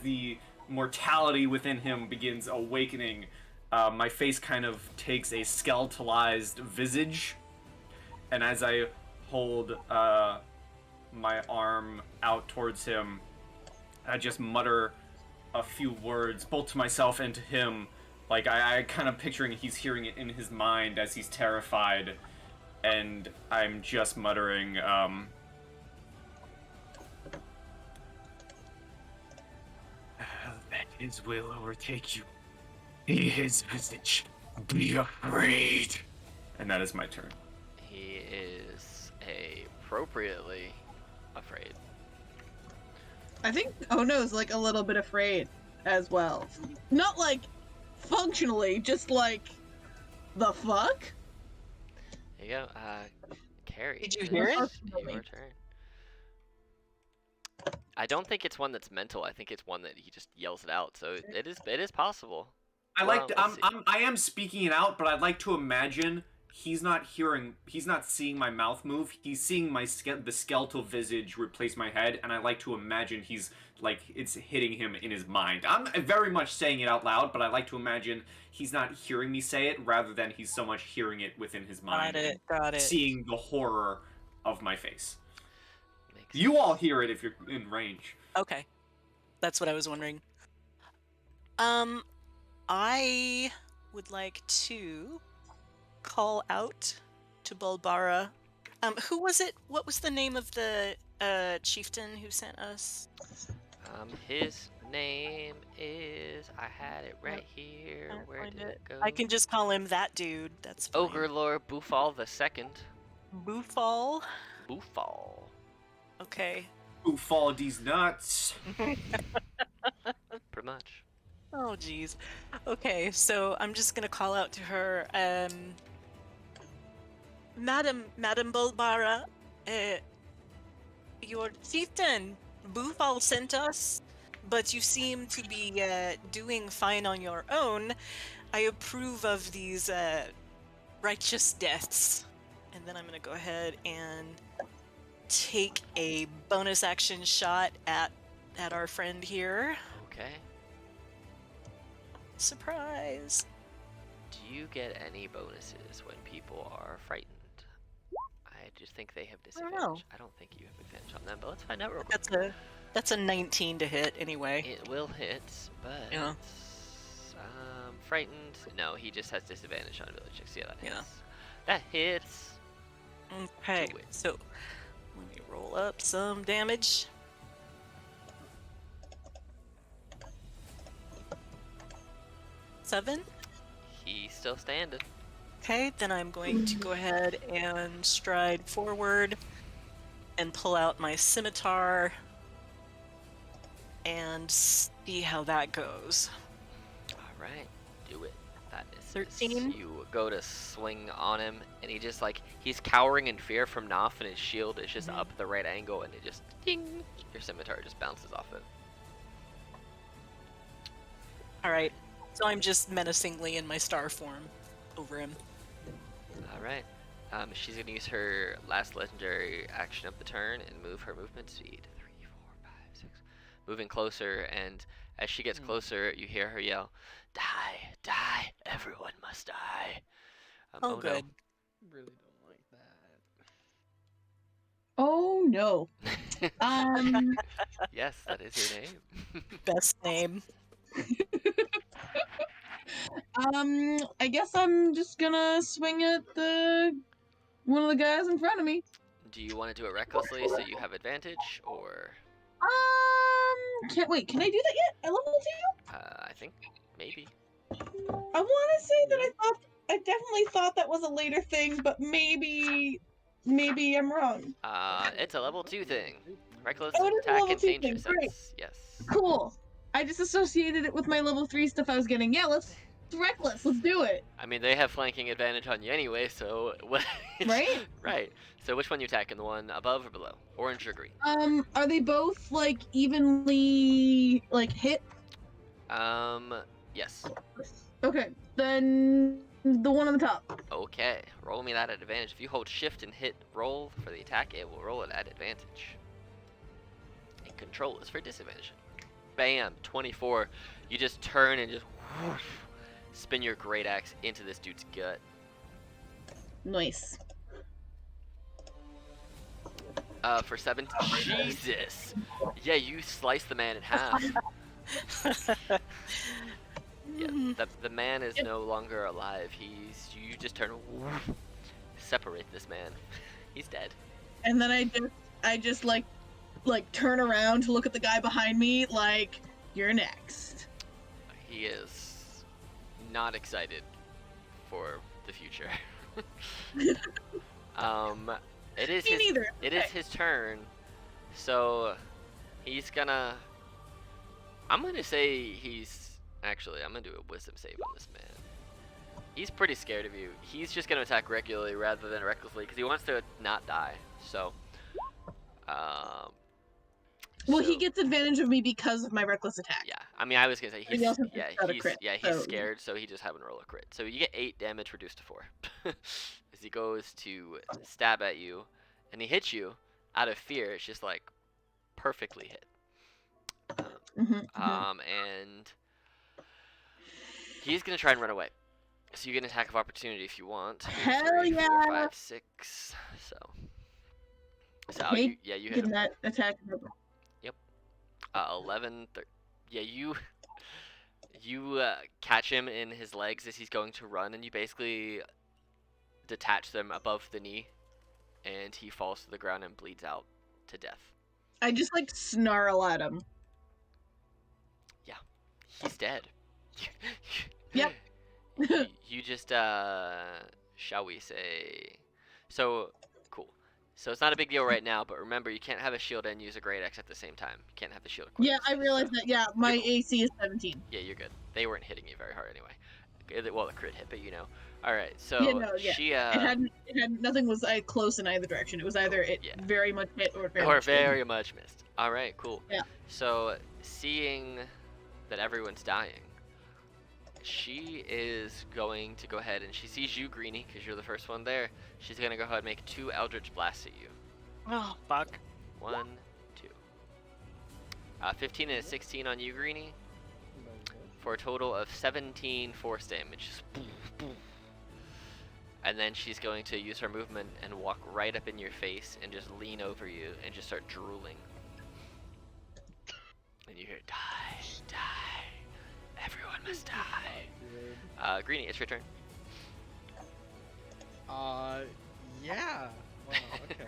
the mortality within him begins awakening, my face kind of takes a skeletalized visage. And as I hold my arm out towards him, I just mutter a few words, both to myself and to him. Like, I kind of picturing he's hearing it in his mind as he's terrified. And I'm just muttering, that his will overtake you. See his visage. Be afraid. And that is my turn. He is appropriately afraid. I think Ono's like a little bit afraid as well. Not like functionally, just like the fuck? There you go. Carrie. Did you it hear is it? Your turn. I don't think it's one that's mental. I think it's one that he just yells it out. So it is possible. Well, let's see. I am speaking it out, but I'd like to imagine he's not seeing my mouth move. He's seeing the skeletal visage replace my head, and I like to imagine he's like it's hitting him in his mind. I'm very much saying it out loud, but I like to imagine he's not hearing me say it, rather than he's so much hearing it within his mind, Got it. seeing the horror of my face. Makes You sense. all hear it if you're in range. Okay. That's what I was wondering. I would like to call out to Bulbara. Who was it? What was the name of the chieftain who sent us? His name is. I had it right here. Can't Where find did it go? I can just call him that dude. That's fine. Ogre Lord Bufal II. Boofall. Bufal. Okay. Who fall these nuts? Pretty much. Oh, geez. Okay, so I'm just gonna call out to her, Madam Bulbara, your chieftain, Boofal sent us, but you seem to be, doing fine on your own. I approve of these, righteous deaths. And then I'm gonna go ahead and take a bonus action shot at our friend here. Okay. Surprise! Do you get any bonuses when people are frightened? I just think they have don't know. disadvantage. I don't think you have advantage on them, but let's find out real quick. That's a 19 to hit anyway. It will hit, but Yeah. Frightened. No, he just has disadvantage on ability checks. Yeah, that hits. Yeah. That hits. Okay, Do it. so let me roll up some damage. Seven. He's still standing. Okay, then I'm going to go ahead and stride forward and pull out my scimitar and see how that goes. All right, do it. That is 13. You go to swing on him, and he just like he's cowering in fear from Knopf, and his shield is just up at the right angle, and it just ding. Your scimitar just bounces off it. All right, so I'm just menacingly in my star form over him. All right. She's gonna use her last legendary action of the turn and move her movement speed. 3, 4, 5, 6. Moving closer, and as she gets closer, you hear her yell, "Die, die! Everyone must die!" Oh, good. Really don't like that. Oh no. Yes, that is your name. Best name. I guess I'm just gonna swing at one of the guys in front of me. Do you want to do it recklessly so you have advantage, or Can't wait. Can I do that yet? At level 2? I think maybe. I want to say that I definitely thought that was a later thing, but maybe I'm wrong. It's a level 2 thing. Reckless Oh, it is a attack level and 2 danger thing, great. sense. Yes. Cool. I just associated it with my level 3 stuff I was getting. Yeah, let's reckless. Let's do it. I mean, they have flanking advantage on you anyway, so what? Right? Right. So which one you attacking? The one above or below? Orange or green? Are they both like evenly like hit? Yes. Okay, then the one on the top. Okay. Roll me that at advantage. If you hold shift and hit roll for the attack, it will roll it at advantage. And control is for disadvantage. Bam! 24. You just turn and just whoosh, spin your great axe into this dude's gut. Nice. For 7. Jesus! Yeah, you slice the man in half. Yeah, the man is no longer alive. You just turn, whoosh, separate this man. He's dead. And then I just like turn around to look at the guy behind me like, you're next. He is not excited for the future. It is Me his neither. it is his turn. So he's gonna I'm gonna say I'm gonna do a wisdom save on this man. He's pretty scared of you. He's just gonna attack regularly rather than recklessly because he wants to not die. So, Well, so, he gets advantage of me because of my reckless attack. yeah. I mean, I was gonna say He also gets a crit, he's so- scared, so he just having to roll a crit. So you get 8 damage reduced to 4 as he goes to stab at you, and he hits you out of fear. It's just like perfectly hit. And he's gonna try and run away. So you get an attack of opportunity if you want. Hell 3, 4, yeah. 5, 6. So Okay, you hit getting him. that attack. 11. Yeah, you catch him in his legs as he's going to run, and you basically detach them above the knee, and he falls to the ground and bleeds out to death. I just like snarl at him. Yeah, he's dead. Yep. You just shall we say? So cool. So it's not a big deal right now, but remember you can't have a shield and use a great axe at the same time. You can't have the shield equipped. Yeah, I realized that. Yeah, my You're cool. AC is 17. Yeah, you're good. They weren't hitting you very hard anyway. Well, the crit hit, but you know. All right, so Yeah, no, yeah. she It had nothing was close in either direction. It was either it very much hit or very much missed. All right, cool. Yeah. So seeing that everyone's dying, she is going to go ahead and she sees you, Greenie, because you're the first one there. She's gonna go ahead and make 2 Eldritch blasts at you. Oh, fuck. 1, 2. 15 and a 16 on you, Greenie, for a total of 17 force damage. And then she's going to use her movement and walk right up in your face and just lean over you and just start drooling. And you hear, die, die, everyone must die. Greenie, it's your turn. Yeah. Wow, okay.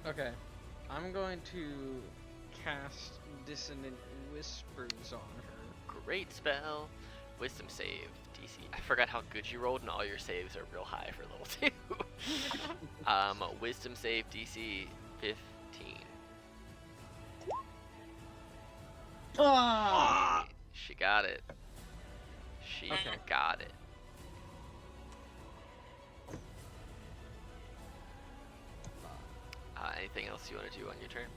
Okay. I'm going to cast Dissonant Whispers on her. Great spell. Wisdom save, DC. I forgot how good you rolled, and all your saves are real high for level 2. Wisdom save, DC 15. Oh. She got it. She got it. Anything else you want to do on your turn?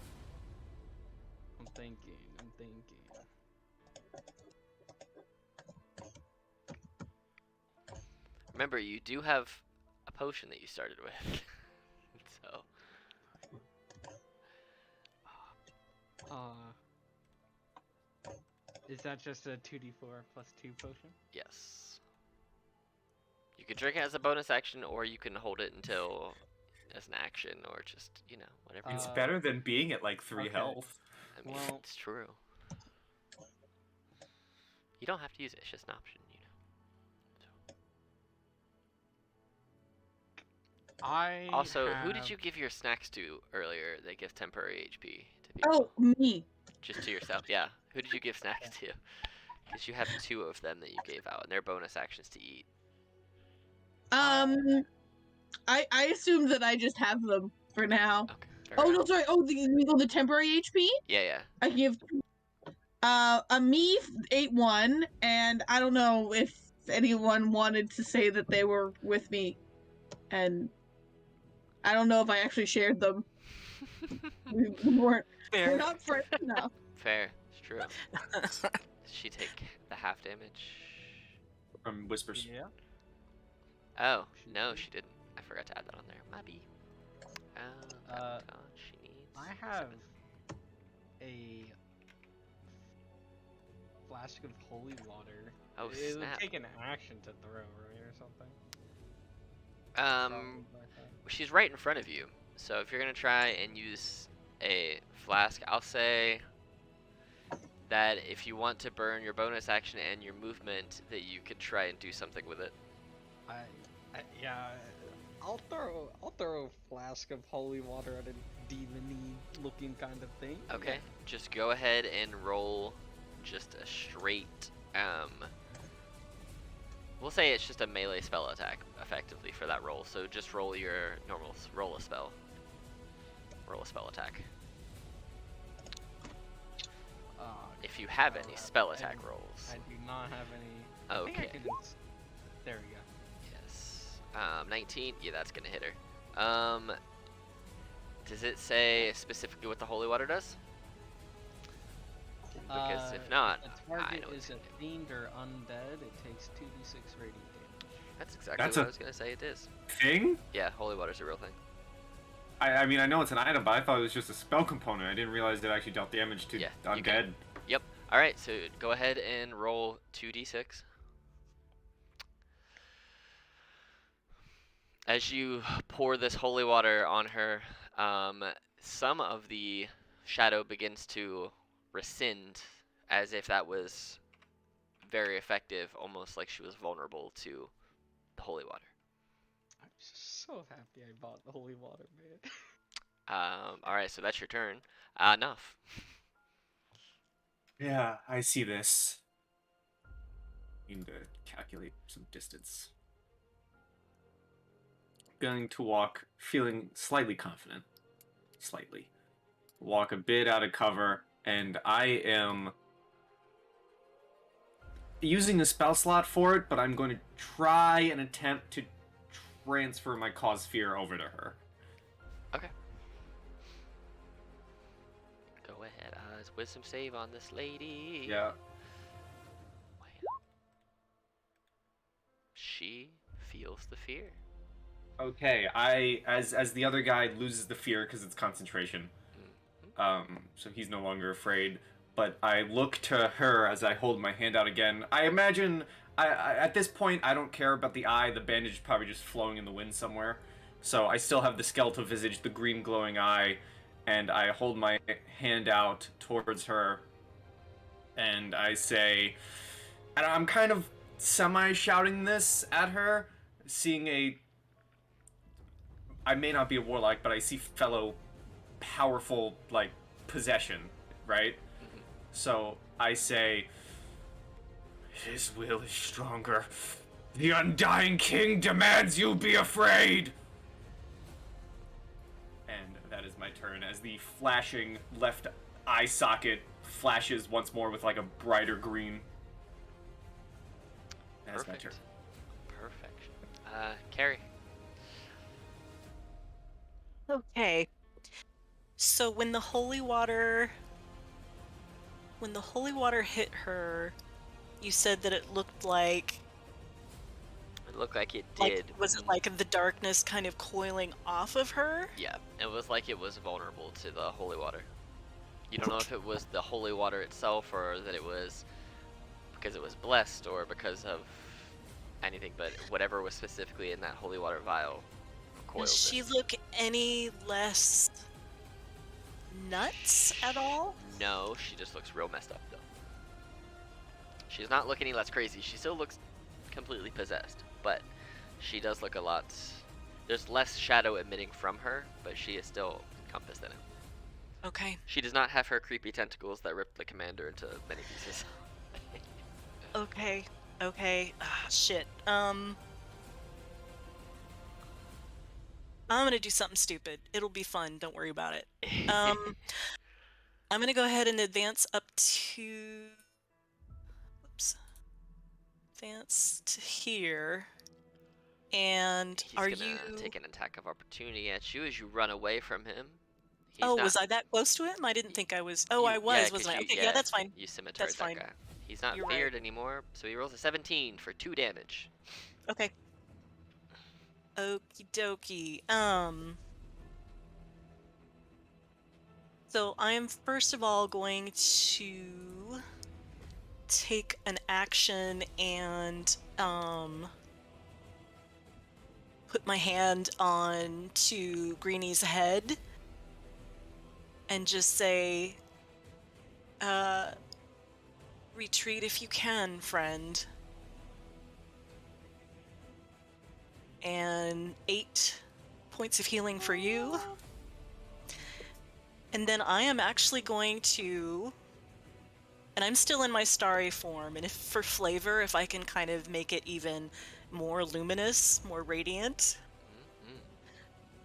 I'm thinking. Remember, you do have a potion that you started with. So. Is that just a 2d4 plus 2 potion? Yes. You can drink it as a bonus action, or you can hold it until as an action, or just, you know, whatever. It's better than being at like 3 okay. health. I mean, Well- it's true. You don't have to use it, it's just an option, you know. Also, who did you give your snacks to earlier that give temporary HP to people? Oh, me. Just to yourself, yeah. Who did you give snacks to? Because you have 2 of them that you gave out, and they're bonus actions to eat. I assumed that I just have them for now. Okay. fair Oh no, enough. sorry. Oh, the temporary HP. Yeah. I give a me 8-1, and I don't know if anyone wanted to say that they were with me, and I don't know if I actually shared them. we weren't. Fair. We're not friends enough. Fair. It's true. Does she take the half damage? From whispers. Yeah. Oh, no, she didn't. I forgot to add that on there. Maybe. She needs. I have 7. a flask of holy water. Oh, it would snap. take an action to throw, right, or something? Um, she's right in front of you. So if you're gonna try and use a flask, I'll say that if you want to burn your bonus action and your movement, that you could try and do something with it. Yeah, I'll throw a flask of holy water at a demon-y looking kind of thing. Okay, just go ahead and roll just a straight, we'll say it's just a melee spell attack, effectively, for that roll. So just roll your normal, roll a spell. roll a spell attack. If you God, have any spell I attack do- rolls. I do not have any. I think I Okay. can there we go. Yes. 19. Yeah, that's gonna hit her. Does it say specifically what the holy water does? Because if not, the I target know what is it's a gonna do. fiend or undead. It takes 2d6 radiant damage. That's exactly That's what a- I was gonna say. It is. Thing? Yeah, holy water's a real thing. I mean, I know it's an item, but I thought it was just a spell component. I didn't realize it actually dealt damage to Yeah, you undead. can- Yep. All right. So go ahead and roll 2d6. As you pour this holy water on her, some of the shadow begins to rescind, as if that was very effective, almost like she was vulnerable to the holy water. I'm so happy I bought the holy water, man. All right, so that's your turn. Enough. Yeah, I see this. Need to calculate some distance. Going to walk, feeling slightly confident. Slightly. Walk a bit out of cover, and I am using a spell slot for it, but I'm going to try and attempt to transfer my cause fear over to her. Okay. Go ahead. It's wisdom save on this lady. Yeah. She feels the fear. Okay, as the other guy loses the fear because it's concentration. So he's no longer afraid. But I look to her as I hold my hand out again. I imagine, I at this point, I don't care about the eye. The bandage is probably just flowing in the wind somewhere. So I still have the skeletal visage, the green glowing eye, and I hold my hand out towards her, and I say, and I'm kind of semi-shouting this at her, seeing I may not be a warlock, but I see fellow powerful, like, possession, right? So I say, his will is stronger. The Undying King demands you be afraid! And that is my turn, as the flashing left eye socket flashes once more with, like, a brighter green. That's my turn. Perfection. Carrie. Okay. So when the holy water hit her, you said that it looked like It looked like it like did. was it like the darkness kind of coiling off of her? Yeah, it was like it was vulnerable to the holy water. You don't know if it was the holy water itself, or that it was because it was blessed, or because of anything, but whatever was specifically in that holy water vial coiled Does she it. look any less nuts at all? No, she just looks real messed up, though. She's not looking any less crazy. She still looks completely possessed, but she does look a lot... There's less shadow emitting from her, but she is still encompassed in it. Okay. She does not have her creepy tentacles that ripped the commander into many pieces. Okay. Okay. Ah, shit. I'm gonna do something stupid. It'll be fun. Don't worry about it. I'm gonna go ahead and advance up to... Whoops. Advance to here. And He's are gonna you... take an attack of opportunity at you as you run away from him. He's Oh, not... was I that close to him? I didn't think I was. Oh, I was, yeah, 'cause wasn't I? you- Okay, yeah, that's fine. You scimitarred That's that fine. guy. He's not You're right. feared anymore, so he rolls a 17 for 2 damage. Okay. Okie dokie. So I am first of all going to take an action and put my hand on to Greenie's head and just say, retreat if you can, friend. And 8 points of healing for you. And then I am actually going to, and I'm still in my starry form, and if for flavor, if I can kind of make it even more luminous, more radiant,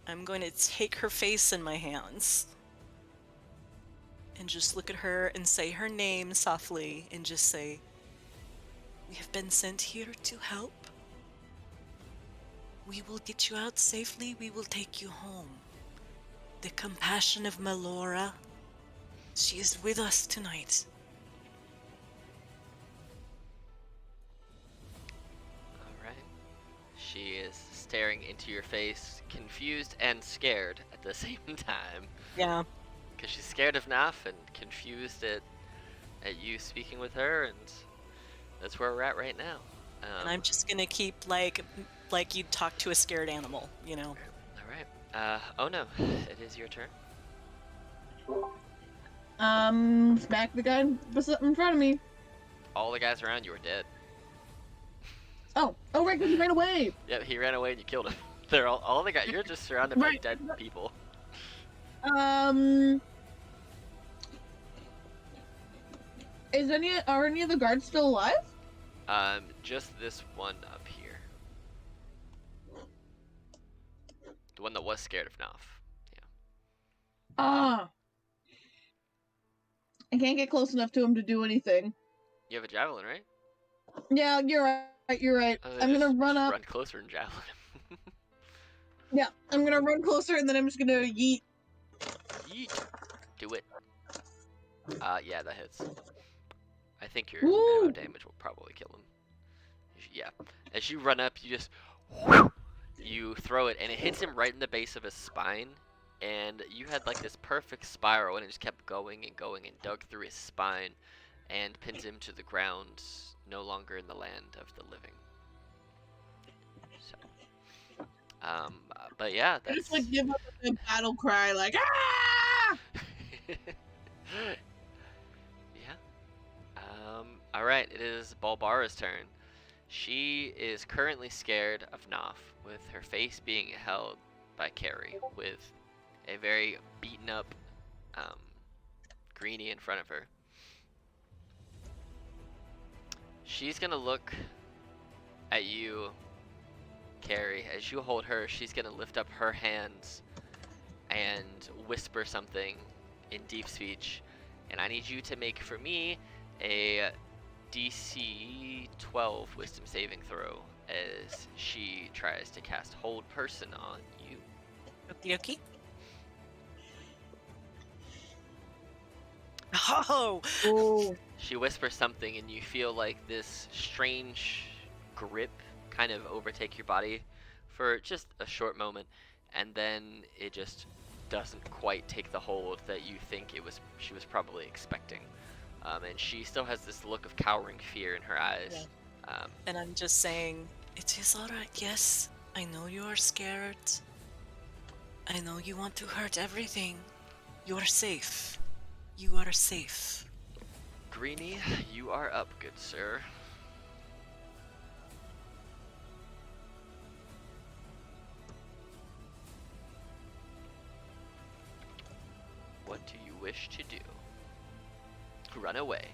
I'm going to take her face in my hands and just look at her and say her name softly and just say, "We have been sent here to help. We will get you out safely. We will take you home. The compassion of Melora, she is with us tonight." All right. She is staring into your face, confused and scared at the same time. Yeah. Because she's scared of Naf and confused at you speaking with her, and that's where we're at right now. And I'm just gonna keep like you'd talk to a scared animal, you know. All right. Oh no, it is your turn. Smack the guy in front of me. All the guys around you are dead. Oh, right, because he ran away. Yep, he ran away and you killed him. They're all the guys. You're just surrounded by Right. dead people. Are any of the guards still alive? Just this one up here. The one that was scared of Naf. Ah. I can't get close enough to him to do anything. You have a javelin, right? Yeah, you're right. I'm gonna run up. Run closer and javelin him. Yeah, I'm gonna run closer and then I'm just gonna yeet. Yeet. Do it. Yeah, that hits. I think your Woo! minimum damage will probably kill him. Yeah. As you run up, you just you throw it, and it hits him right in the base of his spine. And you had like this perfect spiral, and it just kept going and going and dug through his spine, and pins him to the ground, no longer in the land of the living. So, but yeah, I that's. just like give up a battle cry, like ah! Yeah. All right, it is Balbara's turn. She is currently scared of Naf, with her face being held by Carrie, with a very beaten up Greenie in front of her. She's gonna look at you, Carrie. As you hold her, she's gonna lift up her hands and whisper something in deep speech. And I need you to make for me a DC 12 wisdom saving throw as she tries to cast Hold Person on you. Okie dokie. Oh! Oh. She whispers something and you feel like this strange grip kind of overtake your body for just a short moment, and then it just doesn't quite take the hold that you think she was probably expecting. And she still has this look of cowering fear in her eyes. Yeah. And I'm just saying, it is alright, yes. I know you are scared. I know you want to hurt everything. You are safe. You are safe. Greenie, you are up, good sir. What do you wish to do? Run away.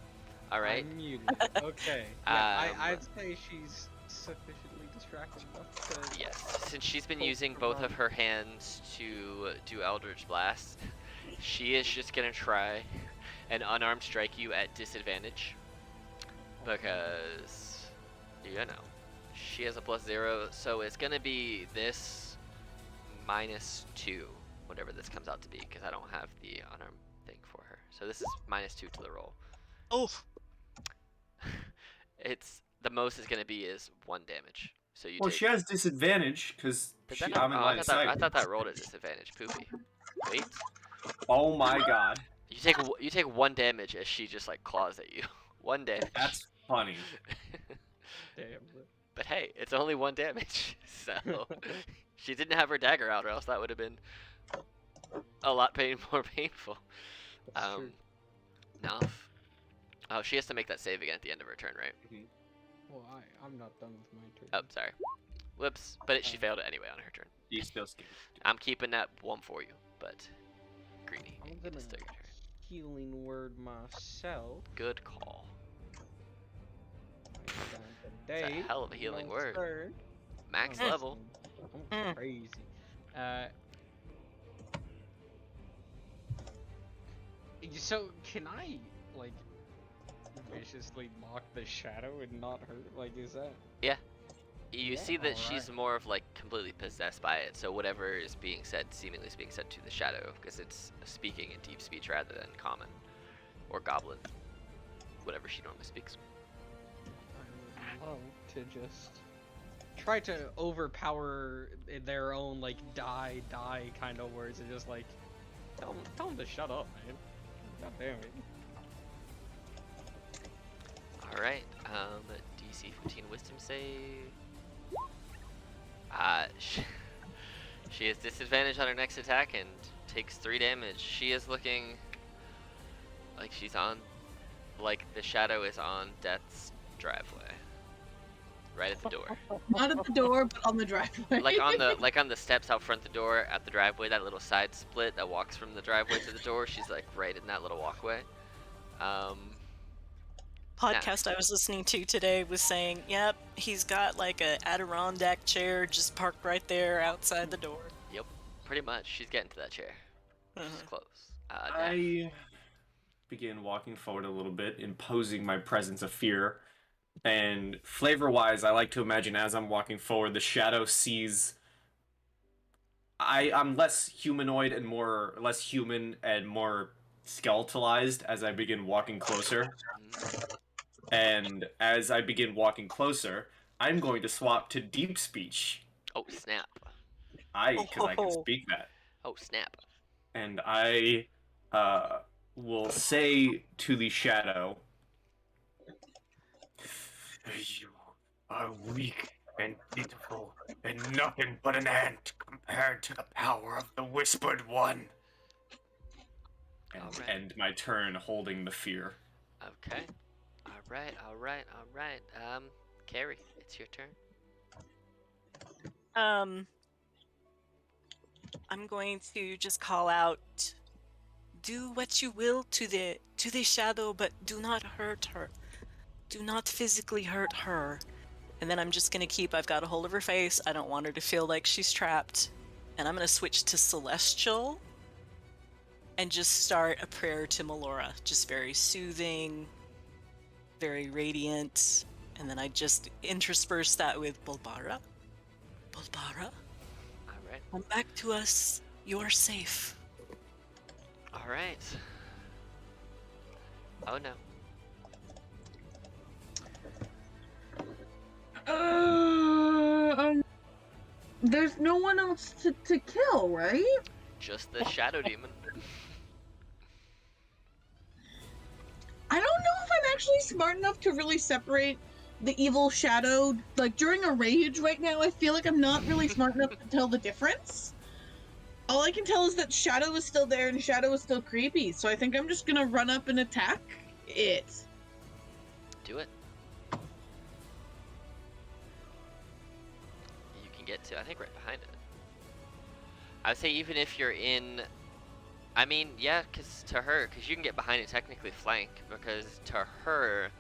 All right. I'm muted. Okay. Yeah, I'd Um, say she's sufficiently distracted enough to. Yes, since she's been Pull using her both body. of her hands to do Eldritch Blast, she is just gonna try an unarmed strike you at disadvantage. Because, you know, she has a +0, so it's gonna be this -2, whatever this comes out to be, because I don't have the unarmed thing for her. So this is -2 to the roll. Oh! It's the most it's gonna be is 1 damage. So you Well, take. she has disadvantage because Did that I'm not- in oh, line of sight. I thought that rolled at disadvantage. Poopy. Wait. Oh my god, You take 1 damage as she just like claws at you. 1 damage. that's funny. Damn. But hey, it's only 1 damage. So she didn't have her dagger out, or else that would have been a lot more painful. That's true. Naf. Oh, she has to make that save again at the end of her turn, right? Well, I'm not done with my turn. Oh, sorry. Whoops. But she failed it anyway on her turn. She's still scared. I'm keeping that 1 for you, but Greenie, I'm it gonna is still your turn. healing word myself. Good call. That's a hell of a healing word. Third. Max Oh, level. I'm crazy. So can I like viciously mock the shadow and not hurt? Like, is that? Yeah. You Yeah, see that she's alright. more of like completely possessed by it, so whatever is being said seemingly is being said to the shadow, because it's speaking in deep speech rather than common or goblin, whatever she normally speaks. I would love to just try to overpower their own like die kind of words and just like tell them to shut up, man. God damn it. All right, DC 15 Wisdom save. She has disadvantage on her next attack and takes 3 damage. She is looking like she's on, like the shadow is on Death's driveway, right at the door. Not at the door, but on the driveway. like on the steps out front the door at the driveway, that little side split that walks from the driveway to the door. She's like right in that little walkway. Podcast I was listening to today was saying, yep, he's got like a Adirondack chair just parked right there outside the door. Yep, pretty much. She's getting to that chair. She's close. I begin walking forward a little bit, imposing my presence of fear. And flavor-wise, I like to imagine as I'm walking forward, the shadow sees... I'm less humanoid and less human and more skeletalized as I begin walking closer. And as I begin walking closer, I'm going to swap to deep speech. Oh, snap. Because I can speak that. Oh, snap. And I will say to the shadow, "You are weak and pitiful, and nothing but an ant compared to the power of the Whispered One." And Alright. end my turn holding the fear. Okay. Alright. Carrie, it's your turn. I'm going to just call out, do what you will to the shadow, but do not hurt her. Do not physically hurt her. And then I'm just gonna I've got a hold of her face. I don't want her to feel like she's trapped. And I'm gonna switch to Celestial and just start a prayer to Melora. Just very soothing, very radiant. And then I just intersperse that with Bulbara. Bulbara, Alright. come back to us. You're safe. Alright. Oh no. There's no one else to kill, right? Just the shadow demon. I don't know if I'm actually smart enough to really separate the evil shadow. Like, during a rage right now, I feel like I'm not really smart enough to tell the difference. All I can tell is that Shadow is still there and Shadow is still creepy, so I think I'm just gonna run up and attack it. Do it. You can get to, I think, right behind it. I would say even if you're in... I mean, yeah, because you can get behind it, technically flank, because to her,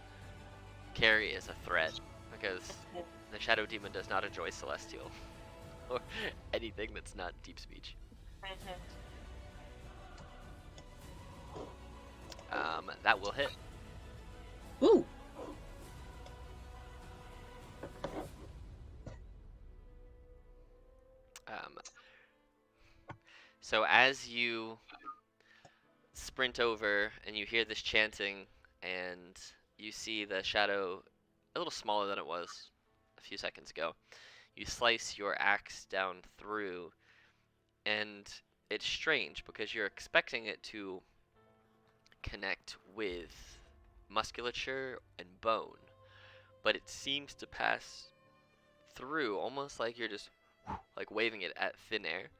Carrie is a threat, because the Shadow Demon does not enjoy Celestial, or anything that's not deep speech. That will hit. Ooh. So as you sprint over and you hear this chanting and you see the shadow a little smaller than it was a few seconds ago, you slice your axe down through, and it's strange because you're expecting it to connect with musculature and bone, but it seems to pass through almost like you're just like waving it at thin air.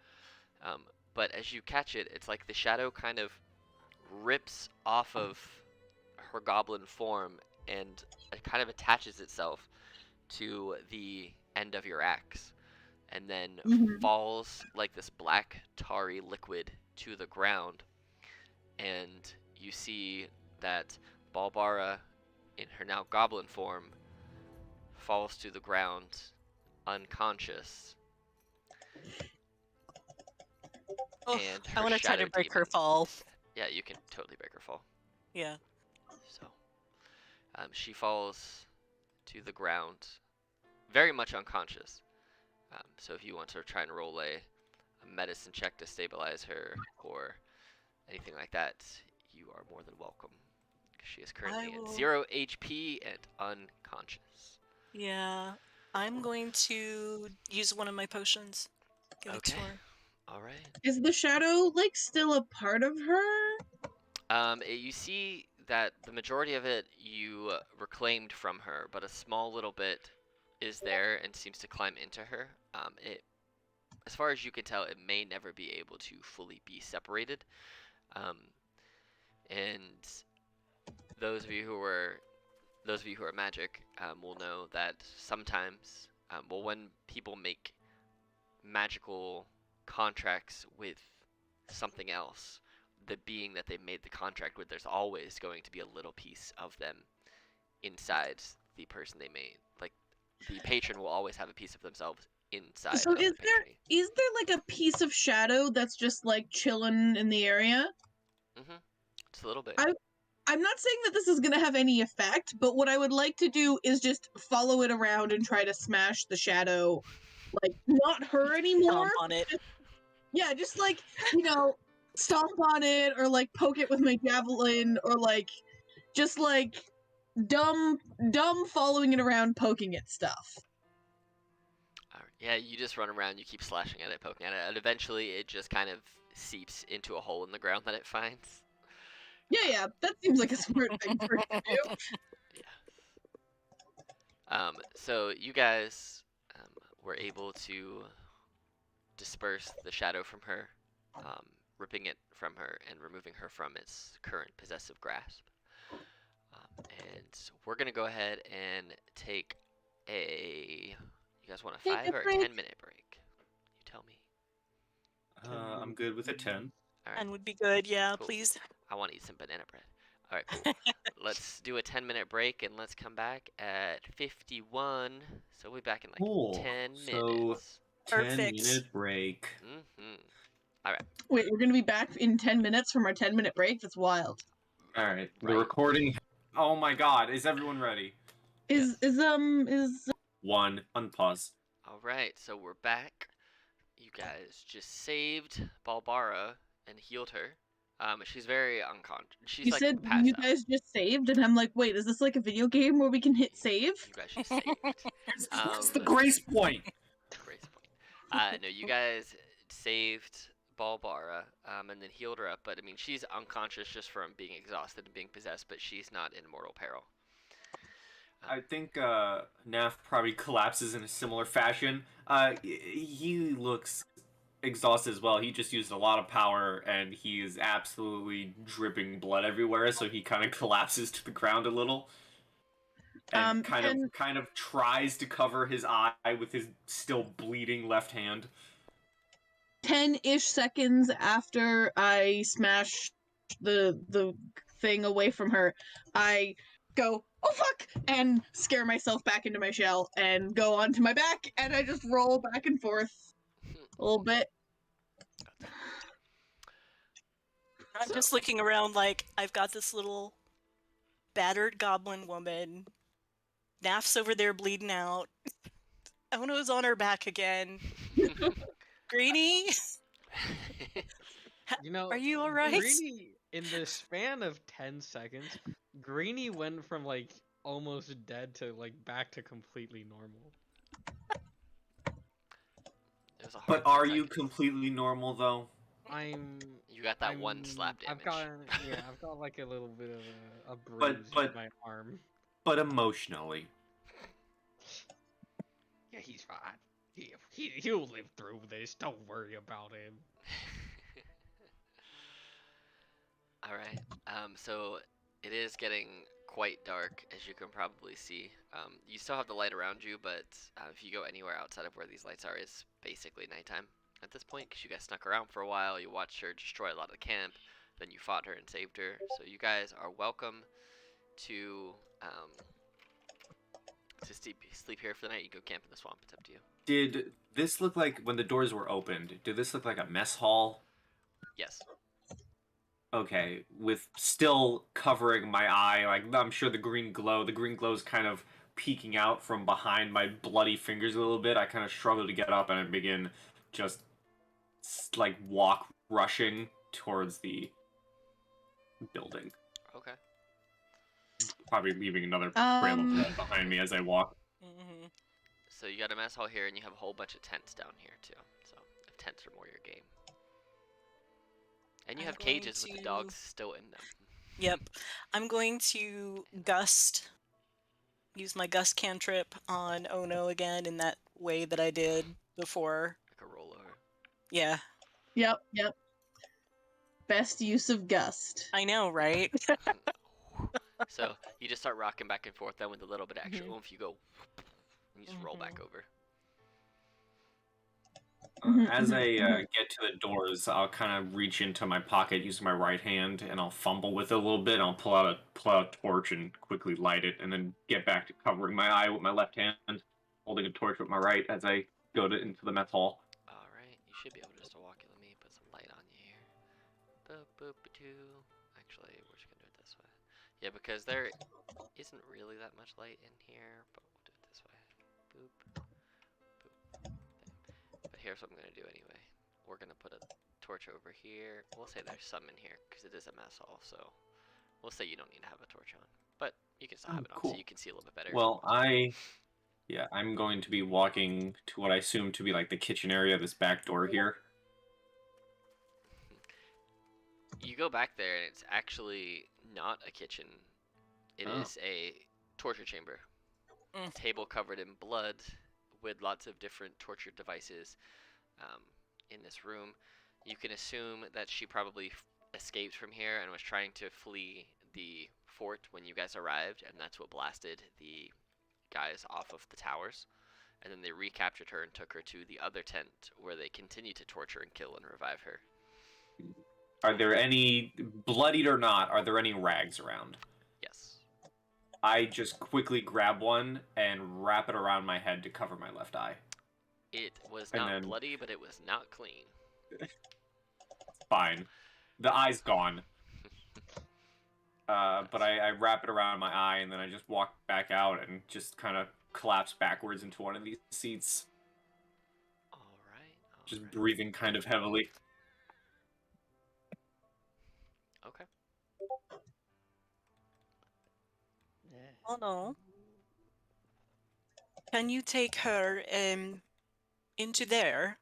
But as you catch it, it's like the shadow kind of rips off of her goblin form and it kind of attaches itself to the end of your axe, and then falls like this black tarry liquid to the ground. And you see that Balbara, in her now goblin form, falls to the ground unconscious. Oh, And I want to try to break her fall. Yeah, you can totally make her fall. Yeah. So, she falls to the ground, very much unconscious. So if you want to try and roll a medicine check to stabilize her or anything like that, you are more than welcome. She is currently at 0 HP and unconscious. Yeah. I'm going to use one of my potions. Give it to Okay. her. All right. Is the shadow like still a part of her? You see that the majority of it you reclaimed from her, but a small little bit is there and seems to climb into her. As far as you can tell, it may never be able to fully be separated. And those of you who are magic will know that sometimes, when people make magical contracts with something else, the being that they made the contract with, there's always going to be a little piece of them inside the person they made. Like, the patron will always have a piece of themselves inside So of the patron. is there like a piece of shadow that's just like chilling in the area? Just a little bit. I'm not saying that this is gonna have any effect, but what I would like to do is just follow it around and try to smash the shadow, like not her anymore. Stomp on it. Yeah, just like, you know, stomp on it or like poke it with my javelin or like just like dumb following it around poking at stuff. Yeah, you just run around, you keep slashing at it, poking at it, and eventually it just kind of seeps into a hole in the ground that it finds. Yeah, that seems like a smart thing for it to do. Yeah. So you guys were able to disperse the shadow from her, ripping it from her and removing her from its current possessive grasp. And we're gonna go ahead and take a. You guys want a 5 or a 10-minute break? You tell me. I'm good with a 10. All right. And would be good, yeah, Cool. please. I want to eat some banana bread. All right, cool. Let's do a 10-minute break and let's come back at 51. So we'll be back in like Cool. 10 So, minutes. 10-minute break. All right. Wait, we're gonna be back in 10 minutes from our 10-minute break? That's wild. All right. The recording. Oh my God! Is everyone ready? Is 1. Unpause. All right. So we're back. You guys just saved Balbara and healed her. She's very unconscious. She's you like said passed you out. guys just saved, and I'm like, wait, is this like a video game where we can hit save? You guys just saved. Where's the grace point? Grace point. No, you guys saved Balbara and then healed her up. But I mean, she's unconscious just from being exhausted and being possessed, but she's not in mortal peril. I think Naf probably collapses in a similar fashion. He looks exhausted as well. He just used a lot of power, and he is absolutely dripping blood everywhere. So he kind of collapses to the ground a little, and kind of tries to cover his eye with his still bleeding left hand. 10-ish seconds after I smash the thing away from her, I go, oh fuck, and scare myself back into my shell and go onto my back, and I just roll back and forth a little bit. I'm just looking around like, I've got this little battered goblin woman. Naf's over there bleeding out. Ono's on her back again. Greenie? You know, are you alright? Greenie, in the span of 10 seconds, Greenie went from like almost dead to like back to completely normal. But are you completely normal though? You got that one slap damage. I've got like a little bit of a bruise in my arm. But emotionally. Yeah, he's fine. He'll live through this. Don't worry about him. All right. So it is getting quite dark, as you can probably see. You still have the light around you, but if you go anywhere outside of where these lights are, it's basically nighttime at this point, because you guys snuck around for a while. You watched her destroy a lot of the camp, then you fought her and saved her. So you guys are welcome to sleep here for the night. You go camp in the swamp. It's up to you. Did this look like, when the doors were opened, did this look like a mess hall? Yes. Okay, with still covering my eye, like I'm sure the green glow's kind of peeking out from behind my bloody fingers a little bit. I kind of struggle to get up and I begin just like walk rushing towards the building, Okay. probably leaving another trail of blood behind me as I walk. Mm-hmm. So you got a mess hall here, and you have a whole bunch of tents down here too. So if tents are more your game, and you I'm have going cages with the to- dogs still in them. Yep. I'm going to use my gust cantrip on Ono again in that way that I did before. Like a rollover. Yeah, Yep. Best use of gust. I know, right? So you just start rocking back and forth. Then with a little bit of extra Mhm. oomph, you go, and you just roll back over. As I get to the doors, I'll kind of reach into my pocket using my right hand, and I'll fumble with it a little bit. And I'll pull out a torch and quickly light it, and then get back to covering my eye with my left hand, holding a torch with my right as I go into the mess hall. All right, you should be able just to walk. Let me put some light on you here. Boop boop doo. Actually, we're just gonna do it this way. Yeah, because there isn't really that much light in here, but we'll do it this way. Boop, boop. But here's what I'm gonna do anyway. We're gonna put a torch over here. We'll say there's some in here because it is a mess hall, so we'll say you don't need to have a torch on, but you can still have it on Cool. so you can see a little bit better. Well, I'm going to be walking to what I assume to be like the kitchen area, this back door here. You go back there and it's actually not a kitchen. It is a torture chamber. Table covered in blood with lots of different torture devices in this room. You can assume that she probably escaped from here and was trying to flee the fort when you guys arrived, and that's what blasted the guys off of the towers. And then they recaptured her and took her to the other tent where they continue to torture and kill and revive her. Are there any, bloodied or not, are there any rags around? Yes. I just quickly grab one and wrap it around my head to cover my left eye. It was And not then- bloody, but it was not clean. Fine. The eye's gone. But I wrap it around my eye and then I just walk back out and just kind of collapse backwards into one of these seats. Alright. Just breathing kind of heavily. Okay. Oh no. Can you take her into there?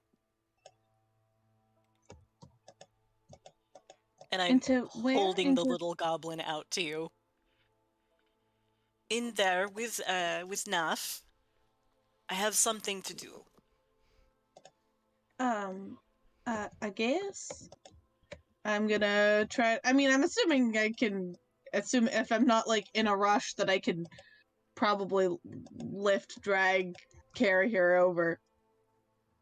And I'm Into where? holding the Into- little goblin out to you. In there with Naf. I have something to do. I guess I'm gonna try. I mean, I'm assuming I can assume if I'm not like in a rush that I can probably lift, drag, carry her over.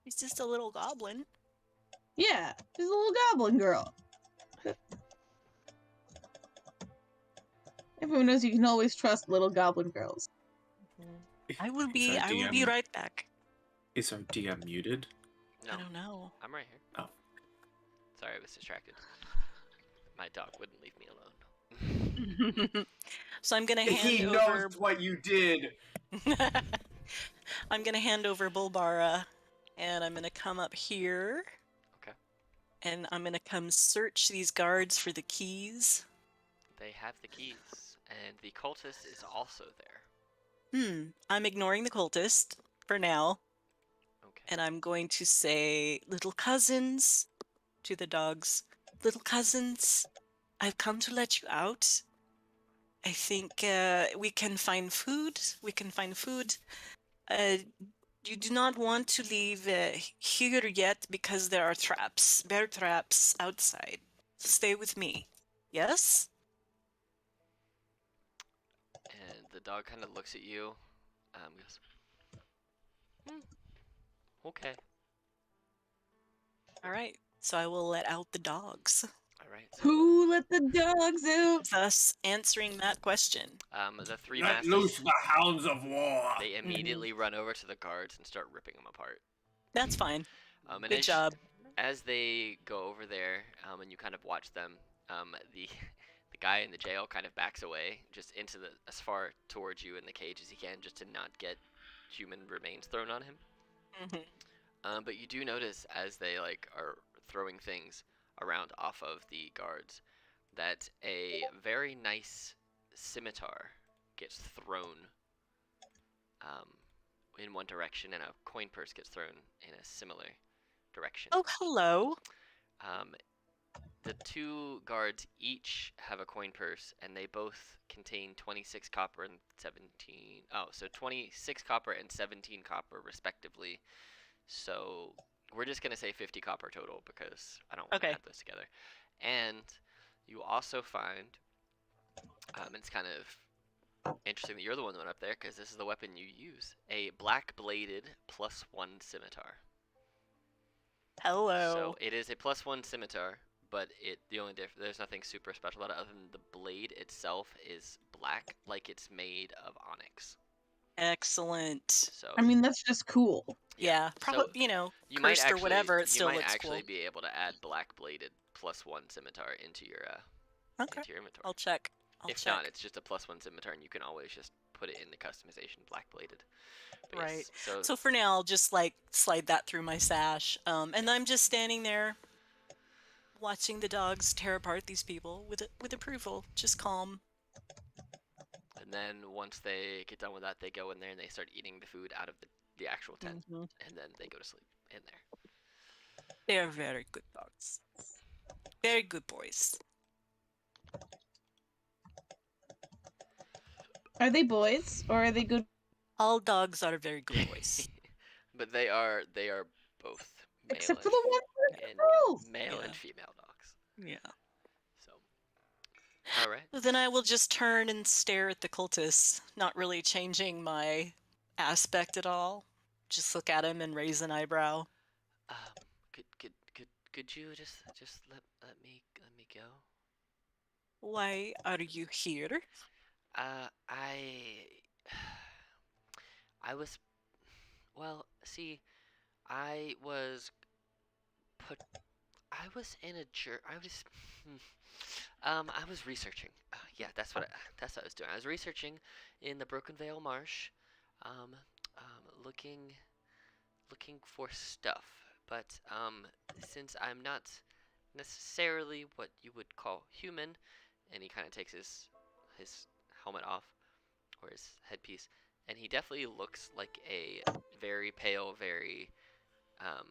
He's just a little goblin. Yeah, she's a little goblin girl. Everyone knows you can always trust little goblin girls. I will Is be our right back. Is our DM muted? No, I don't know. I'm right here. Oh. Sorry, I was distracted. My dog wouldn't leave me alone. So I'm gonna hand He over. knows what you did! I'm gonna hand over Bulbara, and I'm gonna come up here. Okay. And I'm gonna come search these guards for the keys. They have the keys, and the cultist is also there. I'm ignoring the cultist for now, Okay. and I'm going to say, little cousins, to the dogs. Little cousins, I've come to let you out. I think we can find food. You do not want to leave here yet because there are traps, bear traps outside. Stay with me. Yes? And the dog kind of looks at you, goes, okay. All right. So I will let out the dogs. All right. So, Who let the dogs out? Thus answering that question. the three Let masters, loose the hounds of war! they immediately run over to the guards and start ripping them apart. That's fine. And Good job. As they go over there, and you kind of watch them, The the guy in the jail kind of backs away, just into the as far towards you in the cage as he can, just to not get human remains thrown on him. But you do notice as they like are throwing things around off of the guards that a very nice scimitar gets thrown in one direction, and a coin purse gets thrown in a similar direction. Oh, hello. The two guards each have a coin purse, and they both contain 26 copper and 17. Oh, so 26 copper and 17 copper, respectively. So we're just gonna say 50 copper total because I don't want to Okay. add those together. And you also find, it's kind of interesting that you're the one that went up there because this is the weapon you use: a black-bladed +1 scimitar. Hello. So it is a +1 scimitar, but there's nothing super special about it other than the blade itself is black, like it's made of onyx. Excellent. So I mean, that's just cool. Yeah, probably, So you might cursed or whatever, it still you might looks actually cool. be able to add black-bladed +1 scimitar into your Okay, into your inventory. I'll check. If not, it's just a +1 scimitar, and you can always just put it in the customization black-bladed. But Right. Yes, So for now, I'll just like slide that through my sash, and I'm just standing there, watching the dogs tear apart these people with approval, just calm. and then once they get done with that, they go in there and they start eating the food out of the actual tent, Mhm. and then they go to sleep in there. They're very good dogs. Very good boys. Are they boys or are they good? All dogs are very good boys. But they are both male Except for and, the one with and girls. male Yeah. and female dogs. Yeah. So, all right. Then I will just turn and stare at the cultists, not really changing my aspect at all. Just look at him and raise an eyebrow. Could you just let me go? Why are you here? I was, well, see, I was put I was in a I was researching. Yeah, that's what I was doing. I was researching in the Broken Vale Marsh, um, looking for stuff. But since I'm not necessarily what you would call human, and he kind of takes his helmet off or his headpiece, and he definitely looks like a very pale, um,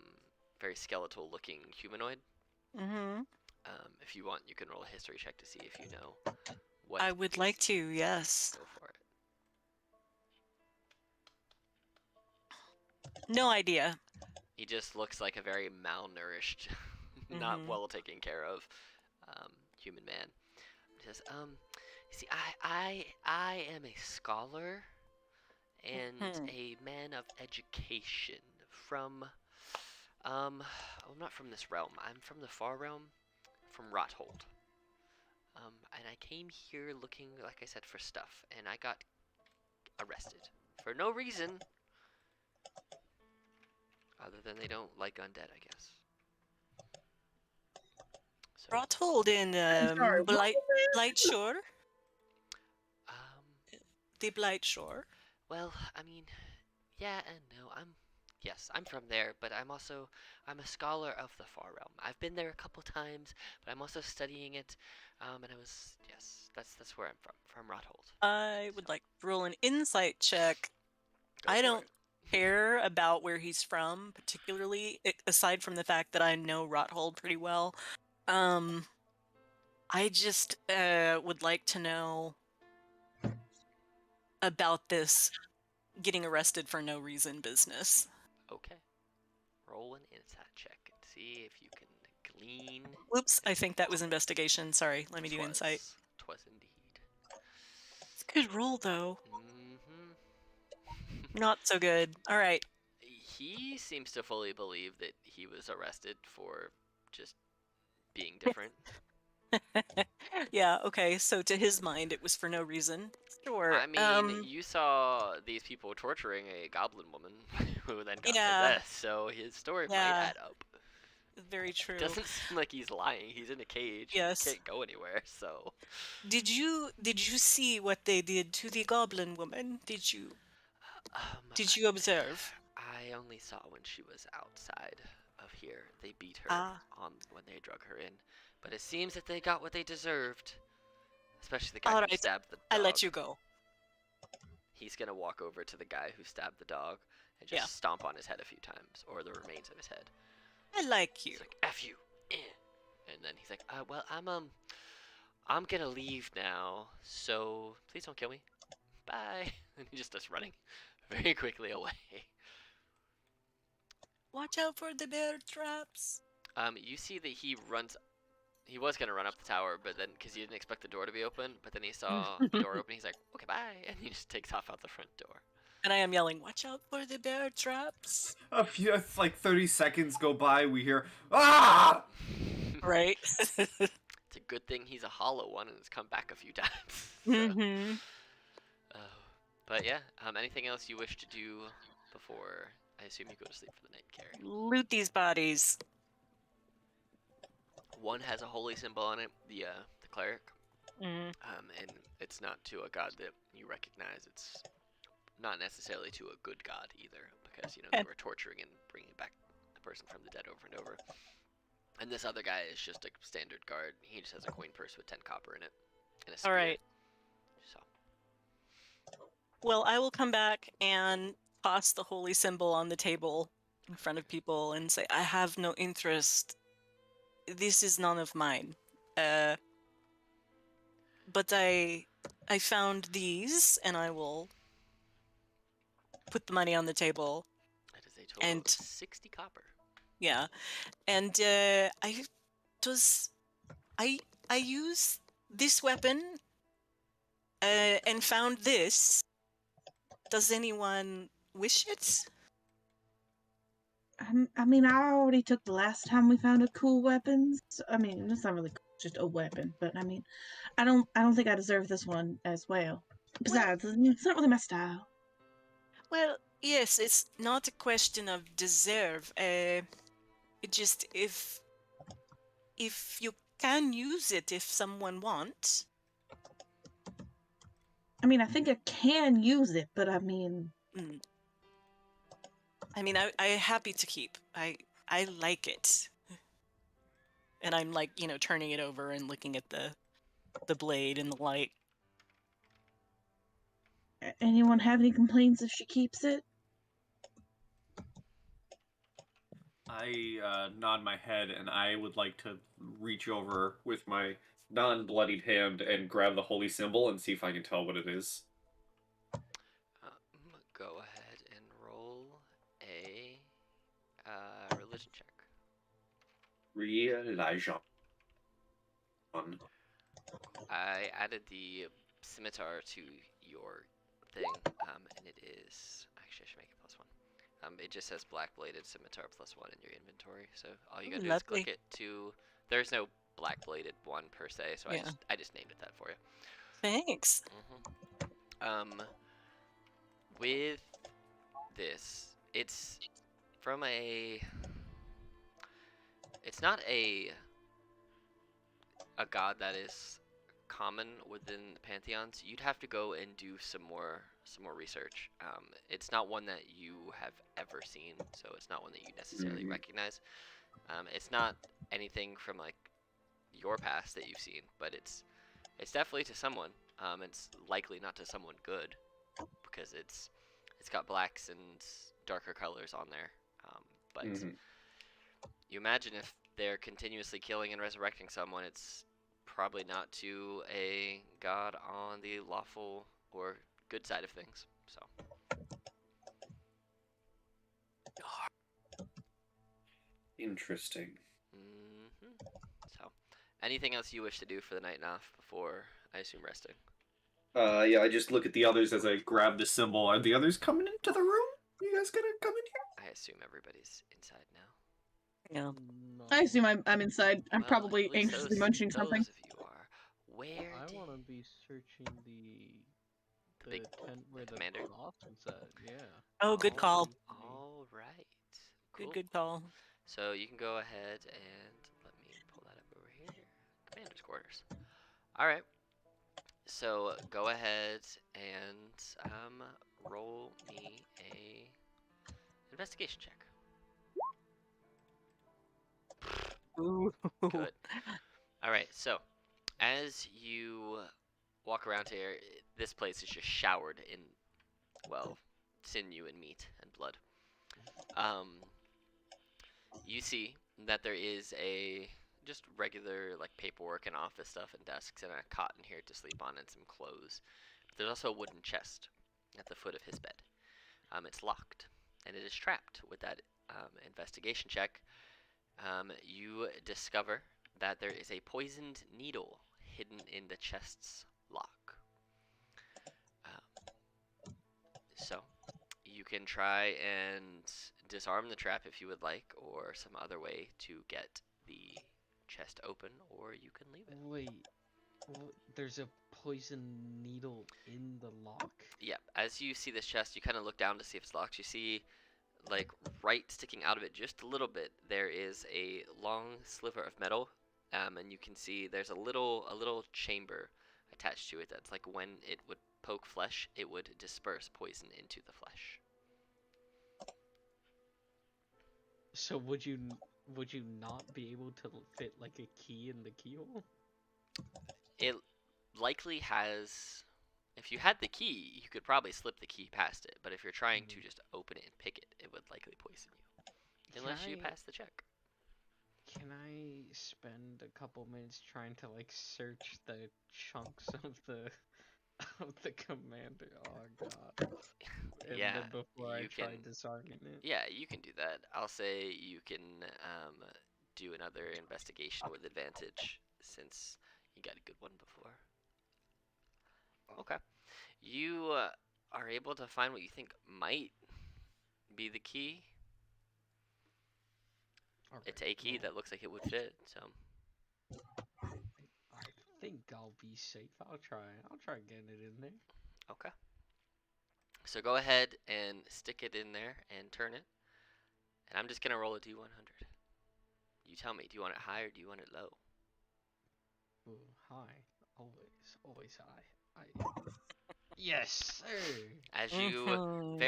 very skeletal looking humanoid. Mm-hmm. If you want, you can roll a history check to see if you know what. I would like to, yes. Go for it. No idea. He just looks like a very malnourished, not Mhm. well taken care of human man. He says, see, I am a scholar and Mhm. a man of education from, I'm not from this realm. I'm from the far realm, from Rothold. And I came here looking, like I said, for stuff, and I got arrested for no reason other than they don't like undead, I guess. So, Rothold in I'm sorry, what was that? Blightshore? um, The Blightshore. well, I mean, yeah and no. I'm from there, but I'm a scholar of the Far Realm. I've been there a couple times, but I'm also studying it. And that's where I'm from Rothold. I would So, like to roll an insight check. go I for don't it. care about where he's from, particularly, aside from the fact that I know Rothold pretty well. I just would like to know about this getting arrested for no reason business. Okay. Roll an insight check and see if you can glean. Whoops, I think that was investigation. Sorry, let me do insight. Twas indeed. It's a good roll, though. Mm-hmm. Not so good. All right. He seems to fully believe that he was arrested for just being different. Yeah, okay, so to his mind, it was for no reason. Sure. I mean, you saw these people torturing a goblin woman who then got Yeah. possessed, so his story might Yeah. add up. Very true. Doesn't seem like he's lying. He's in a cage. Yes. He can't go anywhere. So. Did you see what they did to the goblin woman? Did you observe? I only saw when she was outside of here. They beat her Ah. when they drug her in. But it seems that they got what they deserved. Especially the guy All who right, stabbed the dog. I let you go. He's gonna walk over to the guy who stabbed the dog and just stomp on his head a few times, or the remains of his head. I like you. He's like, F you. And then he's like, well, I'm gonna leave now, so please don't kill me. Bye. And he just starts running very quickly away. Watch out for the bear traps. You see that he runs. He was gonna run up the tower, but then because he didn't expect the door to be open, but then he saw the door open. He's like, okay, bye, and he just takes off out the front door. And I am yelling, watch out for the bear traps. Like 30 seconds go by, we hear, ah! Right. It's a good thing he's a hollow one and has come back a few times. So, Mm-hmm. But yeah, anything else you wish to do before I assume you go to sleep for the night, Carrie? Loot these bodies. One has a holy symbol on it, the cleric, Mm. and it's not to a god that you recognize. It's not necessarily to a good god either, because they were torturing and bringing back the person from the dead over and over. And this other guy is just a standard guard. He just has a coin purse with 10 copper in it, and a spear. All right. So. Well, I will come back and toss the holy symbol on the table in front of people and say, I have no interest. This is none of mine. But I found these, and I will put the money on the table. That is a total And of 60 copper. yeah, and I used this weapon and found this. Does anyone wish it? I mean, I already took the last time we found a cool weapon. So, I mean, it's not really cool, just a weapon. But I mean, I don't think I deserve this one as well. Besides, it's not really my style. Well, yes, it's not a question of deserve. It just if you can use it if someone wants. I mean, I think I can use it, but I mean, I'm happy to keep. I like it. And I'm like, turning it over and looking at the blade and the light. anyone have any complaints if she keeps it? I nod my head, and I would like to reach over with my non-bloodied hand and grab the holy symbol and see if I can tell what it is. Go ahead and roll a religion check. Religion. I added the scimitar to your thing, and it is... Actually, I should make it +1. It just says black-bladed scimitar +1 in your inventory, so all you gotta do is click it to... There's no black-bladed one per se, so I just named it that for you. Thanks. With this, it's from a... It's not a god that is common within the pantheons. You'd have to go and do some more research. It's not one that you have ever seen, so it's not one that you necessarily recognize. It's not anything from like your past that you've seen, but it's definitely to someone. It's likely not to someone good, because it's got blacks and darker colors on there. But you imagine if they're continuously killing and resurrecting someone, it's probably not to a god on the lawful or good side of things. So. Interesting. So, anything else you wish to do for the night, Naf, before I assume resting? Yeah, I just look at the others as I grab the symbol. Are the others coming into the room? You guys gonna come in here? I assume everybody's inside now. Yeah. No. I assume I'm inside. I'm Well, probably at least anxiously munching something. Those of you are. Where I did want to be searching the big tent where the commander? coffins at. Yeah. Oh, good call. All right. Good, Cool. good call. So you can go ahead and let me pull that up over here. Commander's quarters. All right. So go ahead and roll me a investigation check. Ooh. Good. All right. So as you walk around here, this place is just showered in, well, sinew and meat and blood. You see that there is a just regular like paperwork and office stuff and desks and a cot in here to sleep on and some clothes. But there's also a wooden chest at the foot of his bed. It's locked and it is trapped. With that investigation check, you discover that there is a poisoned needle hidden in the chest's lock. So you can try and disarm the trap if you would like, or some other way to get the chest open, or you can leave it. Wait, there's a poison needle in the lock? Yep. As you see this chest, you kind of look down to see if it's locked. You see, like, right sticking out of it just a little bit, there is a long sliver of metal, and you can see there's a little chamber attached to it that's like when it would poke flesh, it would disperse poison into the flesh. So would you not be able to fit like a key in the keyhole? It likely has. If you had the key, you could probably slip the key past it. But if you're trying to just open it and pick it, it would likely poison you. Unless you pass the check. Can I spend a couple minutes trying to like search the chunks of the commander? Oh god. And Yeah, then before I you try can. disarming it. Yeah, you can do that. I'll say you can do another investigation with advantage since you got a good one before. Okay. You are able to find what you think might be the key. It's a key that looks like it would fit, so. I think I'll be safe. I'll try getting it in there. Okay. So go ahead and stick it in there and turn it. And I'm just going to roll a D100. You tell me, do you want it high or do you want it low? Ooh, high. Always high. Yes, sir. As you Mhm.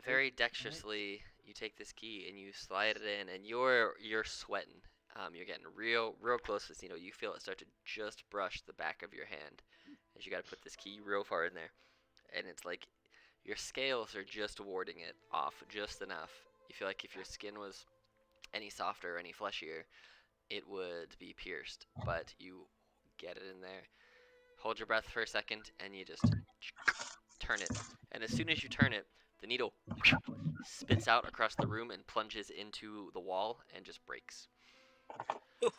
very dexterously, you take this key and you slide it in, and you're sweating. You're getting real close to this needle. You feel it start to just brush the back of your hand as you got to put this key real far in there, and it's like your scales are just warding it off just enough. You feel like if your skin was any softer or any fleshier, it would be pierced. But you get it in there. Hold your breath for a second, and you just turn it. And as soon as you turn it, the needle spits out across the room and plunges into the wall and just breaks.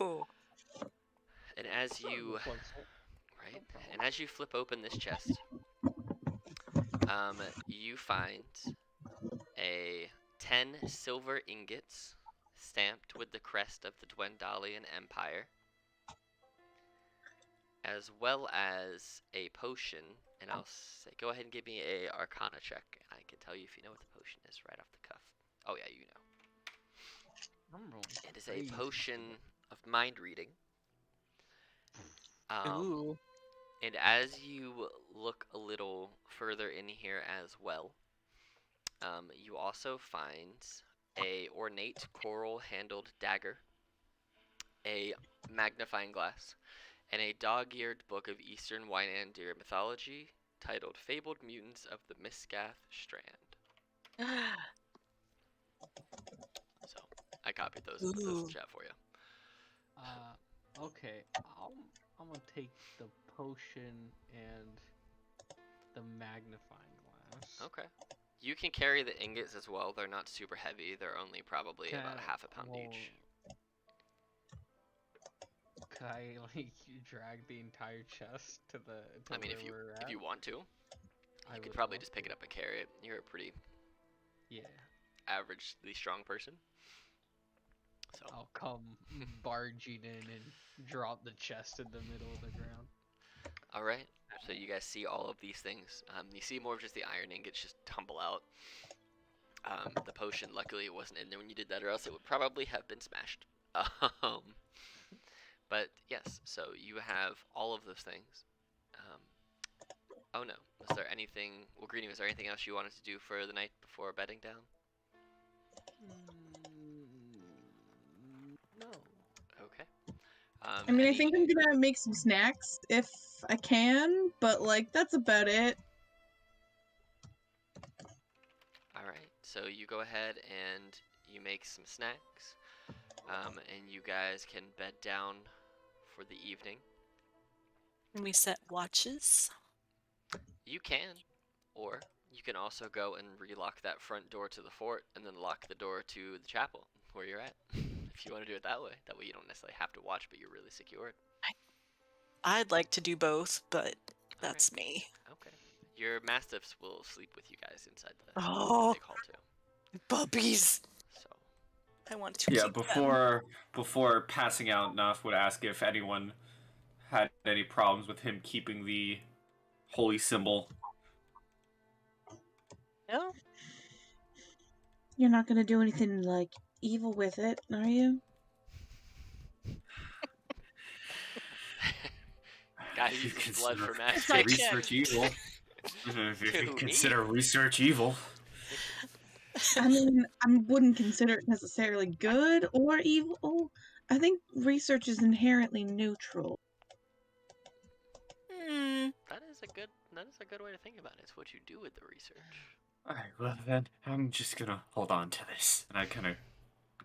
Ooh. And as you flip open this chest, you find a 10 silver ingots stamped with the crest of the Dwendalian Empire, as well as a potion. And I'll say, go ahead and give me a Arcana check, and I can tell you if you know what the potion is right off the cuff. Oh yeah, you know. It is a potion of mind reading. Ooh. And as you look a little further in here as well, you also find a ornate coral-handled dagger, a magnifying glass, and a dog-eared book of Eastern Wyandir mythology titled Fabled Mutants of the Miscath Strand. So, I copied those and put those in chat for you. Okay. I'm gonna take the potion and the magnifying glass. Okay. You can carry the ingots as well. They're not super heavy. They're only probably about half a pound each. Could I like drag the entire chest to the? I mean, if you want to, you could probably just pick it up and carry it. You're a pretty averagely strong person. So I'll come barging in and drop the chest in the middle of the ground. All right. So you guys see all of these things. You see more of just the iron ingots just tumble out. The potion, luckily, it wasn't in there when you did that, or else it would probably have been smashed. Um, but yes, so you have all of those things. Oh no, was there anything? Well, Greenie, was there anything else you wanted to do for the night before bedding down? No. Okay. I mean, I Any- think I'm gonna make some snacks if I can, but like that's about it. All right. So you go ahead and you make some snacks, and you guys can bed down for the evening. Can we set watches? You can, or you can also go and relock that front door to the fort, and then lock the door to the chapel where you're at. If you want to do it that way you don't necessarily have to watch, but you're really secured. I'd like to do both, but that's Alright. me. Okay. Your mastiffs will sleep with you guys inside the Oh, big hall too. puppies! So I want to Yeah, keep them. before passing out, Naf would ask if anyone had any problems with him keeping the holy symbol. No? You're not gonna do anything like evil with it, are you? guy If you uses blood for If magic. I can. research evil. If you Who, me? consider research evil. I mean, I wouldn't consider it necessarily good or evil. I think research is inherently neutral. That is a good way to think about it. It's what you do with the research. Alright, well then, I'm just gonna hold on to this. And I kind of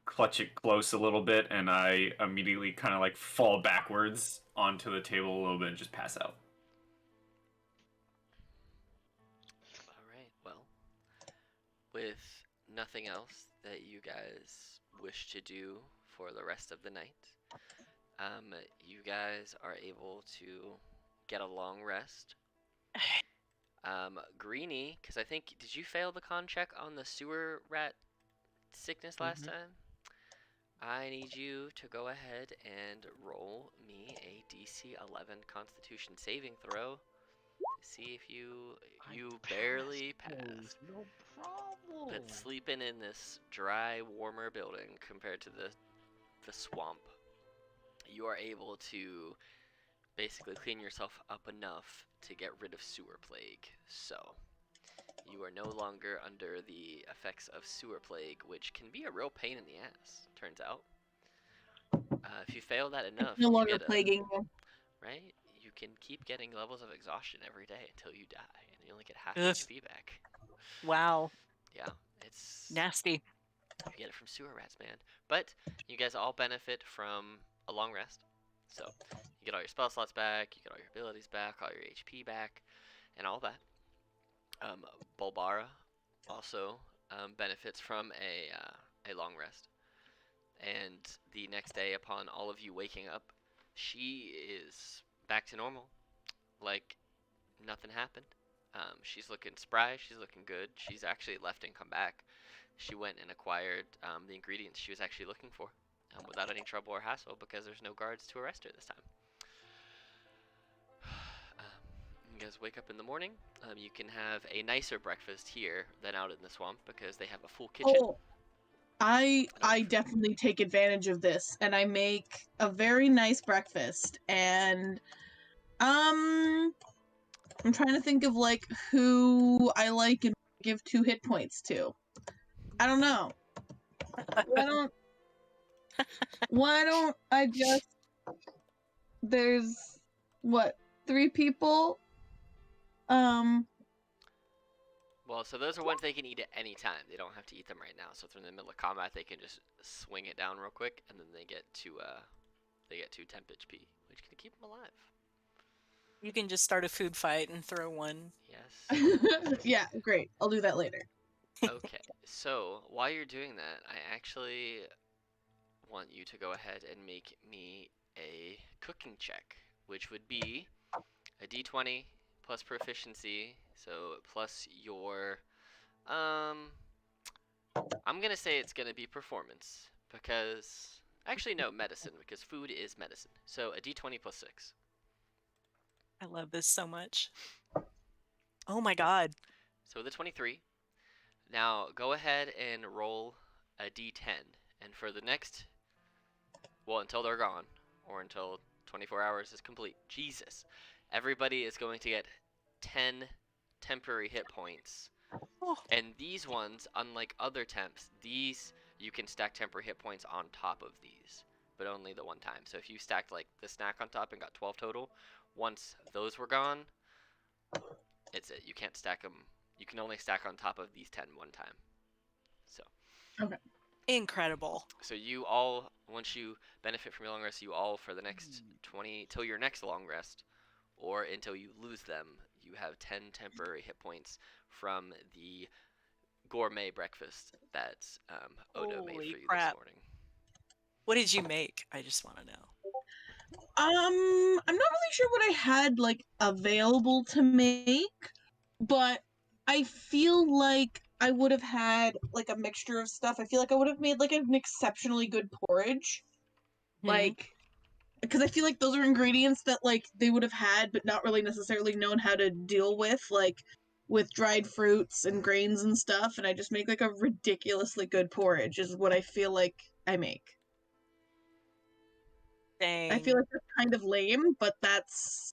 clutch it close a little bit, and I immediately kind of like fall backwards onto the table a little bit and just pass out. Alright, well, with nothing else that you guys wish to do for the rest of the night, you guys are able to get a long rest. Greenie, because I think, did you fail the con check on the sewer rat sickness last time? I need you to go ahead and roll me a DC 11 Constitution saving throw to see if you barely passed. No problem. But sleeping in this dry, warmer building compared to the swamp, you are able to basically clean yourself up enough to get rid of sewer plague. So you are no longer under the effects of sewer plague, which can be a real pain in the ass, turns out. If you fail that enough, No you longer get plaguing you. right? You can keep getting levels of exhaustion every day until you die, and you only get half Ugh. HP back. Wow. Yeah, it's Nasty. you get it from sewer rats, man. But you guys all benefit from a long rest. So you get all your spell slots back, you get all your abilities back, all your HP back, and all that. Bulbara also benefits from a long rest. And the next day, upon all of you waking up, she is back to normal, like nothing happened. She's looking spry, she's looking good. She's actually left and come back. She went and acquired the ingredients she was actually looking for without any trouble or hassle because there's no guards to arrest her this time. You guys wake up in the morning. You can have a nicer breakfast here than out in the swamp because they have a full kitchen. Oh, I definitely take advantage of this, and I make a very nice breakfast. And I'm trying to think of like who I like and give 2 hit points to. I don't know. Why don't I just there's what 3 people? Well, so those are ones they can eat at any time. They don't have to eat them right now. So if they're in the middle of combat, they can just swing it down real quick, and then they get to temp HP, which can keep them alive. You can just start a food fight and throw one. Yes. Yeah, great. I'll do that later. Okay. So while you're doing that, I actually want you to go ahead and make me a cooking check, which would be a D20 plus proficiency, so plus your I'm gonna say it's gonna be performance because actually no, medicine, because food is medicine. So a D20 plus 6. I love this so much. Oh my god. So with a 23, Now go ahead and roll a d10, and for the next, well, until they're gone, or until 24 hours is complete. Jesus, everybody is going to get 10 temporary hit points. Oh. And these ones, unlike other temps, these you can stack temporary hit points on top of these, but only the one time. So if you stacked like the snack on top and got 12 total, once those were gone, it's it. You can't stack them. You can only stack on top of these 10 one time. So. Okay. Incredible. So you all, once you benefit from your long rest, you all for the next 20 till your next long rest, or until you lose them, you have 10 temporary hit points from the gourmet breakfast that Oda made Holy for you crap. this morning. What did you make? I just want to know. I'm not really sure what I had like available to make, but I feel like I would have had like a mixture of stuff. I feel like I would have made like an exceptionally good porridge. Like, because I feel like those are ingredients that like they would have had but not really necessarily known how to deal with with dried fruits and grains and stuff, and I just make like a ridiculously good porridge is what I feel like I make. Dang. I feel like that's kind of lame, but that's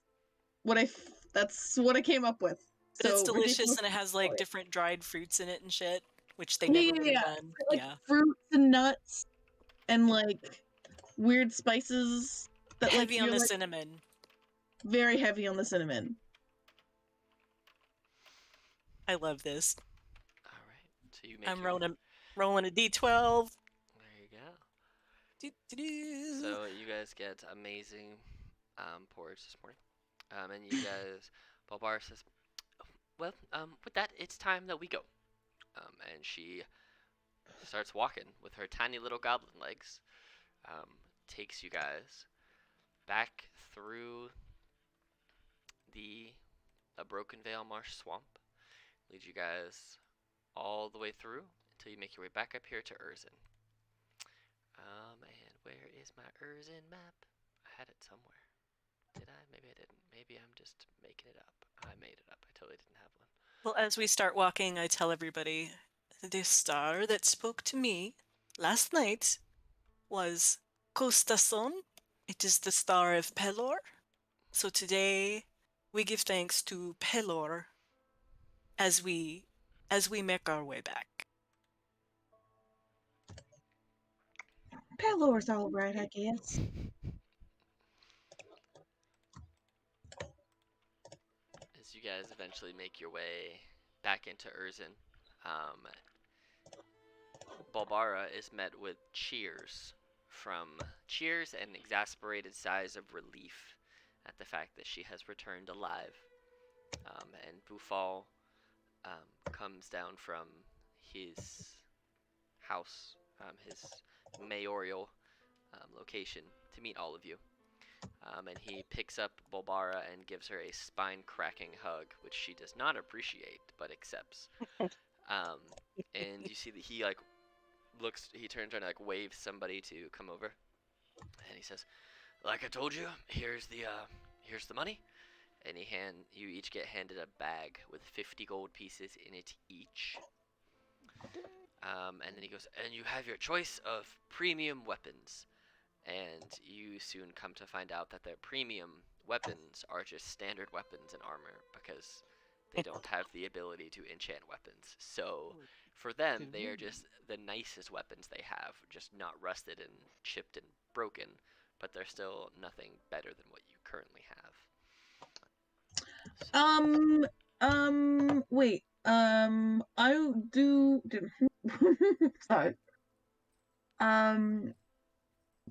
what I came up with. But it's So delicious ridiculous. and it has like different dried fruits in it and shit, which they Yeah, never would yeah, have done. like Yeah. fruits and nuts and like weird spices that like Heavy on you're the like cinnamon. very heavy on the cinnamon. I love this. All right. So you make I'm your... rolling a d12. There you go. Do-do-do. So you guys get amazing porridge this morning. And you guys, Balbar says, well, with that, it's time that we go. And she starts walking with her tiny little goblin legs. Takes you guys back through the Broken Vale Marsh Swamp. Leads you guys all the way through until you make your way back up here to Urzin. And where is my Urzin map? I had it somewhere. Did I? Maybe I didn't. Maybe I'm just making it up. I made it up. I totally didn't have one. Well, as we start walking, I tell everybody the star that spoke to me last night was Costason. It is the star of Pelor. So today we give thanks to Pelor as we make our way back. Pelor's all right, I guess. As you guys eventually make your way back into Urzin, Balbara is met with cheers and exasperated sighs of relief at the fact that she has returned alive. And Bufal comes down from his house, his mayoral location, to meet all of you. And he picks up Bulbara and gives her a spine-cracking hug, which she does not appreciate, but accepts. And you see that he he turns around and waves somebody to come over, and he says, "Like I told you, here's the money." And you each get handed a bag with 50 gold pieces in it each. And then he goes, "And you have your choice of premium weapons." And you soon come to find out that their premium weapons are just standard weapons and armor because they don't have the ability to enchant weapons. So for them, they are just the nicest weapons they have, just not rusted and chipped and broken, but they're still nothing better than what you currently have. Wait. I do. Sorry.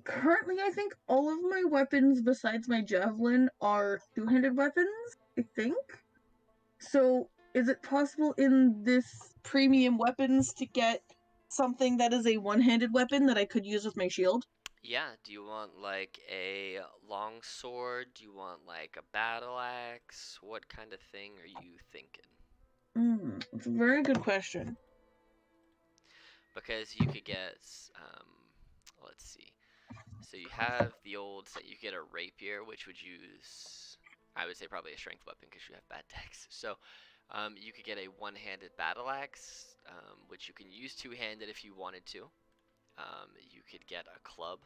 Currently, I think all of my weapons besides my javelin are two-handed weapons. I think. So, is it possible in this premium weapons to get something that is a one-handed weapon that I could use with my shield? Yeah, do you want like a long sword? Do you want like a battle axe? What kind of thing are you thinking? It's a very good question. Because you could get, let's see. So you have the old set. You get a rapier, which would use, I would say, probably a strength weapon because you have bad dex. So You could get a one-handed battle axe, which you can use two-handed if you wanted to. You could get a club.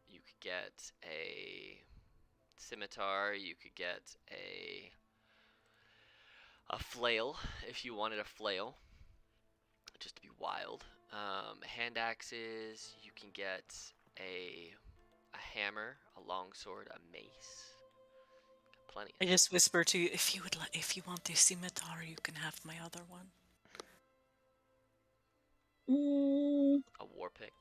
You could get a scimitar. You could get a flail if you wanted a flail, just to be wild. Hand axes. You can get a hammer, a longsword, a mace. Plenty. I just whisper to you, if you want the scimitar, you can have my other one. A war pick.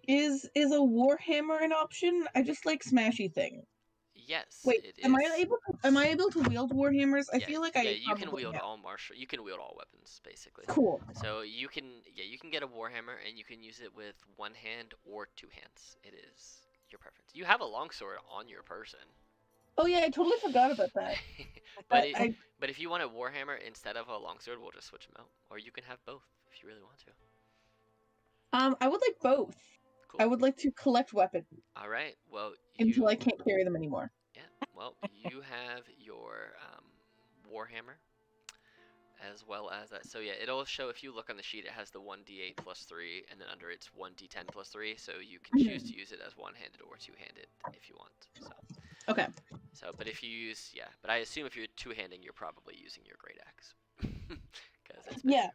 Is a warhammer an option? I just like smashy thing. Yes, Wait, it am is. I able to wield warhammers? I feel like I you can probably wield am. all martial. You can wield all weapons basically. Cool. So you can get a warhammer and you can use it with one hand or two hands. It is your preference. You have a longsword on your person. Oh yeah, I totally forgot about that. But if you want a warhammer instead of a longsword, we'll just switch them out. Or you can have both if you really want to. I would like both. Cool. I would like to collect weapons. All right. Well, until I can't carry them anymore. Yeah. Well, you have your warhammer, as well as that. So yeah, it'll show, if you look on the sheet, it has the 1d8 plus 3, and then under it's 1d10 plus 3. So you can choose to use it as one-handed or two-handed if you want. So. Okay. So, but if you use, but I assume if you're two-handing, you're probably using your great axe. Yeah.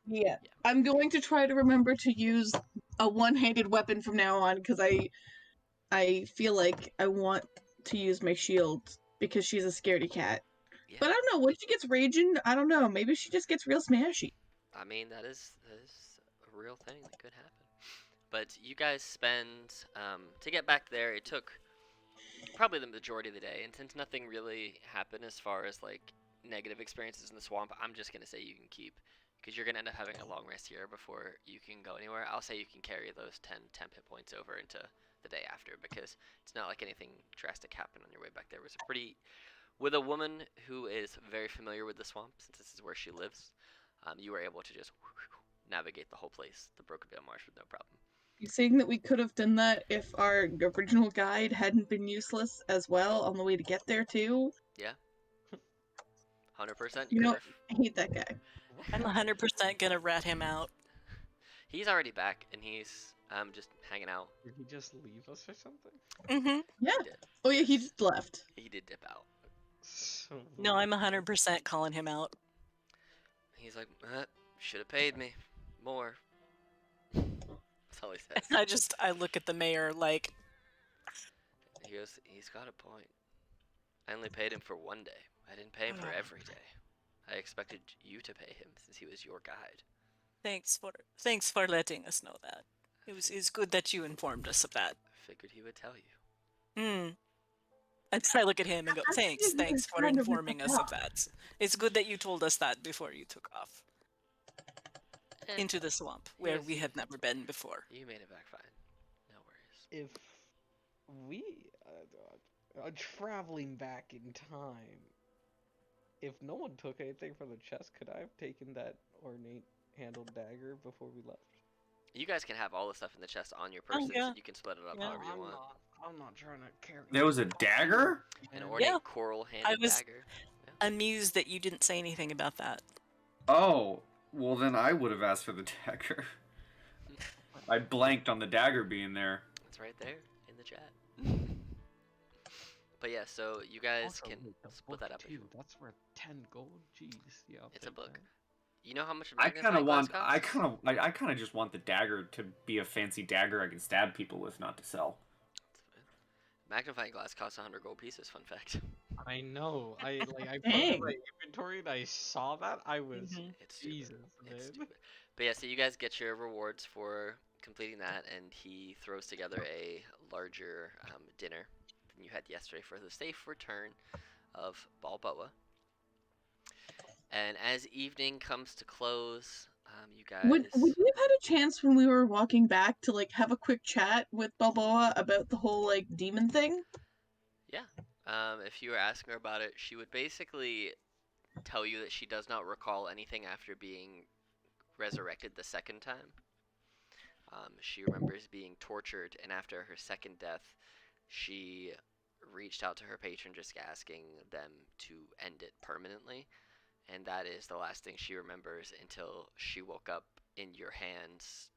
I'm going to try to remember to use a one-handed weapon from now on, because I feel like I want to use my shield because she's a scaredy cat. Yeah. But I don't know, when she gets raging, I don't know, maybe she just gets real smashy. I mean, that is a real thing that could happen. But you guys spend, to get back there, it took probably the majority of the day, and since nothing really happened as far as like negative experiences in the swamp, I'm just gonna say you can keep, because you're gonna end up having a long rest here before you can go anywhere. I'll say you can carry those 10 hit points over into the day after, because it's not like anything drastic happened on your way back there. It was a pretty, with a woman who is very familiar with the swamp, since this is where she lives, you were able to just navigate the whole place, the Broken Vale Marsh, with no problem. You saying that we could have done that if our original guide hadn't been useless as well on the way to get there too? Yeah. 100%. You know, I hate that guy. I'm 100% gonna rat him out. He's already back, and he's just hanging out. Did he just leave us or something? Mm-hmm. Yeah. Oh yeah, he just left. He did dip out. So no, I'm 100% calling him out. He's like, should have paid me more. That's all he says. I look at the mayor like. He goes, he's got a point. I only paid him for one day. I didn't pay him for every day. I expected you to pay him since he was your guide. Thanks for letting us know that. It's good that you informed us of that. I figured he would tell you. And I look at him and go, thanks for informing us of that. It's good that you told us that before you took off into the swamp, where we had never been before. You made it back fine. No worries. If we are traveling back in time, if no one took anything from the chest, could I have taken that ornate handled dagger before we left? You guys can have all the stuff in the chest on your person, so you can split it up however you want. I'm not trying to carry. There was a dagger? An ornate coral-handed dagger. Amused that you didn't say anything about that. Oh, well then I would have asked for the dagger. I blanked on the dagger being there. It's right there in the chat. But yeah, so you guys Also, can split that up. Too. That's worth 10 gold. Jeez, yeah. It's a book. You know how much? I kind of just want the dagger to be a fancy dagger I can stab people with, not to sell. Magnifying glass costs 100 gold pieces. Fun fact. I know. I put it in my inventory and I saw that. I was It's Jesus. It's stupid. But yeah, so you guys get your rewards for completing that, and he throws together a larger dinner than you had yesterday for the safe return of Balboa. And as evening comes to close, you guys... Would we have had a chance when we were walking back to, like, have a quick chat with Balboa about the whole, like, demon thing? Yeah. If you were asking her about it, she would basically tell you that she does not recall anything after being resurrected the second time. She remembers being tortured, and after her second death, she reached out to her patron just asking them to end it permanently, and that is the last thing she remembers until she woke up in your hands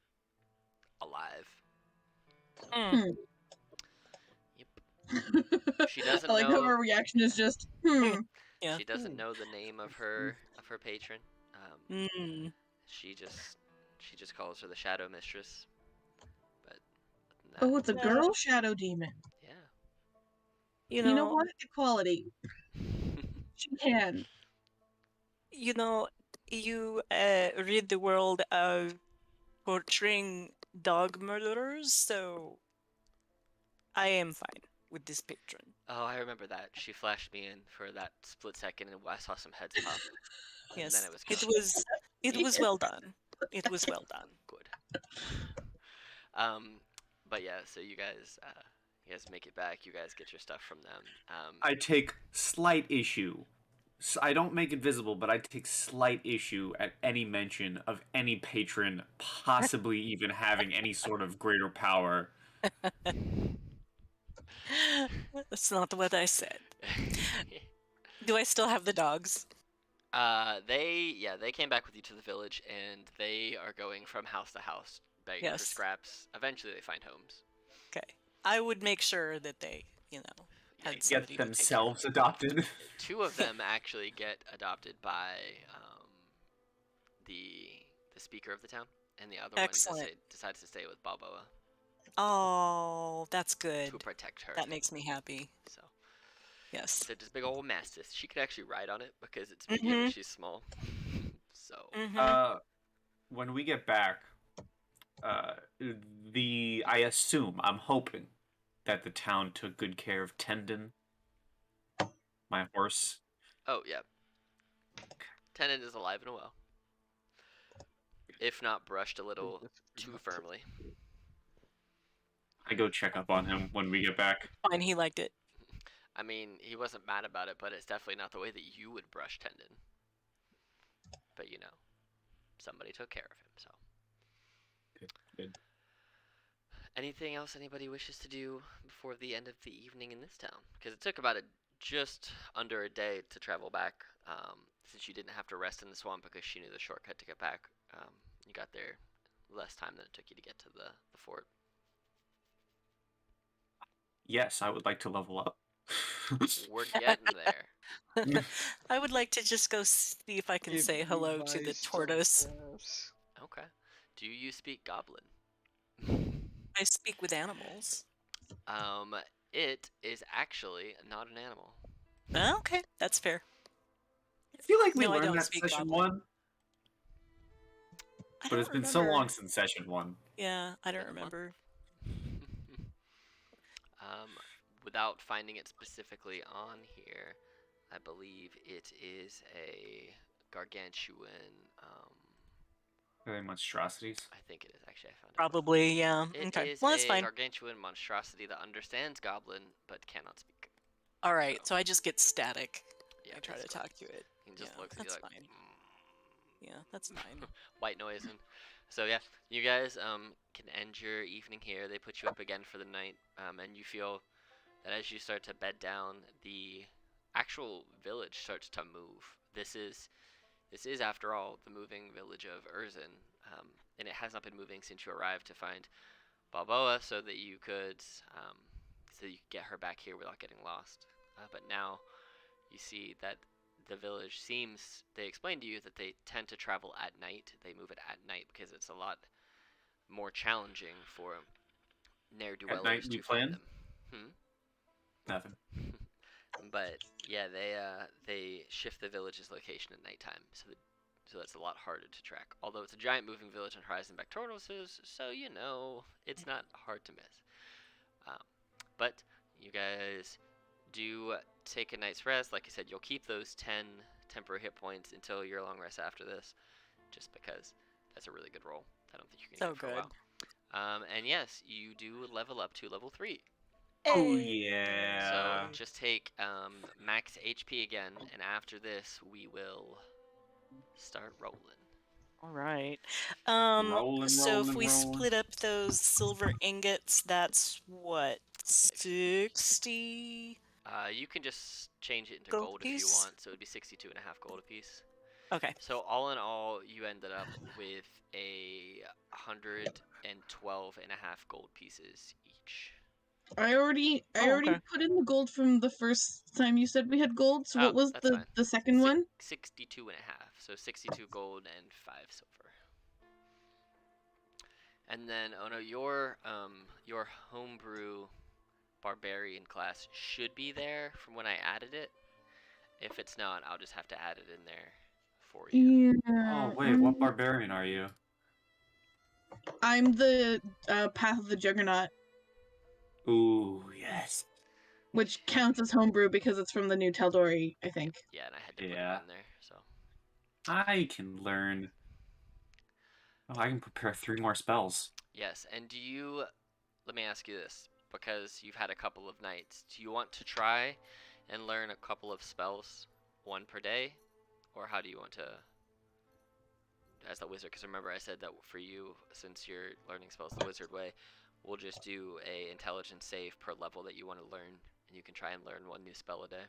alive. Hmm. Yep. She doesn't I like how know. her reaction is just, Yeah. She doesn't know the name of her patron. Mm. She just calls her the Shadow Mistress. But Oh, it's a that, girl shadow demon. yeah. You You know know, what? Equality. She can. you know, you rid the world of portraying dog murderers, so I am fine with this patron. Oh, I remember that. She flashed me in for that split second, and I saw some heads pop, and then Yes, it was it gone. was well done. It was well done. Good. um, but yeah, so you guys make it back. You guys get your stuff from them. I take slight issue. I don't make it visible, but I take slight issue at any mention of any patron possibly even having any sort of greater power. That's not what I said. Do I still have the dogs? They came back with you to the village, and they are going from house to house begging for Yes. scraps. Eventually, they find homes. Okay. I would make sure that they, had Yeah, somebody Get to take care of. themselves adopted. two of them actually get adopted by the speaker of the town, and the other Excellent. one decides to stay with Balboa Oh, that's good. to protect her. That makes me happy. So Yes. it's this big old mastiff. She could actually ride on it because it's medium and she's small. So When we get back, I assume, I'm hoping that the town took good care of Tendon, my horse. oh yeah, Tennant is alive and well, if not brushed a little too firmly. I go check up on him when we get back. Fine, he liked it. I mean, he wasn't mad about it, but it's definitely not the way that you would brush Tendon. But somebody took care of him, so. Good. Anything else anybody wishes to do before the end of the evening in this town? Because it took about just under a day to travel back, since you didn't have to rest in the swamp because she knew the shortcut to get back. You got there less time than it took you to get to the fort. Yes, I would like to level up. We're getting there. I would like to just go see if I can say hello to the tortoise. Okay. Do you speak Goblin? I speak with animals. It is actually not an animal. Okay, that's fair. I feel like we No, I learned don't that speak session Goblin. 1, I but don't it's been so remember. long since session 1. Yeah, I don't Been a month. remember. Without finding it specifically on here, I believe it is a gargantuan. Are they monstrosities? I think it is actually. I found it. Probably, yeah. It Okay, is well, that's a fine. gargantuan monstrosity that understands Goblin but cannot speak. All right, so I just get static. Yeah, I try to basically. talk to it. He just Yeah, looks at you that's like fine. Yeah, that's fine. white noise. And so yeah, you guys can end your evening here. They put you up again for the night, and you feel that as you start to bed down, the actual village starts to move. This is after all the moving village of Urzin, and it has not been moving since you arrived to find Balboa, so that you could get her back here without getting lost. But now you see that the village seems. They explained to you that they tend to travel at night. They move it at night because it's a lot more challenging for ne'er-do-wellers night to we find plan? them. Nothing. But yeah, they shift the village's location at nighttime, so that's a lot harder to track. Although it's a giant moving village on Horizon-back tortoises, so it's not hard to miss. But you guys do take a night's rest. Like I said, you'll keep those 10 temporary hit points until your long rest after this, just because that's a really good roll. I don't think you can So get it for a good. while. And yes, you do level up to level 3. Oh, Hey. yeah. So just take max HP again, and after this, we will start rolling. All right. Rolling, So if rolling, we rolling. split up those silver ingots, that's what, 60 You can just change it into gold gold if you piece? want, so it would be 62.5 gold apiece. Okay. So all in all, you ended up with 112.5 gold pieces each. I already okay. put in the gold from the first time you said we had gold. So Oh, what was that's fine. the second one? 62.5. So 62 gold and 5 silver. And then, oh no, your homebrew barbarian class should be there from when I added it. If it's not, I'll just have to add it in there for you. Yeah. Oh, wait, what barbarian are you? I'm the Path of the Juggernaut, Ooh, yes. which counts as homebrew because it's from the new Taldori, I think. Yeah, and I had to put it Yeah. in there, so. I can learn. Oh, I can prepare 3 more spells. Yes, and let me ask you this, because you've had a couple of nights. Do you want to try and learn a couple of spells, 1 per day? Or how do you want to, as the wizard, because remember I said that for you, since you're learning spells the wizard way, we'll just do a intelligence save per level that you want to learn, and you can try and learn 1 new spell a day.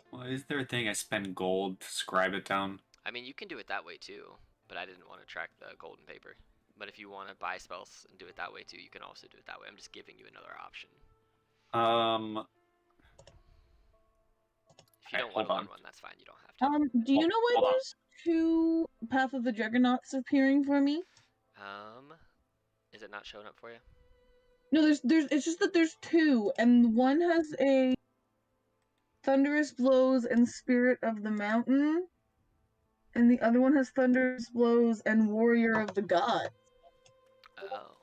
Well, is there a thing I spend gold to scribe it down? I mean, you can do it that way too, but I didn't want to track the golden paper. But if you want to buy spells and do it that way too, you can also do it that way. I'm just giving you another option. If you don't want to learn one, that's fine. You don't have to. Do you know why Hold on. there's 2 Path of the Juggernauts appearing for me? Is it not showing up for you? No, there's it's just that there's 2, and one has a Thunderous Blows and Spirit of the Mountain, and the other one has Thunderous Blows and Warrior of the Gods. Oh.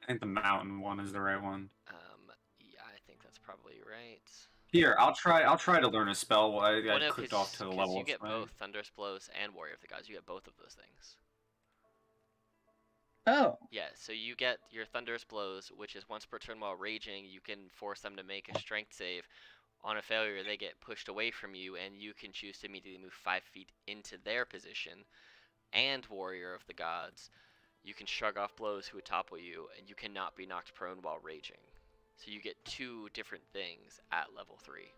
I think the mountain one is the right one. Yeah, I think that's probably right. Here, I'll try to learn a spell. I Well, no, clicked off to the level. you get both Thunderous Blows and Warrior of the Gods. You get both of those things. Oh. Yeah, so you get your Thunderous Blows, which is once per turn while raging, you can force them to make a strength save. On a failure, they get pushed away from you, and you can choose to immediately move 5 feet into their position. And Warrior of the Gods, you can shrug off blows who would topple you, and you cannot be knocked prone while raging. So you get 2 different things at level 3.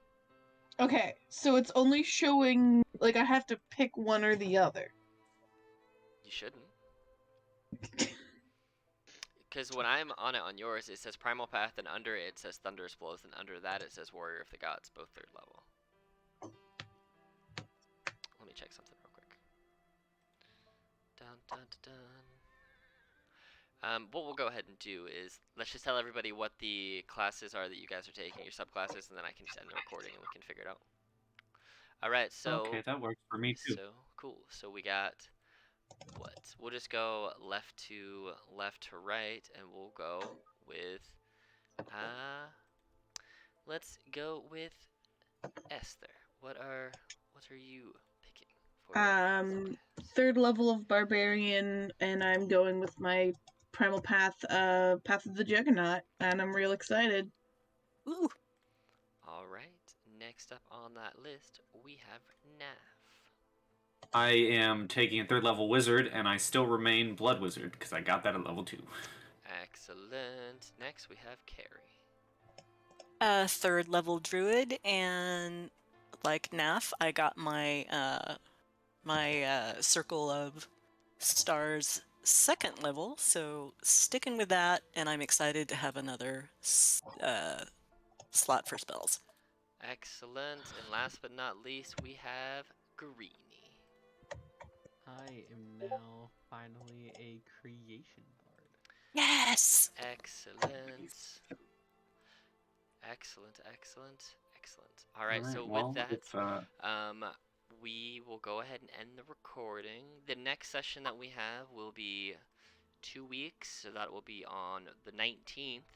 Okay, so it's only showing, like, I have to pick one or the other. You shouldn't. Because when I'm on it on yours, it says Primal Path, and under it says Thunderous Blows, and under that it says Warrior of the Gods, both 3rd level. Let me check something real quick. Dun, dun, dun, dun. What we'll go ahead and do is, let's just tell everybody what the classes are that you guys are taking, your subclasses, and then I can just end the recording and we can figure it out. Alright, so... Okay, that works for me too. So, cool. So we got... what? We'll just go left to right, and we'll go with... let's go with Esther. What are you picking for your 3rd level of Barbarian, and I'm going with my Primal Path, Path of the Juggernaut, and I'm real excited. Ooh. Alright, next up on that list, we have Naf. I am taking a 3rd level wizard, and I still remain blood wizard because I got that at level 2. Excellent. Next we have Carrie. 3rd level druid, and like Naf, I got my circle of stars 2nd level, so sticking with that, and I'm excited to have another slot for spells. Excellent. And last but not least, we have Greenie. I am now finally a creation bard. Yes! Excellent. Excellent. All right, so well, with that, we will go ahead and end the recording. The next session that we have will be 2 weeks, so that will be on the 19th.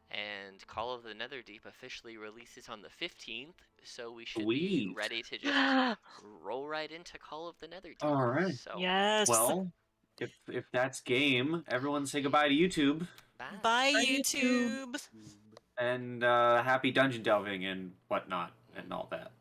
And Call of the Netherdeep officially releases on the 15th, so we should be ready to just roll right into Call of the Netherdeep. All right. So, yes. Well, if that's game, everyone say goodbye to YouTube. Bye, YouTube. And happy dungeon delving and whatnot and all that.